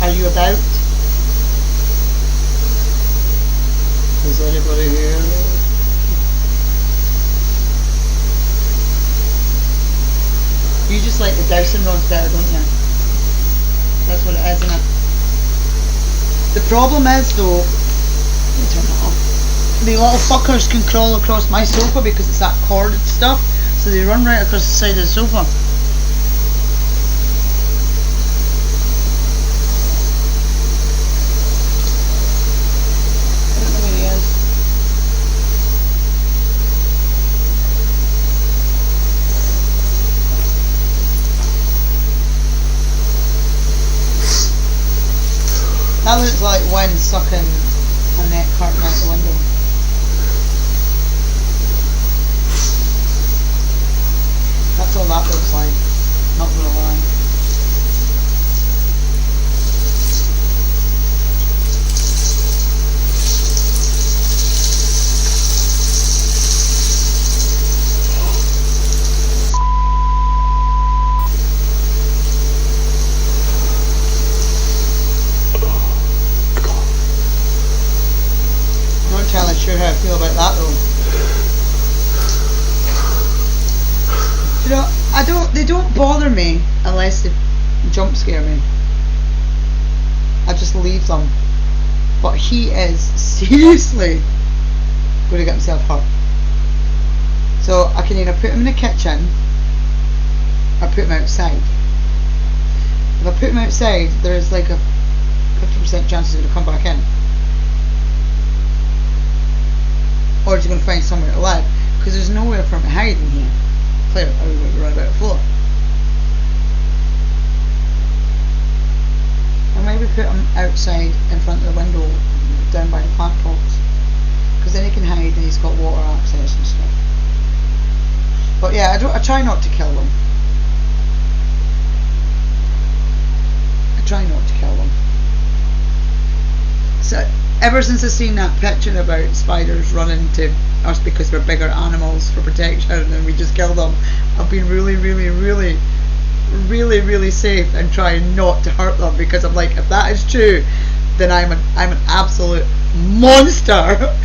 Are you about? Is anybody here? You just like the dowsing rods better, don't you? That's what it is, isn't it? The problem is though, let me turn it off. The little fuckers can crawl across my sofa because it's that corded stuff, so they run right across the side of the sofa. I don't know where he is. That looks like wind sucking a neck curtain out the window. That's all that looks like, not gonna lie. I'm not entirely sure how I feel about that though. You know, they don't bother me unless they jump scare me. I just leave them. But he is seriously going to get himself hurt. So I can either put him in the kitchen or put him outside. If I put him outside, there is like a 50% chance he's going to come back in. Or he's going to find somewhere to live. Because there's nowhere for him to hide in here. Clear, I was going to run about the floor. Or maybe put him outside in front of the window down by the plant pots. Because then he can hide and he's got water access and stuff. But yeah, I try not to kill them. I try not to kill them. So ever since I've seen that picture about spiders running to us because we're bigger animals for protection and we just kill them, I've been really safe and trying not to hurt them, because I'm like, if that is true, then I'm an absolute monster.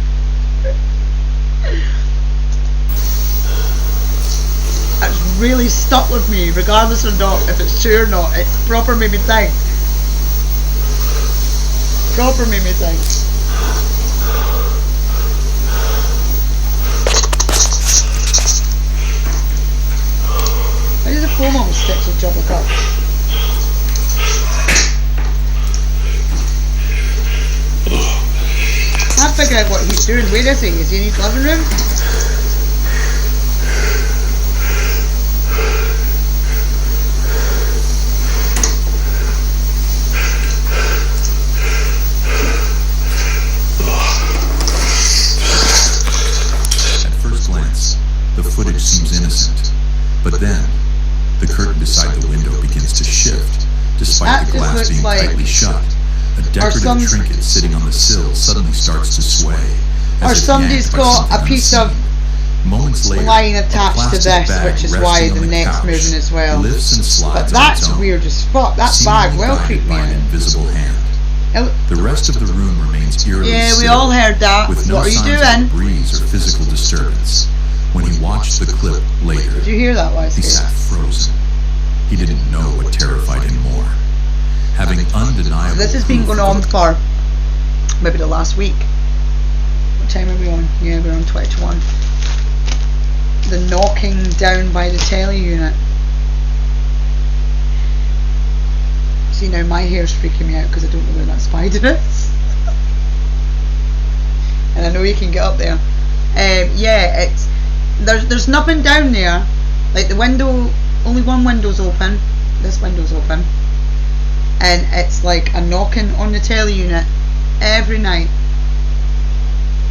It's really stuck with me, regardless or not, if it's true or not. It's proper made me think. Proper made me think. coma with sticks of Jabba Cup. I figure out what he's doing. Where is he? Is he in his living room? At first glance, the footage seems innocent, but then the curtain beside the window begins to shift, despite the glass being tightly shut. A decorative trinket sitting on the sill suddenly starts to sway. Or somebody's got a piece of line attached to this, which is why the neck's moving as well. But that's weird as fuck. That bag will creep me out. Invisible hand. The rest of the room remains eerily Yeah, we still, all heard that. with no What are you signs doing? of breeze or physical disturbance. When he watched the clip later, Did you hear that, he sat frozen. He didn't know what terrified him more. Having undeniable This has been proof going of on for maybe the last week. What time are we on? Yeah, we're on 21. The knocking down by the telly unit. See, now my hair's freaking me out because I don't know where that spider is. And I know you can get up there. Yeah, it's there's nothing down there. Like the window, only one window's open. This window's open. And it's like a knocking on the telly unit every night.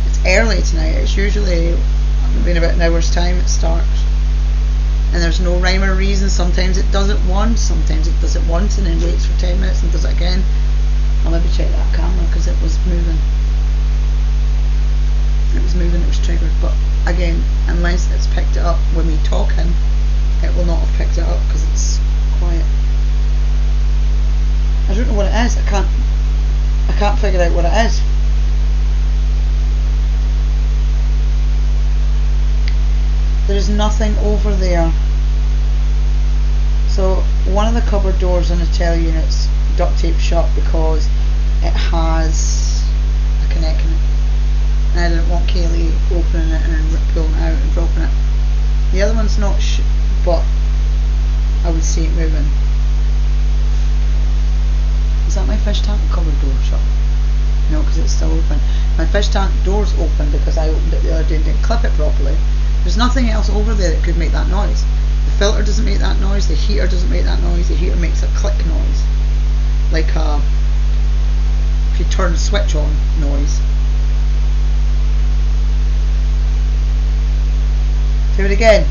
It's early tonight. It's usually in about an hour's time it starts. And there's no rhyme or reason. Sometimes it does it once, sometimes it does it once and then waits for 10 minutes and does it again. I'll maybe check that camera because it was moving. It was moving, it was triggered. But again, unless it's picked it up when we talking, it will not have picked it up because it's quiet. I don't know what it is. I can't figure out what it is. There's nothing over there. So one of the cupboard doors on the telly unit's duct tape shut because it has a connect in it. And I didn't want Kaylee opening it and then pulling it out and dropping it. The other one's not but I would see it moving. Is that my fish tank cupboard door shut? No, because it's still open. My fish tank door's open because I opened it the other day and didn't clip it properly. There's nothing else over there that could make that noise. The filter doesn't make that noise, the heater doesn't make that noise, the heater makes a click noise. Like if you turn the switch on noise. Do it again.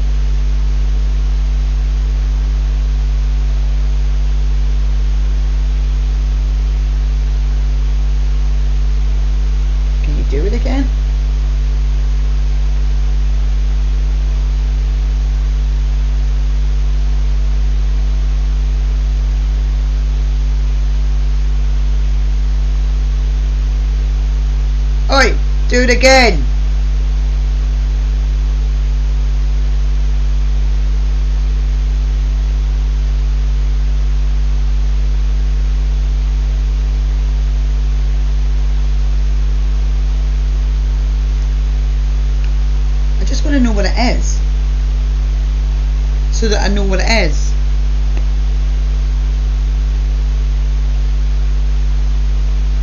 Can you do it again? Oi, do it again. I just want to know what it is, so that I know what it is.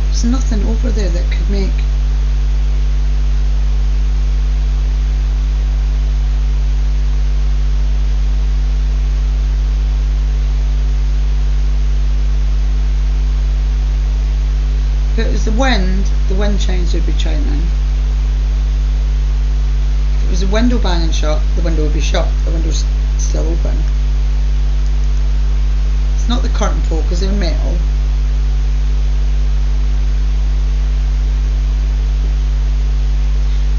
There's nothing over there that could make. If it was the wind chimes would be chiming. If it was a window banging shut, the window would be shut. The window's still open. It's not the curtain pole because they're metal.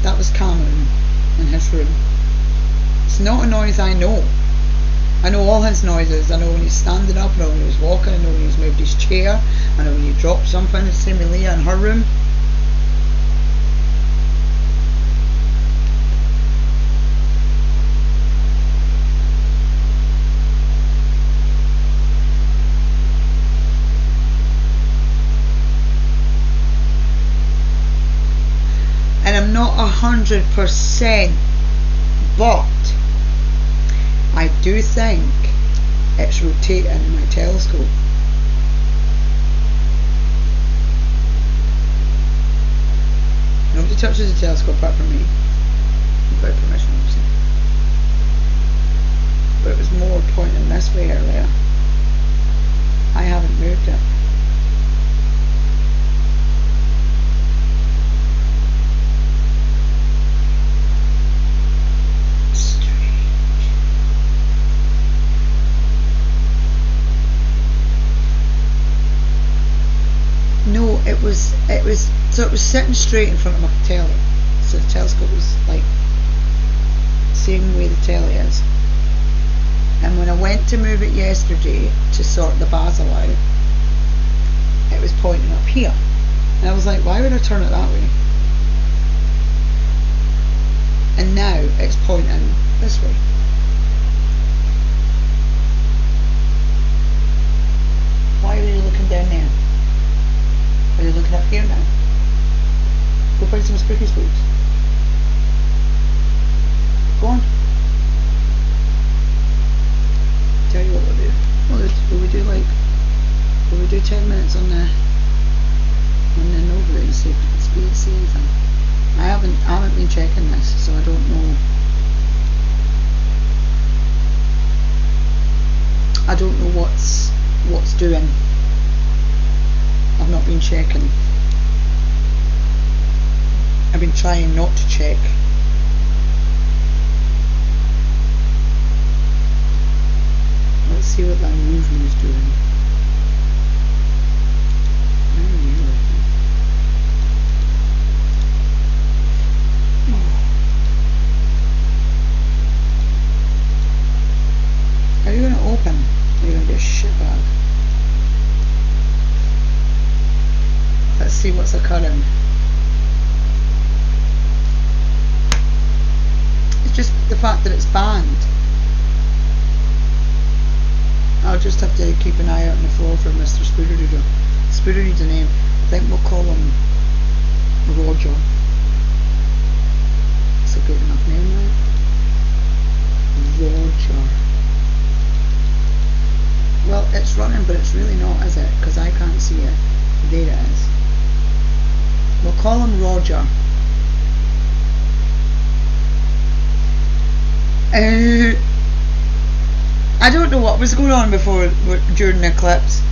That was Cameron in his room. It's not a noise I know. I know all his noises. I know when he's standing up, I know when he was walking, I know when he's moved his chair, I know when he dropped something. The same with Leah in her room. And I'm not 100%, but I do think it's rotating my telescope. Nobody touches the telescope apart from me. Without permission, obviously. But it was more pointing this way earlier. I haven't moved it. No, it was sitting straight in front of my telly. So the telescope was like same way the telly is. And when I went to move it yesterday to sort the basil out, it was pointing up here. And I was like, why would I turn it that way? And now it's pointing this way. Why are you looking down there? Are you looking up here now? Go find some spooky spooks. Go on. Tell you what we'll do. Will we do 10 minutes on the Nova and see anything? I haven't been checking this, so I don't know. I don't know what's doing. I've not been checking. I've been trying not to check. Let's see what that movement is doing. Are you going to open? Are you going to be a shitbag? Let's see what's occurring. It's just the fact that it's banned. I'll just have to keep an eye out on the floor for Mr. Spooderdoodle. Spooder needs a name. I think we'll call him Roger. It's a good enough name, right? Roger. Well, it's running, but it's really not, is it? Because I can't see it. There it is. We'll call him Roger. I don't know what was going on during the eclipse.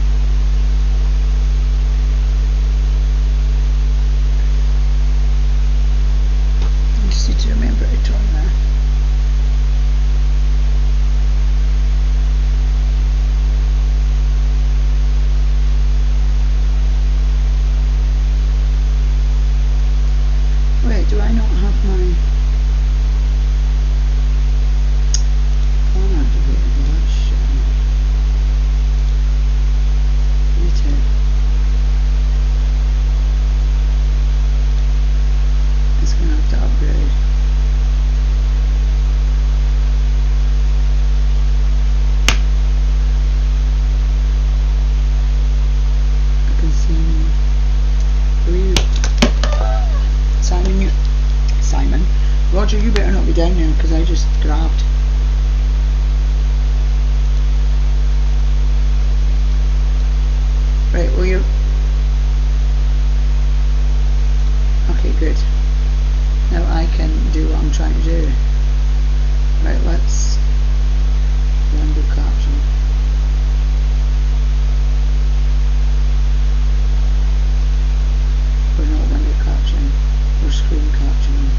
I just need to remember to turn there. Wait, do I not have my phone activated? Well, that's shit. Me too. It's going to have to upgrade. I can see Simon. Roger, you better not be down there because I just grabbed. Right, well you. Okay, good. Now I can do what I'm trying to do. Right, let's window caption. We're not window caption. We're screen captioning.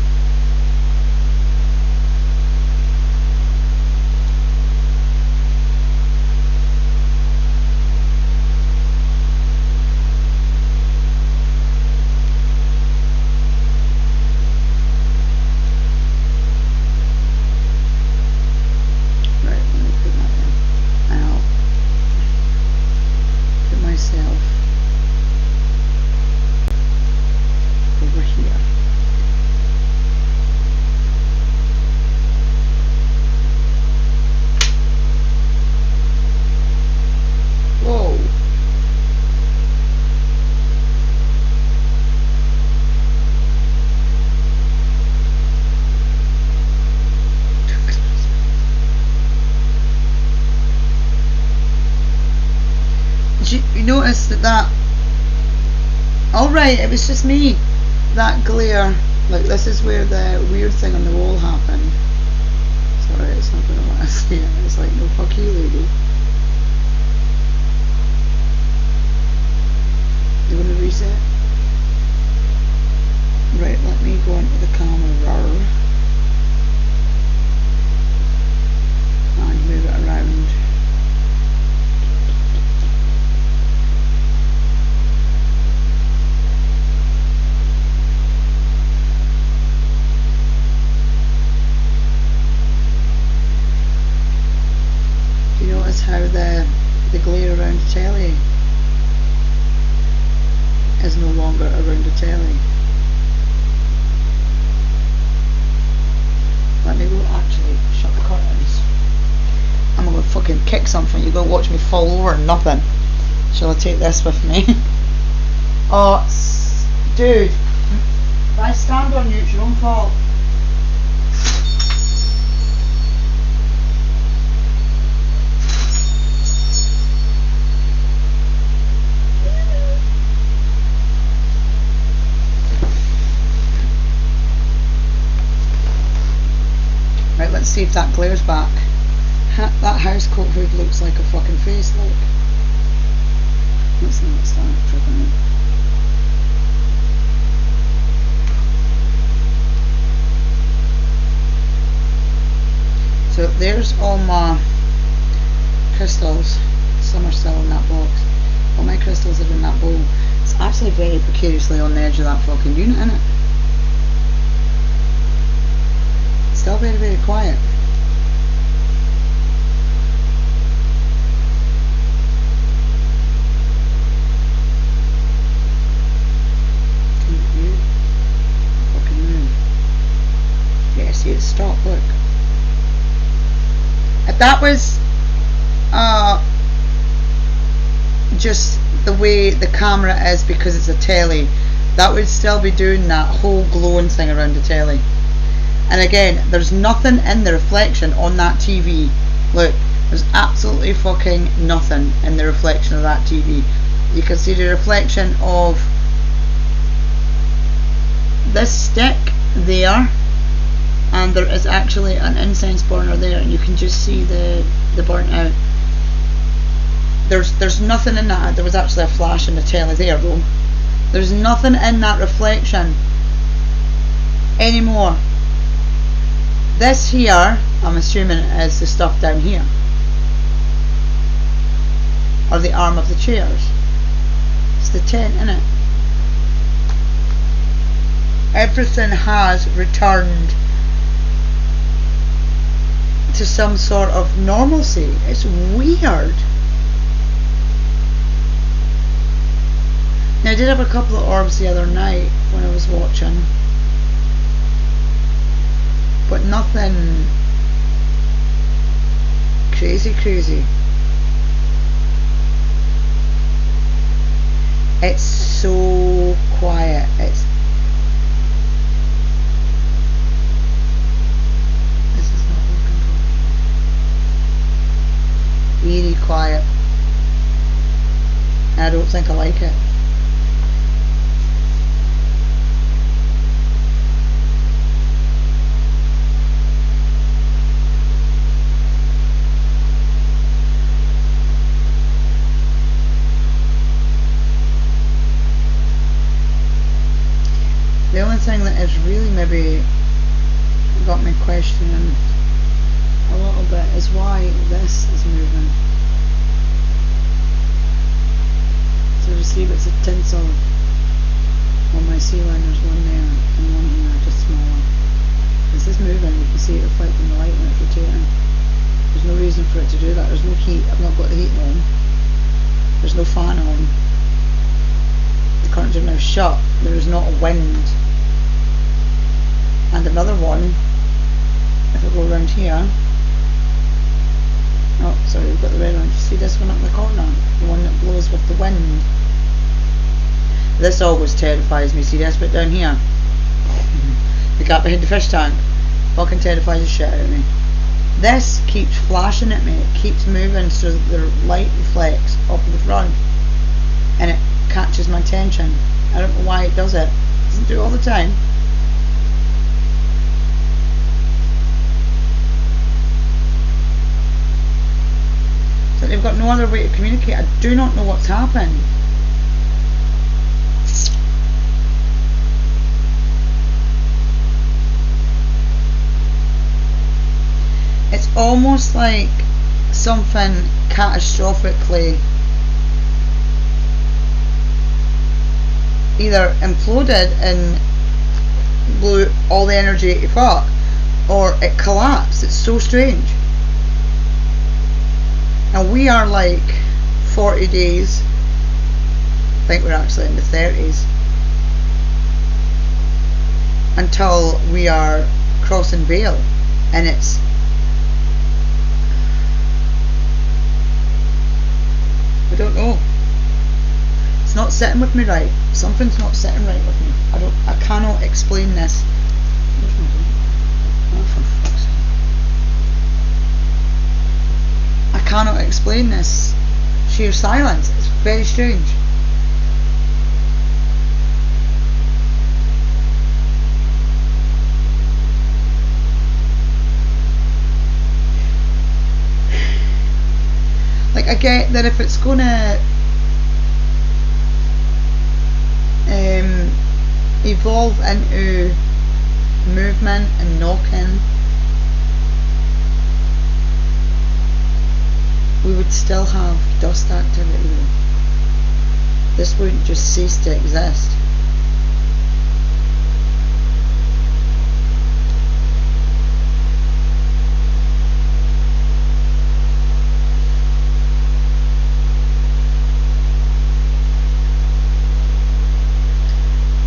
Right, let me put that in. noticed that alright, it was just me. That glare. Look, this is where the weird thing on the wall happened. Sorry, it's not going to let us see it. It's like, no, fuck you, lady. You want to reset? Right, let me go into the camera and move it around. Do you notice how the glare around the telly is no longer around the telly? Let me go actually shut the curtains. I'm gonna fucking kick something. You're gonna watch me fall over and nothing. Shall I take this with me? Oh, dude. If I stand on you, it's your own fault. Right, let's see if that glares back. That house coat hood looks like a fucking face, look. Let's not start tripping me. So there's all my crystals. Some are still in that box. All my crystals are in that bowl. It's actually very precariously on the edge of that fucking unit, isn't it? Still very, very quiet. You fucking move. Yeah, see it stop, look. If that was just the way the camera is because it's a telly, that would still be doing that whole glowing thing around the telly. And again, there's nothing in the reflection on that TV. Look, there's absolutely fucking nothing in the reflection of that TV. You can see the reflection of this stick there, and there is actually an incense burner there, and you can just see the burnt out. There's nothing in that. There was actually a flash in the telly there though. There's nothing in that reflection anymore. This here, I'm assuming, is the stuff down here, or the arm of the chairs. It's the tent, innit? Everything has returned to some sort of normalcy. It's weird. Now I did have a couple of orbs the other night when I was watching, but nothing crazy. It's so quiet. This is not working properly. Really quiet. I don't think I like it. The only thing that has really maybe got me questioning a little bit is why this is moving. So you see it's a tinsel on my ceiling. There's one there and one here, just smaller. This is moving. You can see it reflecting the light when it's rotating. There's no reason for it to do that. There's no heat. I've not got the heat on. There's no fan on. The curtains are now shut. There is not a wind. And another one, if I go around here, oh sorry, we've got the red one. See this one up in the corner, the one that blows with the wind. This always terrifies me. See this bit down here, the gap behind the fish tank, fucking terrifies the shit out of me. This keeps flashing at me. It keeps moving so that the light reflects off of the front. and it catches my attention. I don't know why it does it. It doesn't do it all the time. So they've got no other way to communicate. I do not know what's happened. It's almost like something catastrophically either imploded and blew all the energy to fuck, or it collapsed. It's so strange. And we are like 40 days, I think we're actually in the 30s, until we are crossing Vale, and it's I don't know. It's not sitting with me right. Something's not sitting right with me. I cannot explain this. Oh, for fuck's sake. I cannot explain this sheer silence. It's very strange. Like, I get that if it's gonna evolve into movement and knocking, we would still have dust activity. This wouldn't just cease to exist.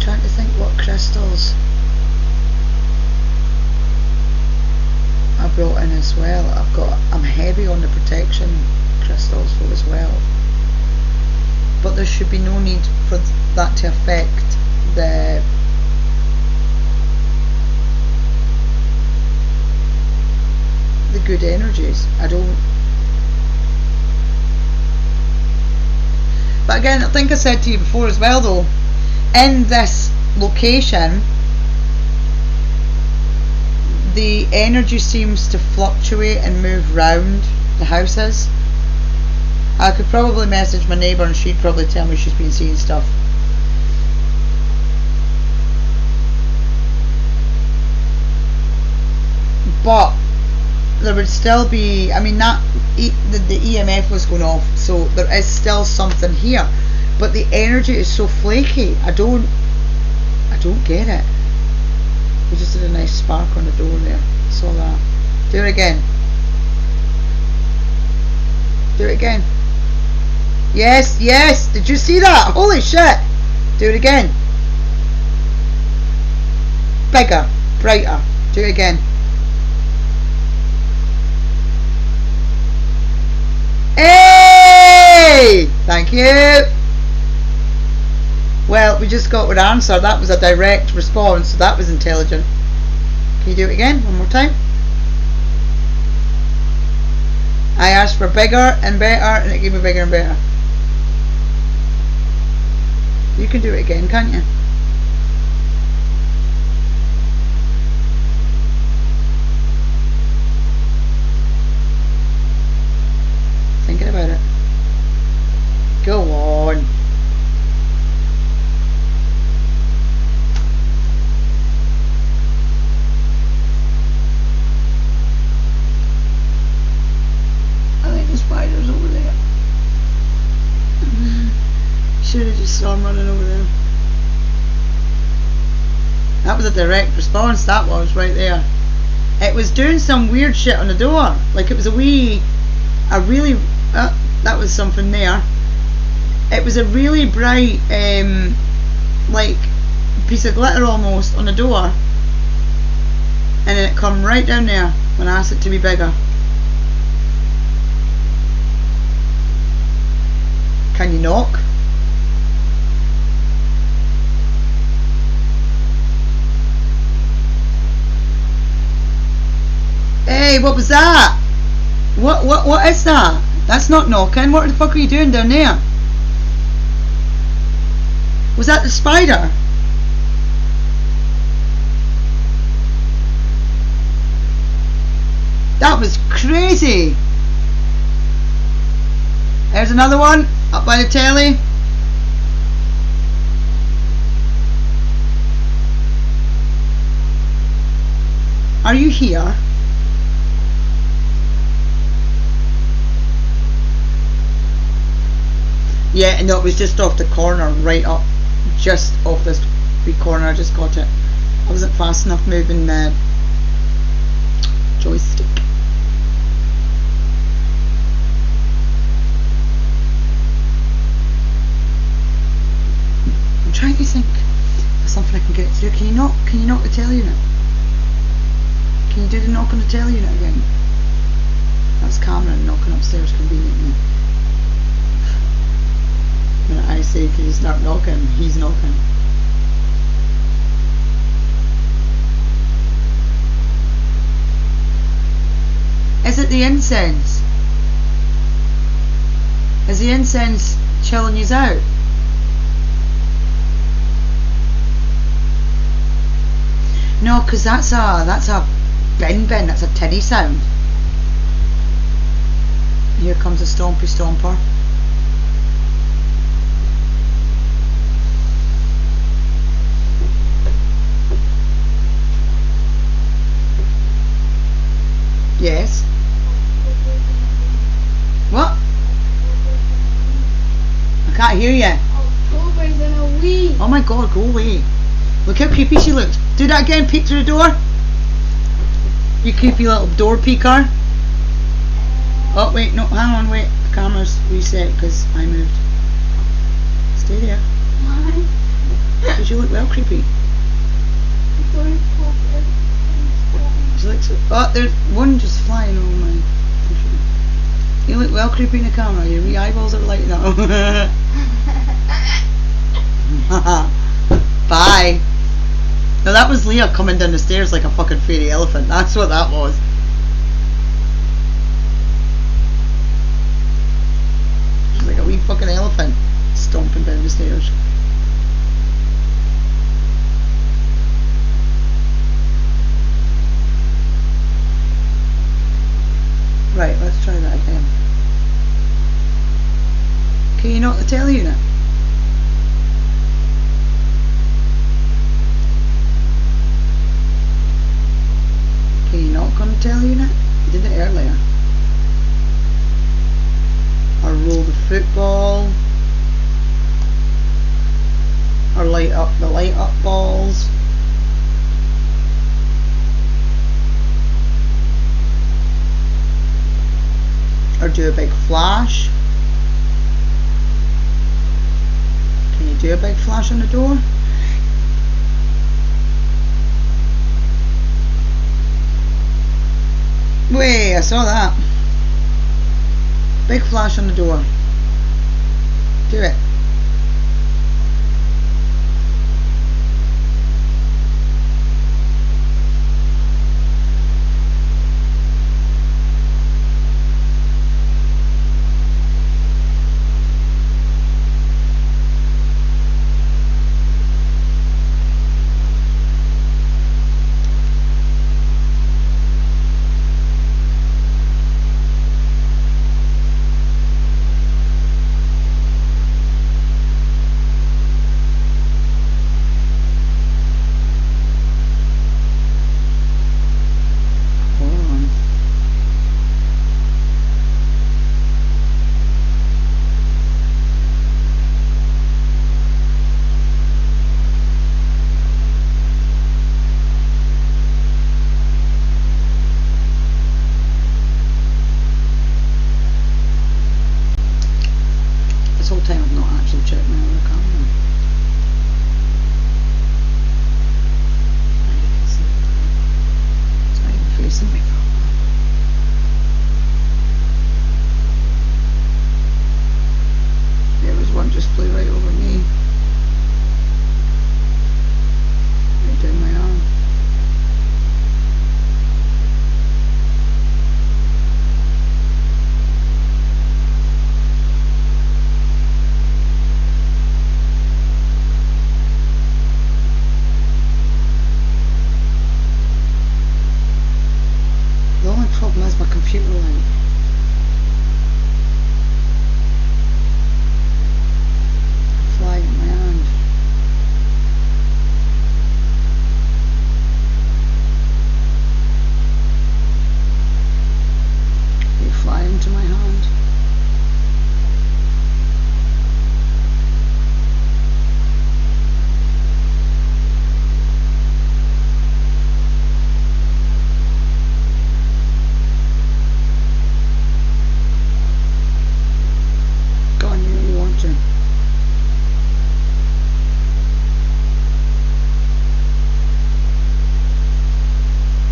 Trying to think what crystals I brought in as well. I'm heavy on the protection crystals though as well, but there should be no need for that to affect the good energies. I don't. But again, I think I said to you before as well though, in this location the energy seems to fluctuate and move round the houses. I could probably message my neighbour and she'd probably tell me she's been seeing stuff. But there would still be, I mean, that the EMF was going off, so there is still something here, but the energy is so flaky. I don't get it. We just did a nice spark on the door there. Saw that. Do it again. Do it again. Yes, yes. Did you see that? Holy shit. Do it again. Bigger, brighter. Do it again. Hey! Thank you. Well, we just got an answer. That was a direct response, so that was intelligent. Can you do it again? One more time. I asked for bigger and better, and it gave me bigger and better. You can do it again, can't you? Thinking about it. Go on. I think the spider's over there. Should have just saw him running over there. That was a direct response, that was, right there. It was doing some weird shit on the door. Like it was that was something there. It was a really bright, like, piece of glitter almost on the door. And then it come right down there when I asked it to be bigger. Can you knock? Hey, what was that? What is that? That's not knocking. What the fuck are you doing down there? Was that the spider? That was crazy. There's another one up by the telly. Are you here? Yeah, no, it was just off the corner, right up, just off this wee corner. I just got it. I wasn't fast enough moving the joystick. I'm trying to think of something I can get it to do. Can you knock the telly unit? Can you do the knock on the telly unit again? That's Cameron knocking upstairs conveniently. When I say can you start knocking, he's knocking. Is it the incense? Is the incense chilling you out? No, because that's a bin, that's a tinny sound. Here comes a stompy stomper. Yes. What? I can't hear you. October's in a week. Oh my god, go away. Look how creepy she looks. Do that again, peek through the door. You creepy little door peeker. Oh wait, no, hang on, wait. The camera's reset because I moved. Stay there. Why? Because you look well creepy. She looks so, oh, there's one just flying over my computer. You look well creepy in the camera. Your wee eyeballs are lighting up. Bye. No, that was Leah coming down the stairs like a fucking fairy elephant. That's what that was. She's like a wee fucking elephant stomping down the stairs. Right, let's try that again. Can you knock the telly unit? Can you knock on the telly unit? You did it earlier. Or roll the football. Or light up the light up balls. Or do a big flash. Can you do a big flash on the door? Wait, I saw that. Big flash on the door. Do it. my computer light. Fly in my hand. They fly into my hand.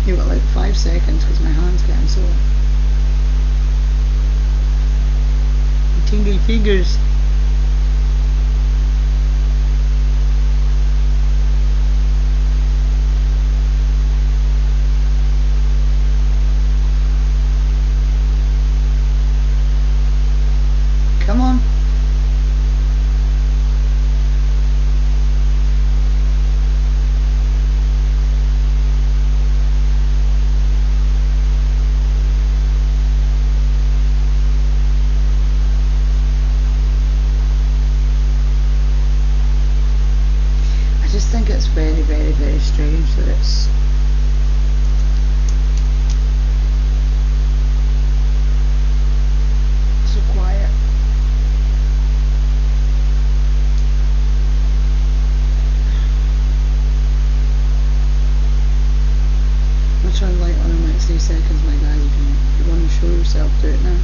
You got like 5 seconds because my hand's getting sore. Tingly fingers. Come on. I just think it's very, very, very strange that it's so quiet. I'll try and light on in the next 3 seconds, my guys. If you want to show yourself, do it now.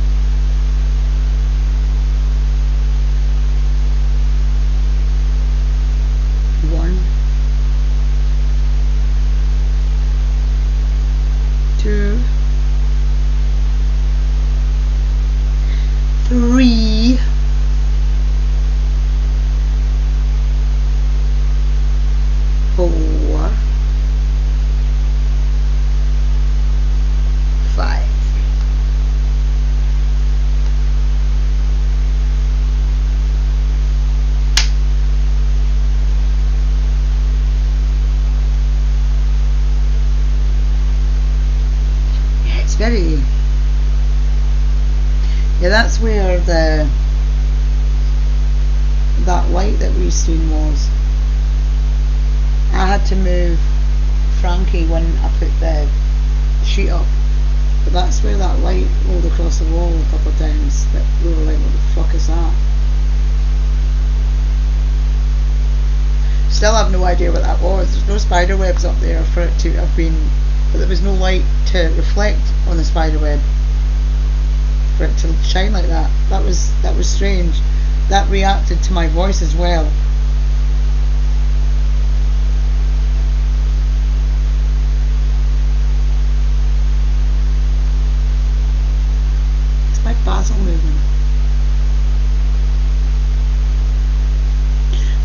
One, 2, 3, 4, 5. It's very, yeah, that's where that light that we seen was. I had to move Frankie when I put the sheet up, but that's where that light rolled across the wall a couple of times that we were like, what the fuck is that? Still have no idea what that was. There's no spider webs up there for it to have been, but there was no light to reflect on the spider web for it to shine like that. That was strange. That reacted to my voice as well. It's my basil moving.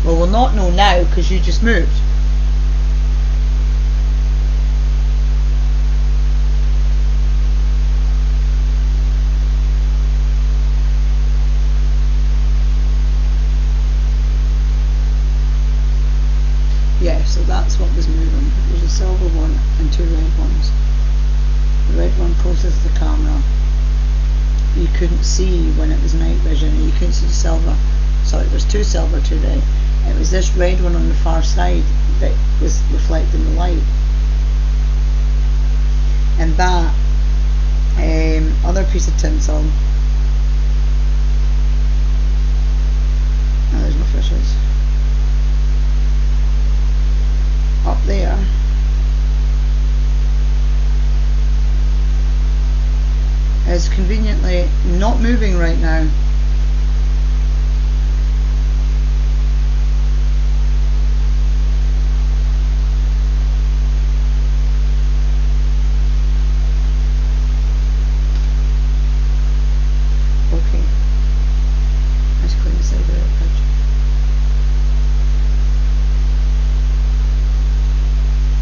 Well, we'll not know now because you just moved. Yeah, so that's what was moving. There's a silver one and 2 red ones. The red one closest to the camera. You couldn't see when it was night vision, and you couldn't see the silver. Sorry, there's 2 silver, 2 red. It was this red one on the far side that was reflecting the light. And that other piece of tinsel. Oh, there's my fishes. Up there is conveniently not moving right now. Okay, let's clean this out of the picture.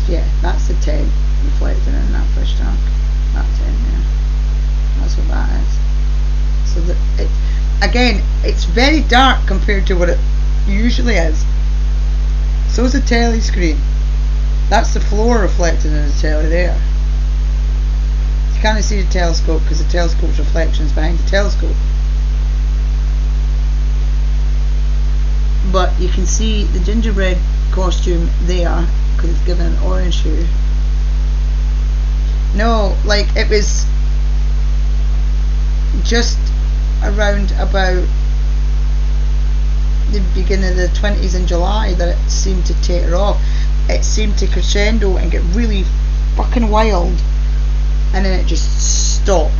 Yeah, that's the 10 reflecting in that fish tank. That 10 there. That's what that is. So that it, again, it's very dark compared to what it usually is. So is the telly screen. That's the floor reflecting in the telly there. You can't see the telescope because the telescope's reflections behind the telescope. But you can see the gingerbread costume there because it's given an orange hue. No, like it was just around about the beginning of the 20s in July that it seemed to taper off. It seemed to crescendo and get really fucking wild, and then it just stopped.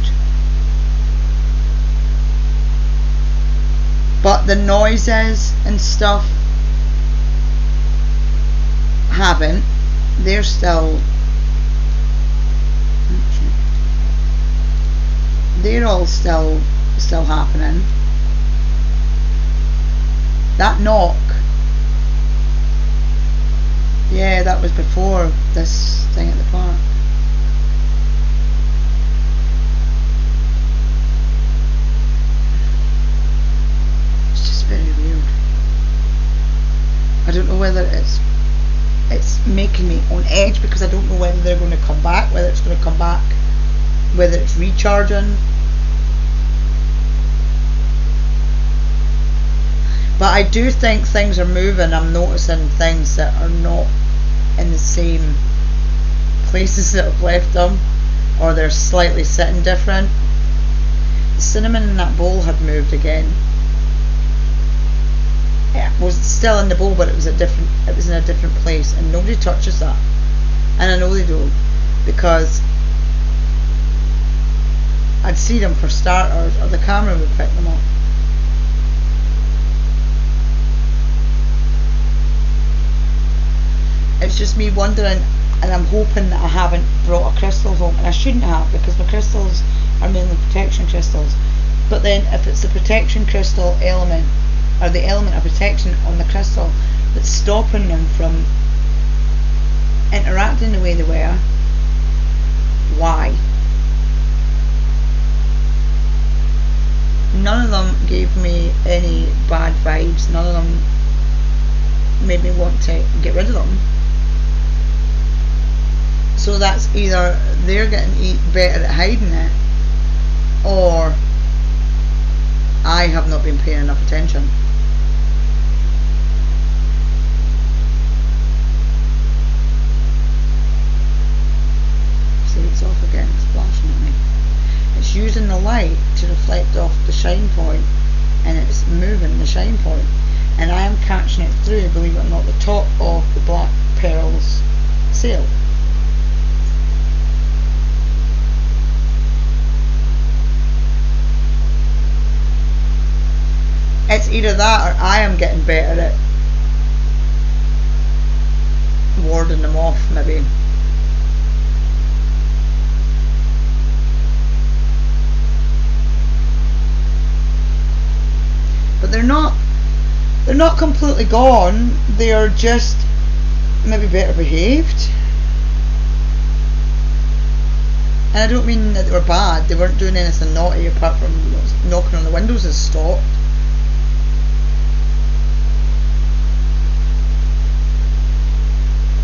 But the noises and stuff haven't. They're still. They're all still happening. That knock. Yeah, that was before this thing at the park. It's just very weird. I don't know whether it's making me on edge because I don't know whether they're going to come back, whether it's going to come back, whether it's recharging. But I do think things are moving. I'm noticing things that are not in the same places that I've left them, or they're slightly sitting different. The cinnamon in that bowl had moved again. It was still in the bowl, but it was in a different place, and nobody touches that. And I know they don't, because I'd see them for starters, or the camera would pick them up. It's just me wondering, and I'm hoping that I haven't brought a crystal home, and I shouldn't have, because my crystals are mainly protection crystals. But then if it's the protection crystal element, or the element of protection on the crystal that's stopping them from interacting the way they were, why? None of them gave me any bad vibes. None of them made me want to get rid of them. So that's either they're getting better at hiding it, or I have not been paying enough attention. See, it's off again, it's flashing at me. It's using the light to reflect off the shine point, and it's moving the shine point, and I am catching it through, believe it or not, the top of the Black Pearl's sail. It's either that, or I am getting better at warding them off, maybe. But they're not completely gone. They are just maybe better behaved. And I don't mean that they were bad. They weren't doing anything naughty apart from knocking on the windows has stopped.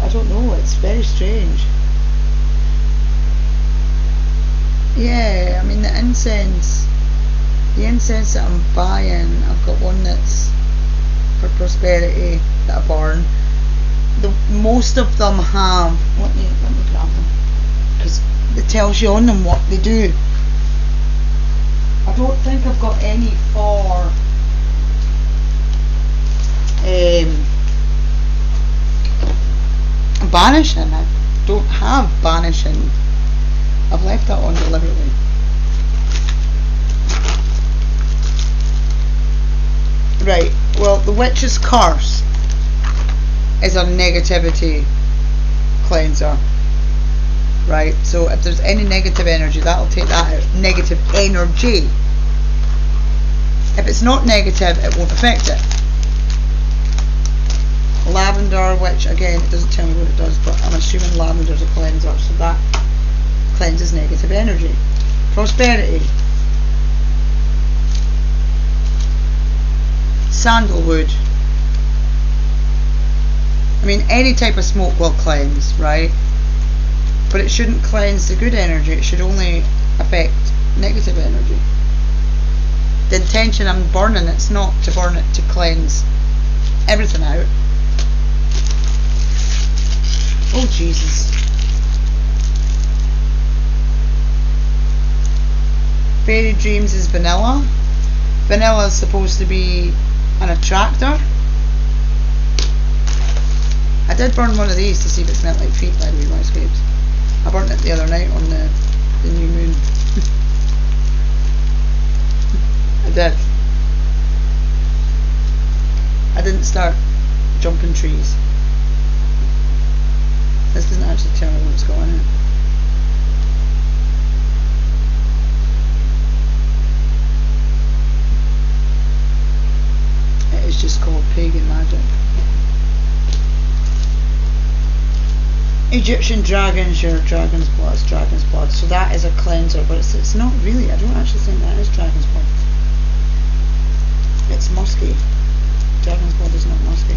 I don't know, it's very strange. Yeah, I mean the incense that I'm buying, I've got one that's for prosperity that I burn. Most of them have, let me grab them, because it tells you on them what they do. I don't think I've got any for banishing. I don't have banishing. I've left that on deliberately. Right, well, the Witch's Curse is a negativity cleanser. Right, so if there's any negative energy, that'll take that out. Negative energy. If it's not negative, it won't affect it. Lavender, which again, it doesn't tell me what it does, but I'm assuming lavender's a cleanser, so that cleanses negative energy. Prosperity. Sandalwood. I mean, any type of smoke will cleanse, right? But it shouldn't cleanse the good energy, it should only affect negative energy. The intention I'm burning, it's not to burn it to cleanse everything out. Oh Jesus. Fairy Dreams is vanilla. Vanilla is supposed to be an attractor. I did burn one of these to see if it smelled like feet, by the way, Escapes. I burnt it the other night on the new moon. I did. I didn't start jumping trees. This doesn't actually tell me what's going on. It is just called pagan magic. Egyptian dragons, your dragon's blood, it's dragon's blood. So that is a cleanser, but it's not really. I don't actually think that is dragon's blood. It's musky. Dragon's blood is not musky.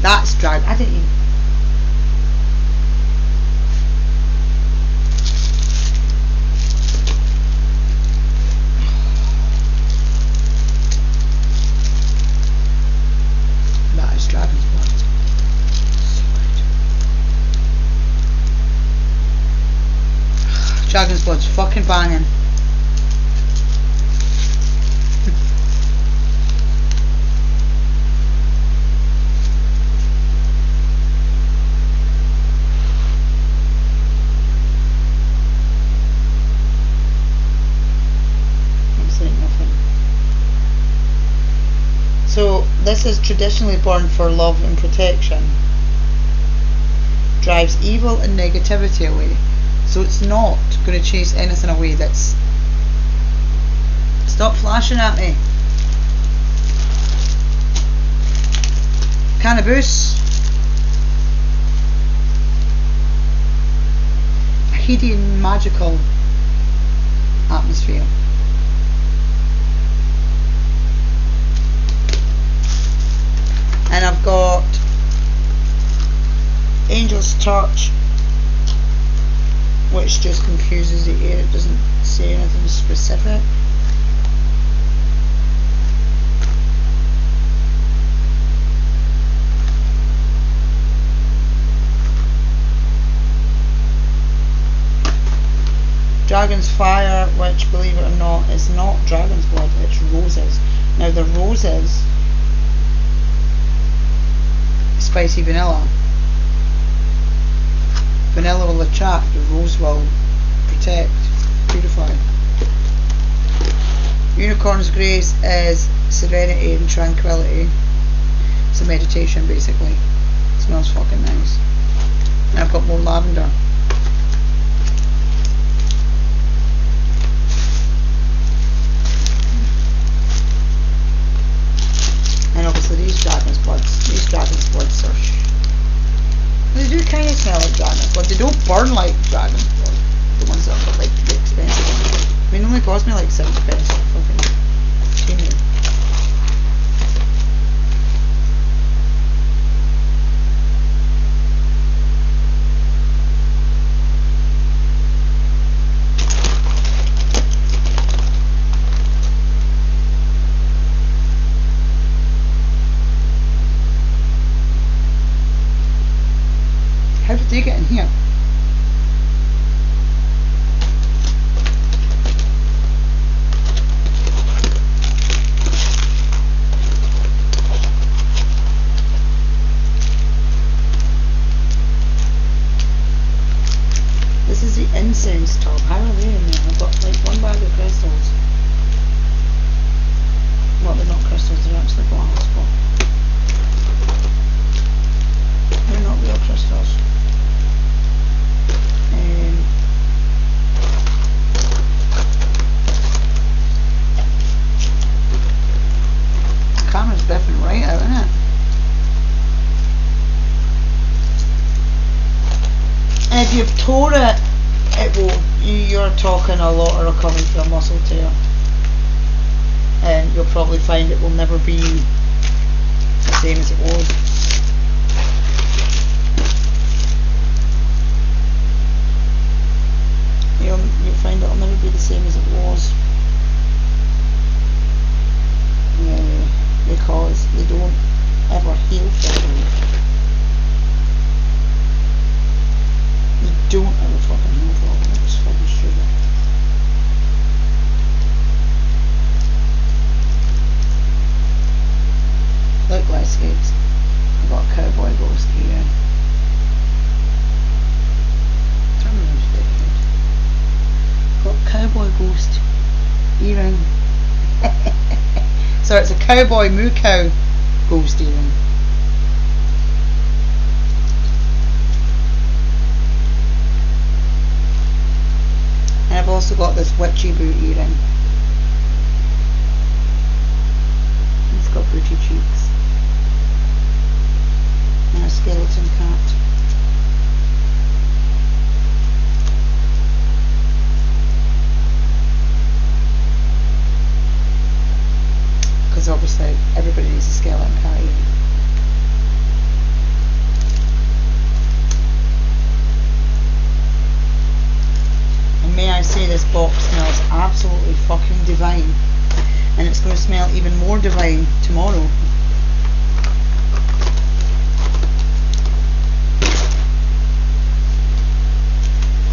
That's dragon. I didn't even. That is dragon's blood. So good. Dragon's blood's fucking banging. So this is traditionally burned for love and protection. Drives evil and negativity away. So it's not going to chase anything away that's... Stop flashing at me. Cannabis. A hidden magical atmosphere. And I've got Angel's Touch, which just confuses the air, it doesn't say anything specific. Dragon's Fire, which, believe it or not, is not dragon's blood, it's roses. Now the roses, spicy vanilla. Vanilla will attract, the rose will protect, purify. Unicorn's Grace is serenity and tranquility. It's a meditation basically. It smells fucking nice. And I've got more lavender. And obviously these dragon's bloods are they do kind of smell like dragon's blood. They don't burn like dragon's blood. The ones that are like the expensive ones. I mean, it only cost me like 70 pence. Fucking cheap. How did they get in here? This is the incense tub. How are they in there? I've got like one bag of crystals. Well, they're not crystals, they're actually glass, but they're not real crystals. The camera's biffing right out, isn't it? And if you've tore it, it will. You're talking a lot of recovery for a muscle tear, and you'll probably find it will never be the same as it was. cowboy moo cow ghost even. And I've also got this witchy boot earring. It's got booty cheeks. And a skeleton cat. Because obviously everybody needs a skeleton cat here. And may I say, this box smells absolutely fucking divine. And it's going to smell even more divine tomorrow.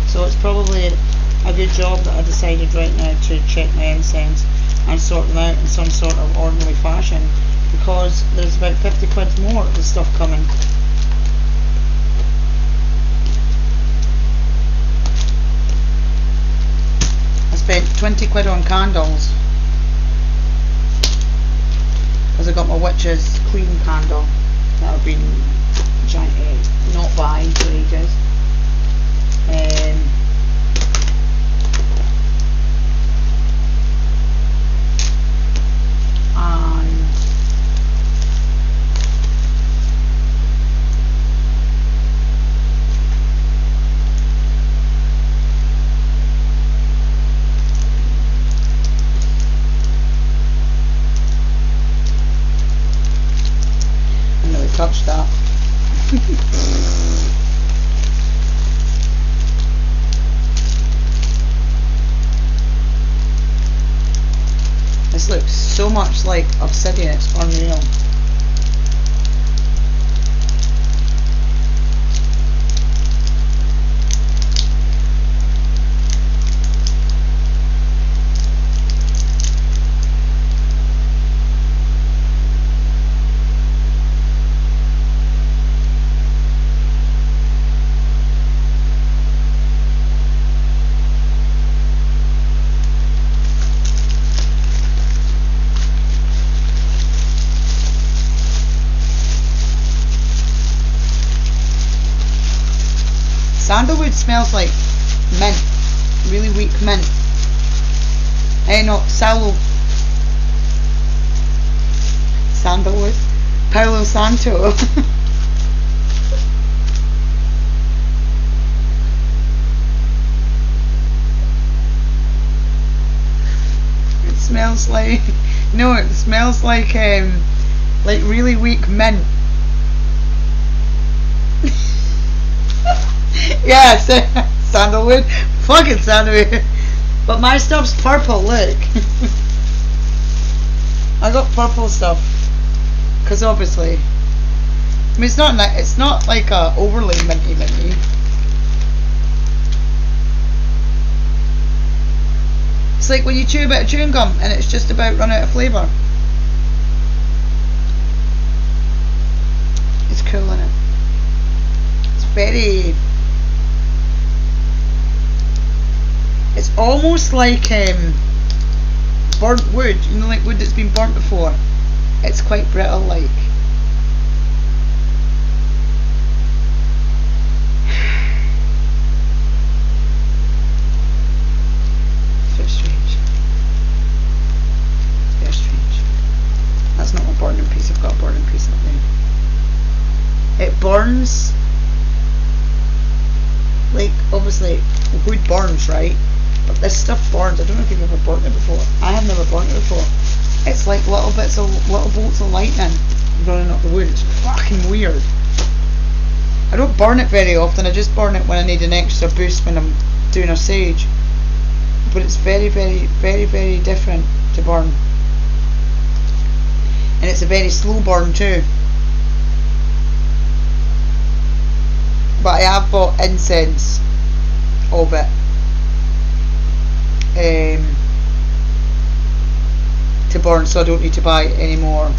So it's probably a good job that I decided right now to check my incense and sort them out in some sort of orderly fashion, because there's about 50 quid more of the stuff coming. I spent 20 quid on candles because I got my witch's queen candle that I've been trying to not buy for ages. I nearly touched that. This looks so much like obsidian, it's unreal. Sandalwood smells like mint, really weak mint. No, sandalwood, Palo Santo. It smells like, no, it smells like really weak mint. Yes, sandalwood, fucking sandalwood. But my stuff's purple, look. I got purple stuff, because obviously, I mean, it's not like a overly minty. It's like when you chew a bit of chewing gum and it's just about run out of flavour. It's cool, isn't it? It's very... It's almost like burnt wood, you know, like wood that's been burnt before. It's quite brittle like. So strange. Very strange. That's not my burning piece, I've got a burning piece up there. It burns, like obviously wood burns, right? But this stuff burns. I don't know if you've ever burnt it before. I have never burnt it before. It's like little bolts of lightning running up the wood. It's fucking weird. I don't burn it very often. I just burn it when I need an extra boost when I'm doing a sage. But it's very, very, very, very different to burn. And it's a very slow burn too. But I have bought incense of it. To burn, so I don't need to buy it anymore.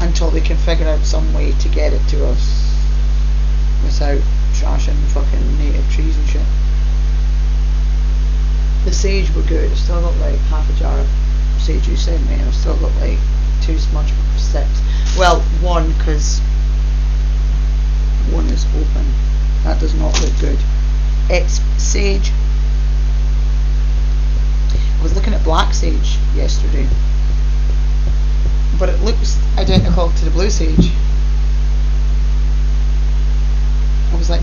Until they can figure out some way to get it to us without trashing fucking native trees and shit. The sage were good. I still got like half a jar of sage you sent me, and I've still got like 2 smudge sticks. Well, one, because one is open. That does not look good. It's sage. I was looking at black sage yesterday, but it looks identical to the blue sage. I was like,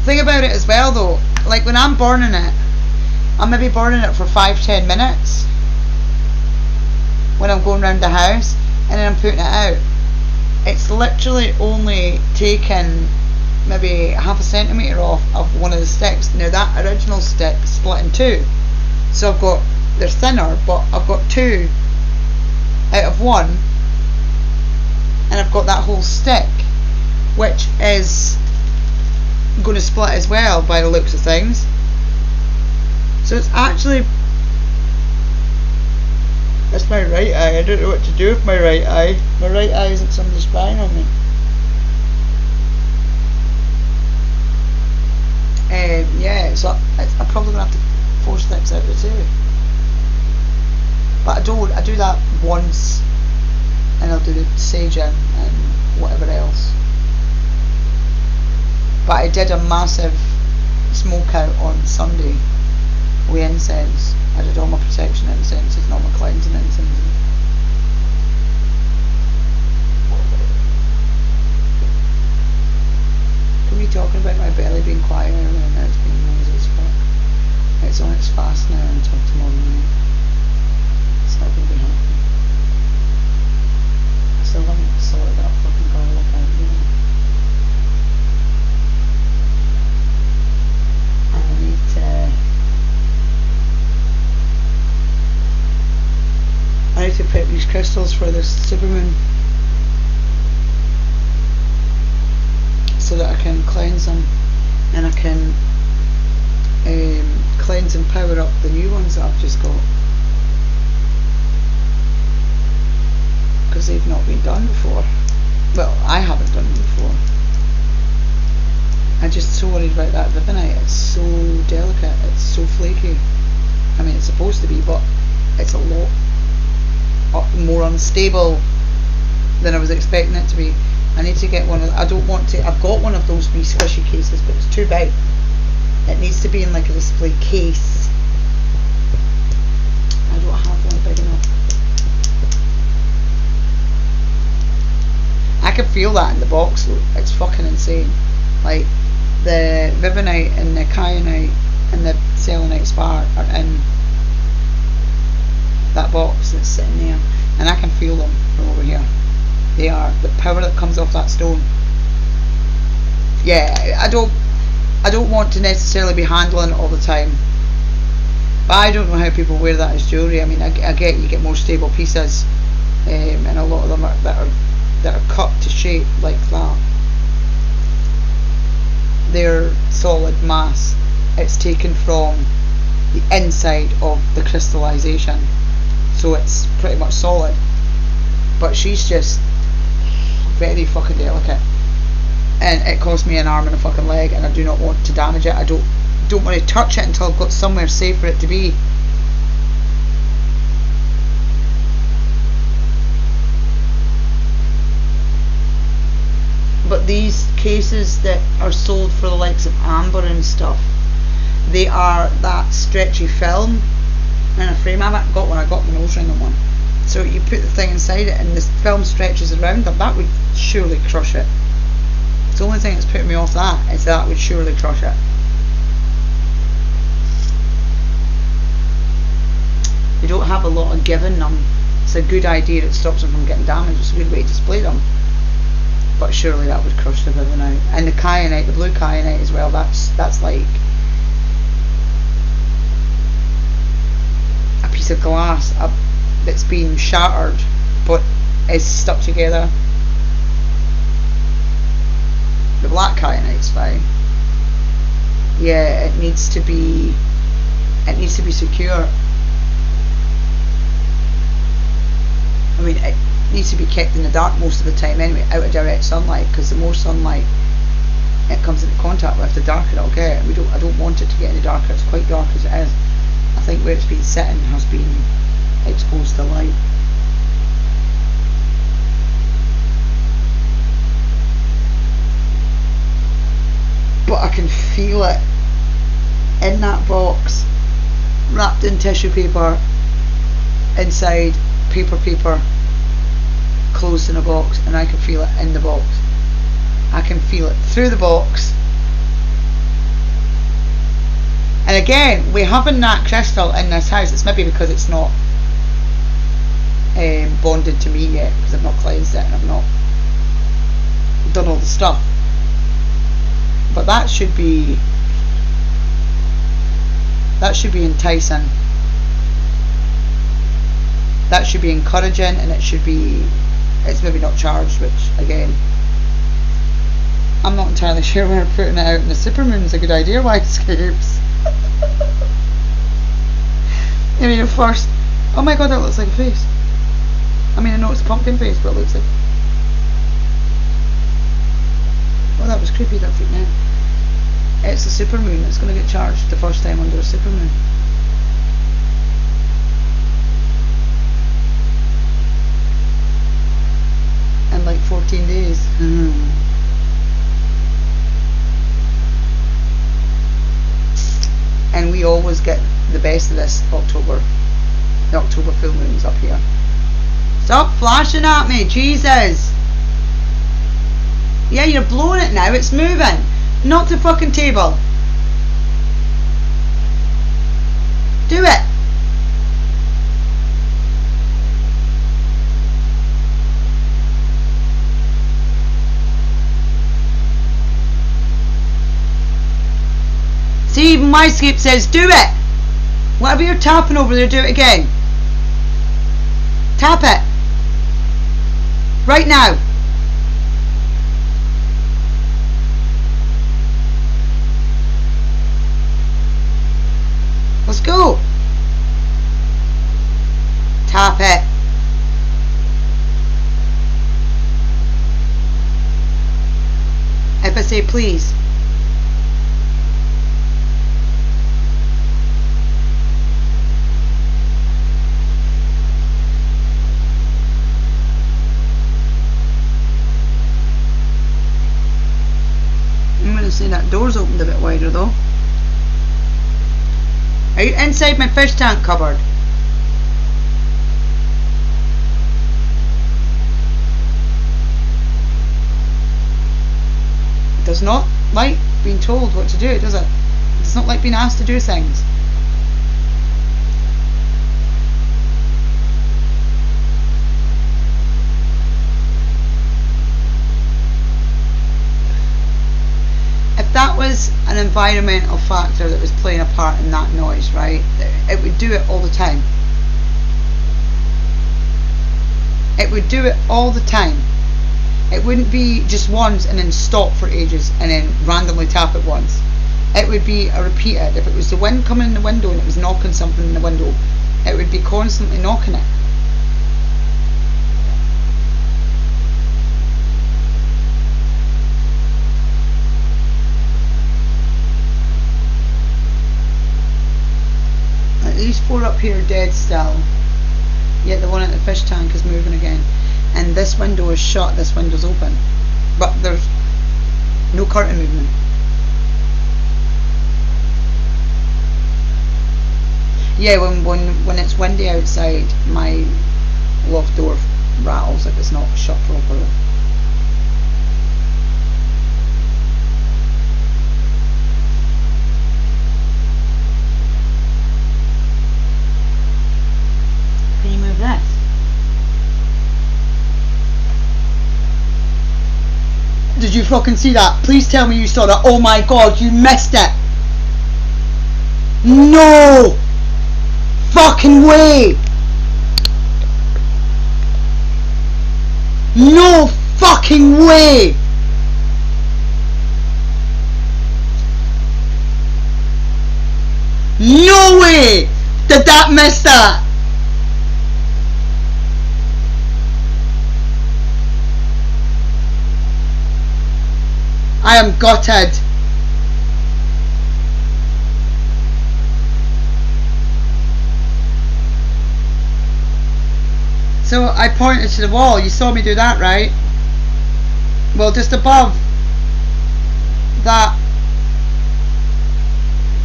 Thing about it as well though, like when I'm burning it, I'm maybe burning it for 5-10 minutes when I'm going around the house, and then I'm putting it out. It's literally only taken maybe half a centimetre off of one of the sticks. Now that original stick split in 2, so I've got, they're thinner, but I've got 2 out of 1, and I've got that whole stick, which is going to split as well by the looks of things. So it's actually, that's my right eye. I don't know what to do with my right eye. My right eye isn't somebody spying on me. Yeah, so I'm probably going to have to 4 sticks out of the 2. But I do that once, and I'll do the sage in and whatever else. But I did a massive smoke out on Sunday with incense. I did all my protection incenses and all my cleansing incenses. Can we talking about my belly being quiet earlier and now it's being noisy as fuck? It's on its fast now until tomorrow night. It's not going to be happening. I still haven't sorted that fucking garlic out yet. I need to prep these crystals for this supermoon so that I can cleanse them, and I can cleanse and power up the new ones that I've just got, because they've not been done before. Well, I haven't done them before. I'm just so worried about that Vivonite. It's so delicate, it's so flaky. I mean, it's supposed to be, but it's a lot more unstable than I was expecting it to be. I need to get one of, I've got one of those wee squishy cases, but it's too big. It needs to be in like a display case. I don't have one big enough. I can feel that in the box though. It's fucking insane. Like, the Vivonite and the Kyanite and the Selenite Spark are in that box that's sitting there, and I can feel them from over here. They are, the power that comes off that stone. Yeah, I don't want to necessarily be handling it all the time, but I don't know how people wear that as jewellery. I mean, I get you get more stable pieces, and a lot of them that are cut to shape like that. They're solid mass. It's taken from the inside of the crystallization, so it's pretty much solid. But she's just very fucking delicate, and it cost me an arm and a fucking leg, and I do not want to damage it. I don't want to touch it until I've got somewhere safe for it to be. But these cases that are sold for the likes of amber and stuff, they are that stretchy film in a frame. I haven't got one, I got the nose ring on one. So you put the thing inside it and the film stretches around them. That would surely crush it. It's the only thing that's putting me off that is that would surely crush it. They don't have a lot of give in them. It's a good idea, it stops them from getting damaged. It's a good way to display them. But surely that would crush the Vivonite. And the Kyanite, the blue Kyanite as well, that's like a piece of glass that's been shattered but is stuck together. The black Kyanite's fine. Yeah, it needs to be secure. I mean, it needs to be kept in the dark most of the time anyway, out of direct sunlight, because the more sunlight it comes into contact with, the darker it'll get. I don't want it to get any darker. It's quite dark as it is. I think where it's been sitting has been exposed to light. But I can feel it in that box, wrapped in tissue paper, inside paper, closed in a box, and I can feel it in the box. I can feel it through the box. And again, we haven't that crystal in this house. It's maybe because it's not bonded to me yet, because I've not cleansed it and I've not done all the stuff. But that should be enticing. That should be encouraging, and it's maybe not charged, which again, I'm not entirely sure where putting it out in the supermoon's a good idea. Whitescapes. I mean, at first, oh my god, that looks like a face. I mean, I know it's a pumpkin face, but it looks like. Oh, that was creepy. That freaked me out. It's a supermoon. It's going to get charged the first time under a supermoon. In like 14 days. And we always get the best of this October. The October full moons up here. Stop flashing at me, Jesus! Yeah, you're blowing it now. It's moving. Not the fucking table. Do it. See, even my script says do it. Whatever you're tapping over there, do it again. Tap it. Right now. Let's go. Tap it. If I say please. I'm going to say that door's opened a bit wider though. Are you inside my fish tank cupboard? It does not like being told what to do, does it? It does not like being asked to do things. If that was an environmental factor that was playing a part in that noise, right, it would do it all the time. It would do it all the time. It wouldn't be just once and then stop for ages and then randomly tap it once. It would be a repeated. If it was the wind coming in the window and it was knocking something in the window, it would be constantly knocking it. These four up here are dead still. Yet the one at the fish tank is moving again. And this window is shut, this window's open. But there's no curtain movement. Yeah, when it's windy outside, my loft door rattles if it's not shut properly. Can you move this? Did you fucking see that? Please tell me you saw that. Oh my god, you missed it. No fucking way. No fucking way. No way did that miss that. I am gutted. So I pointed to the wall. You saw me do that, right? Well, just above that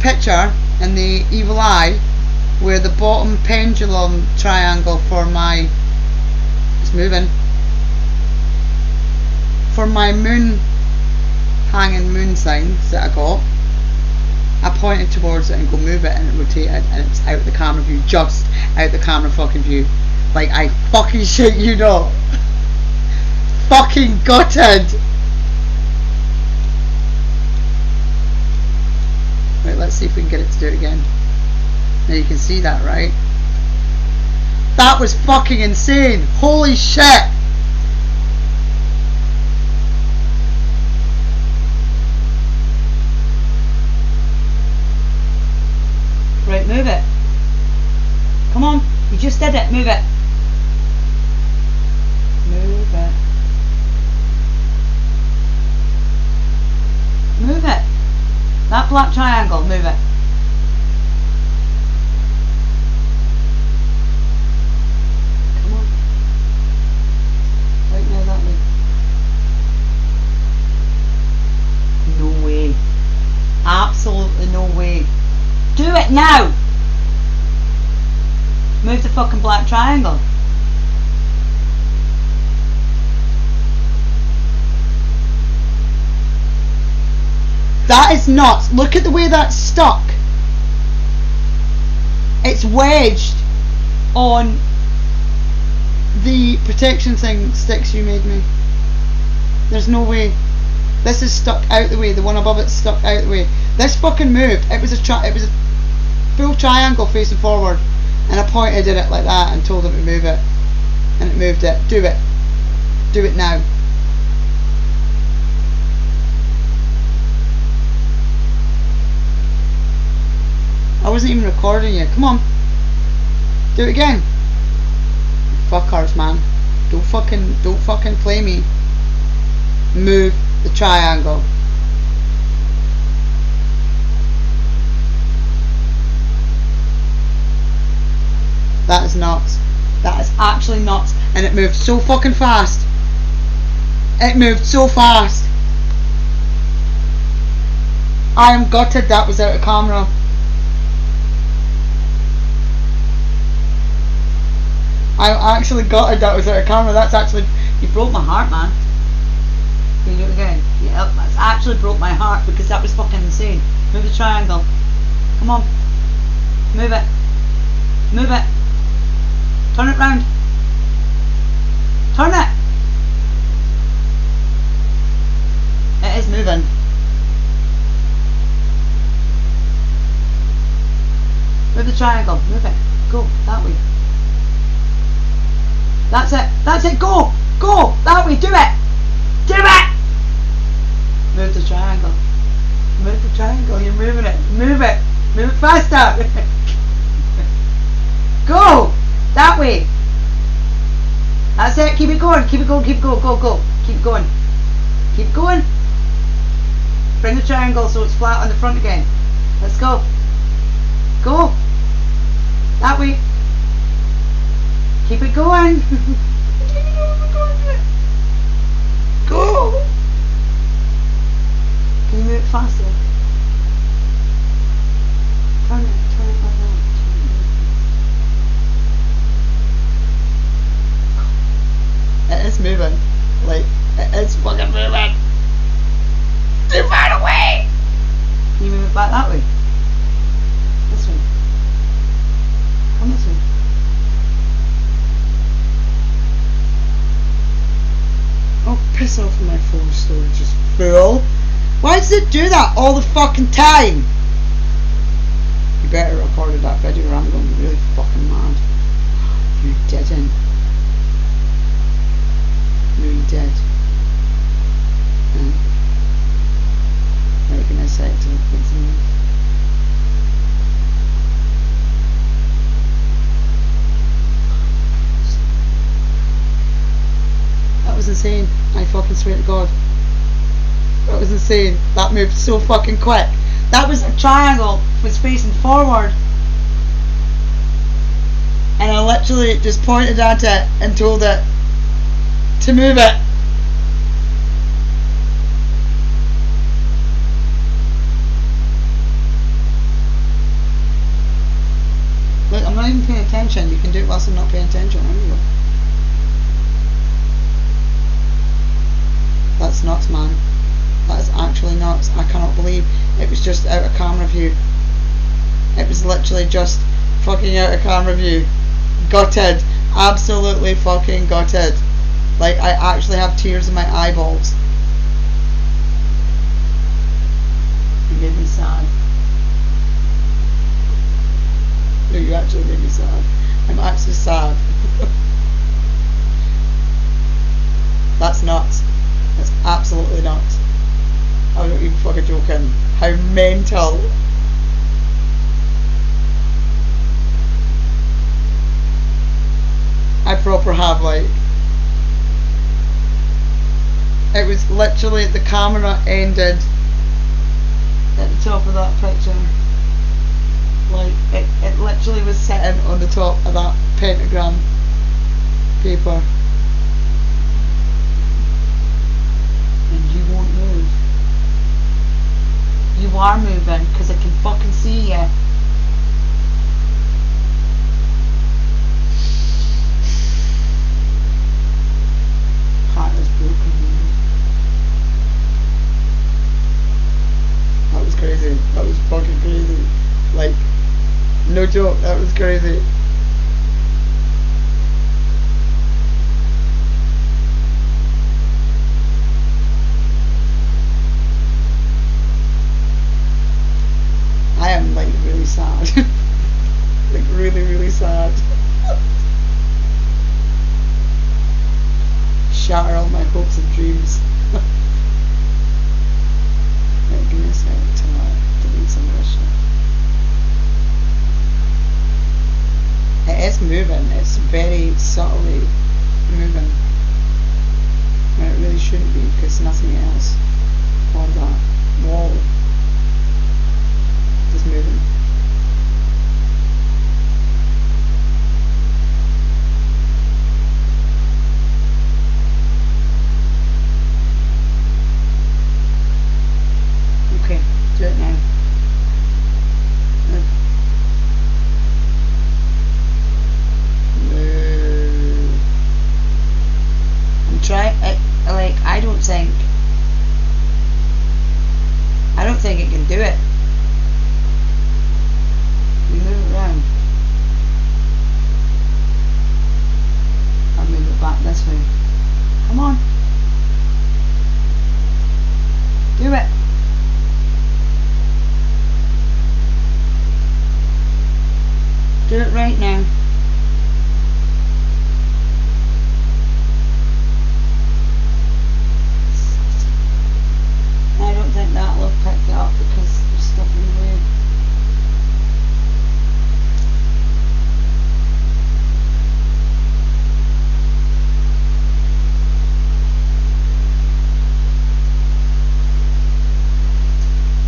picture in the evil eye, where the bottom pendulum triangle for my, it's moving, for my moon, hanging moon signs that I got, I pointed towards it and go move it, and it rotated, and it's out the camera view, just out the camera fucking view. Like, I fucking shit you not. Fucking gutted. Right, let's see if we can get it to do it again. Now you can see that, right? That was fucking insane. Holy shit. Right, move it. Come on, you just did it. Move it. Move it. Move it. That black triangle, move it. Come on. Right now, that way. No way. Absolutely no way. Do it now! Move the fucking black triangle. That is nuts. Look at the way that's stuck. It's wedged on the protection thing sticks you made me. There's no way. This is stuck out the way. The one above it's stuck out the way. This fucking moved. It was a full triangle facing forward, and I pointed at it like that and told it to move it, and it moved it. Do it. Do it now. I wasn't even recording you. Come on. Do it again. Fuckers, man. Don't fucking play me. Move the triangle. That is nuts. That is actually nuts. And it moved so fucking fast. It moved so fast. I am gutted that was out of camera. I'm actually gutted that was out of camera. That's actually, you broke my heart, man. Can you do it again? Yeah, that's actually broke my heart because that was fucking insane. Move the triangle. Come on. Move it. Move it. Turn it round. Turn it. It is moving. Move the triangle. Move it. Go that way. That's it. That's it. Go. Go. That way. Do it. Do it. Move the triangle. Move the triangle. You're moving it. Move it. Move it faster. Go. That way. That's it. Keep it going. Keep it going. Keep it going. Go. Go. Keep going. Keep going. Bring the triangle so it's flat on the front again. Let's go. Go. That way. Keep it going. Go. Can you move it faster? Turn it like that. It is moving. Like, it is fucking moving. Too far away. Can you move it back that way? This way. Come this way. Oh, piss off, my phone storage is full. Why does it do that all the fucking time? You better record that video or I'm going to be really fucking mad. You didn't. No, you did. Right, can I say it to the kids? That was insane. I fucking swear to God. That was was insane. That moved so fucking quick. That was a triangle, was facing forward. And I literally just pointed at it and told it to move it. Look, I'm not even paying attention. You can do it whilst I'm not paying attention. Anyway. That's nuts, man. That is actually nuts. I cannot believe it was just out of camera view. It was literally just fucking out of camera view. Gutted. Absolutely fucking gutted. Like, I actually have tears in my eyeballs. You made me sad. No, you actually made me sad. I'm actually sad. That's nuts. That's absolutely nuts. I'm not even fucking joking. How mental. I proper have, like, it was literally, the camera ended at the top of that picture. Like, it literally was sitting on the top of that pentagram paper. And you won't move. You are moving, because I can fucking see you. Heart is broken. That was crazy. That was fucking crazy. Like, no joke, that was crazy. I am, like, really sad. Like, really, really sad. Shatter all my hopes and dreams. Wait, give me a second to delete some of this shit. It is moving, it's very subtly moving. When it really shouldn't be, because nothing else on that wall is moving. Okay, do it now. Like, I don't think it can do it. You move it around. I'll move it back this way. Come on. Do it. Do it right now. I don't think that will have picked it up because there's stuff in the way.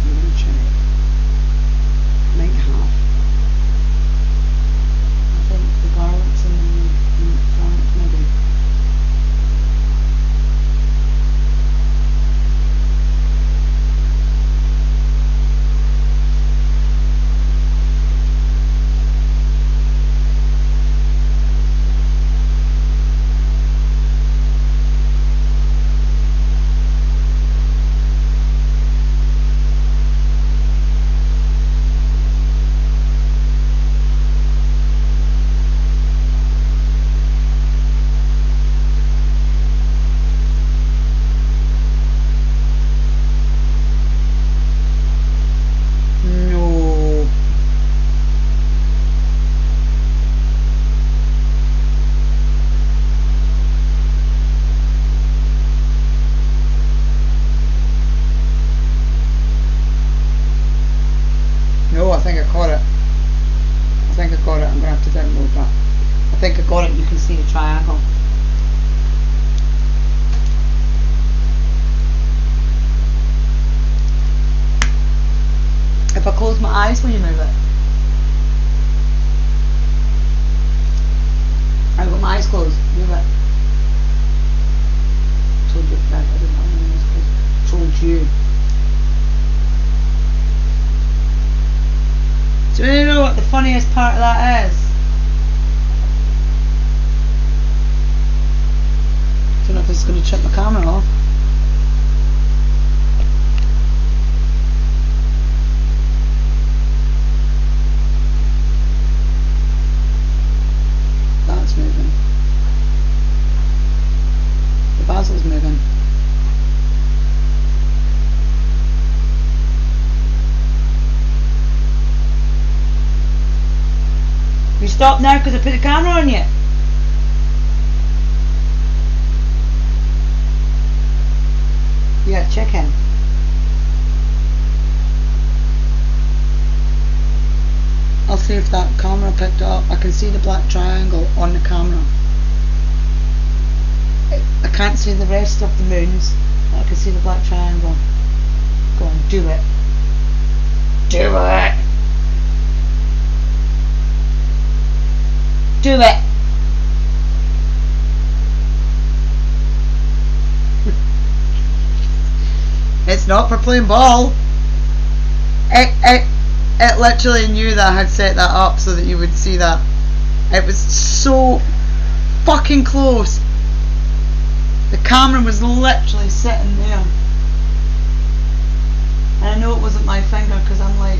I'm going to check. Might have. I think the garlic's in the front, maybe. No, I think I caught it. I think I got it. I'm going to have to download that. I think I got it. You can see the triangle. If I close my eyes, will you move it? I've got my eyes closed. Move it. Told you that. I didn't have my eyes closed. Told you. Do you know what the funniest part of that is? Don't know if it's going to trip my camera off. That's moving. The basil's moving. You stop now because I put the camera on you. Yeah, chicken. I'll see if that camera picked up. I can see the black triangle on the camera. I can't see the rest of the moons, but I can see the black triangle. Go on, do it. Do it. Do it. It's not for playing ball. It literally knew that I had set that up so that you would see that. It was so fucking close. The camera was literally sitting there. And I know it wasn't my finger because I'm like...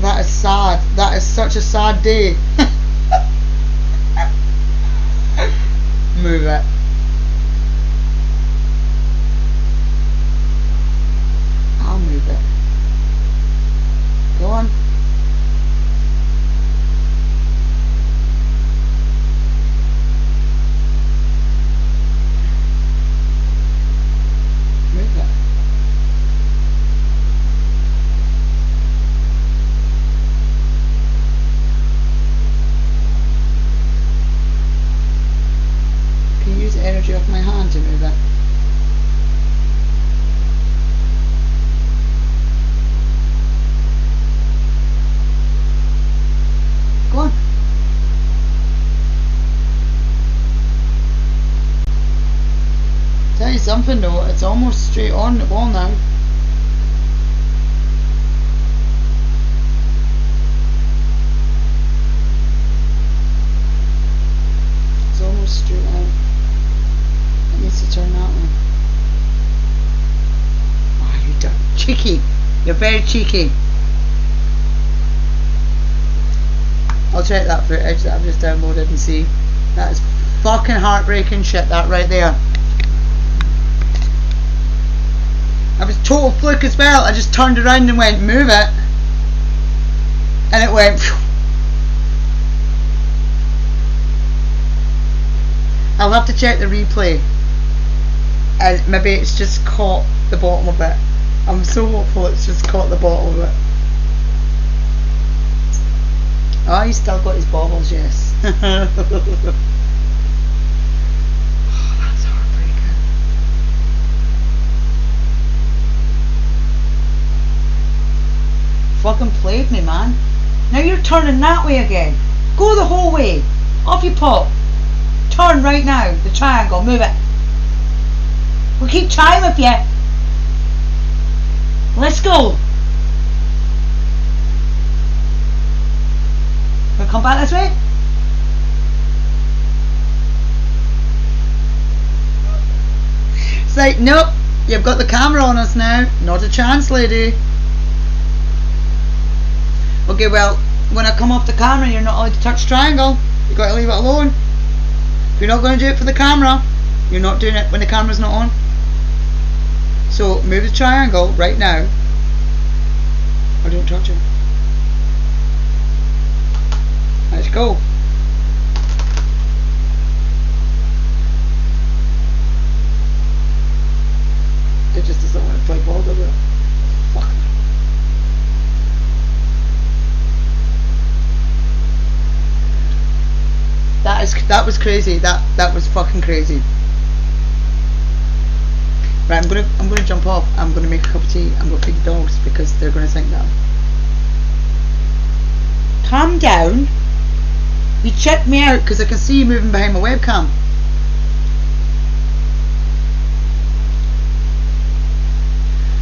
That is sad. That is such a sad day. Move it. I'll move it. Go on. Move it. Can you use the energy of my hand to move it? Go on. Tell you something though, it's almost straight on the wall now. It's almost straight out. It needs to turn that way. Oh, you done cheeky. You're very cheeky. I'll check that footage that I've just downloaded and see. That is fucking heartbreaking shit, that right there. I was total fluke as well. I just turned around and went, move it. And it went, phew. I'll have to check the replay. And maybe it's just caught the bottom of it. I'm so hopeful it's just caught the bottom of it. Oh, he's still got his baubles, yes. Oh, that's heartbreaking. Fucking played me, man. Now you're turning that way again. Go the whole way. Off you pop. Turn right now. The triangle. Move it. We'll keep trying with you. Let's go. We'll come back this way. It's like, nope, you've got the camera on us now. Not a chance, lady. Okay, well, when I come off the camera, you're not allowed to touch triangle. You've got to leave it alone. If you're not going to do it for the camera, you're not doing it when the camera's not on. So, move the triangle right now. Or don't touch it. Let's go. It just doesn't want to play ball, does it? Fuck. That was crazy. That was fucking crazy. Right, I'm gonna jump off. I'm gonna make a cup of tea. I'm gonna feed the dogs because they're gonna think that. Calm down. You check me out because I can see you moving behind my webcam.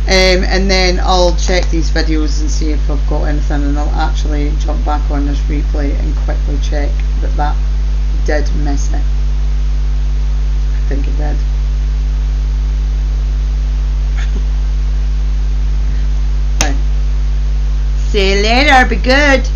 And then I'll check these videos and see if I've got anything, and I'll actually jump back on this replay and quickly check that did miss it. I think it did. Right. See you later, be good.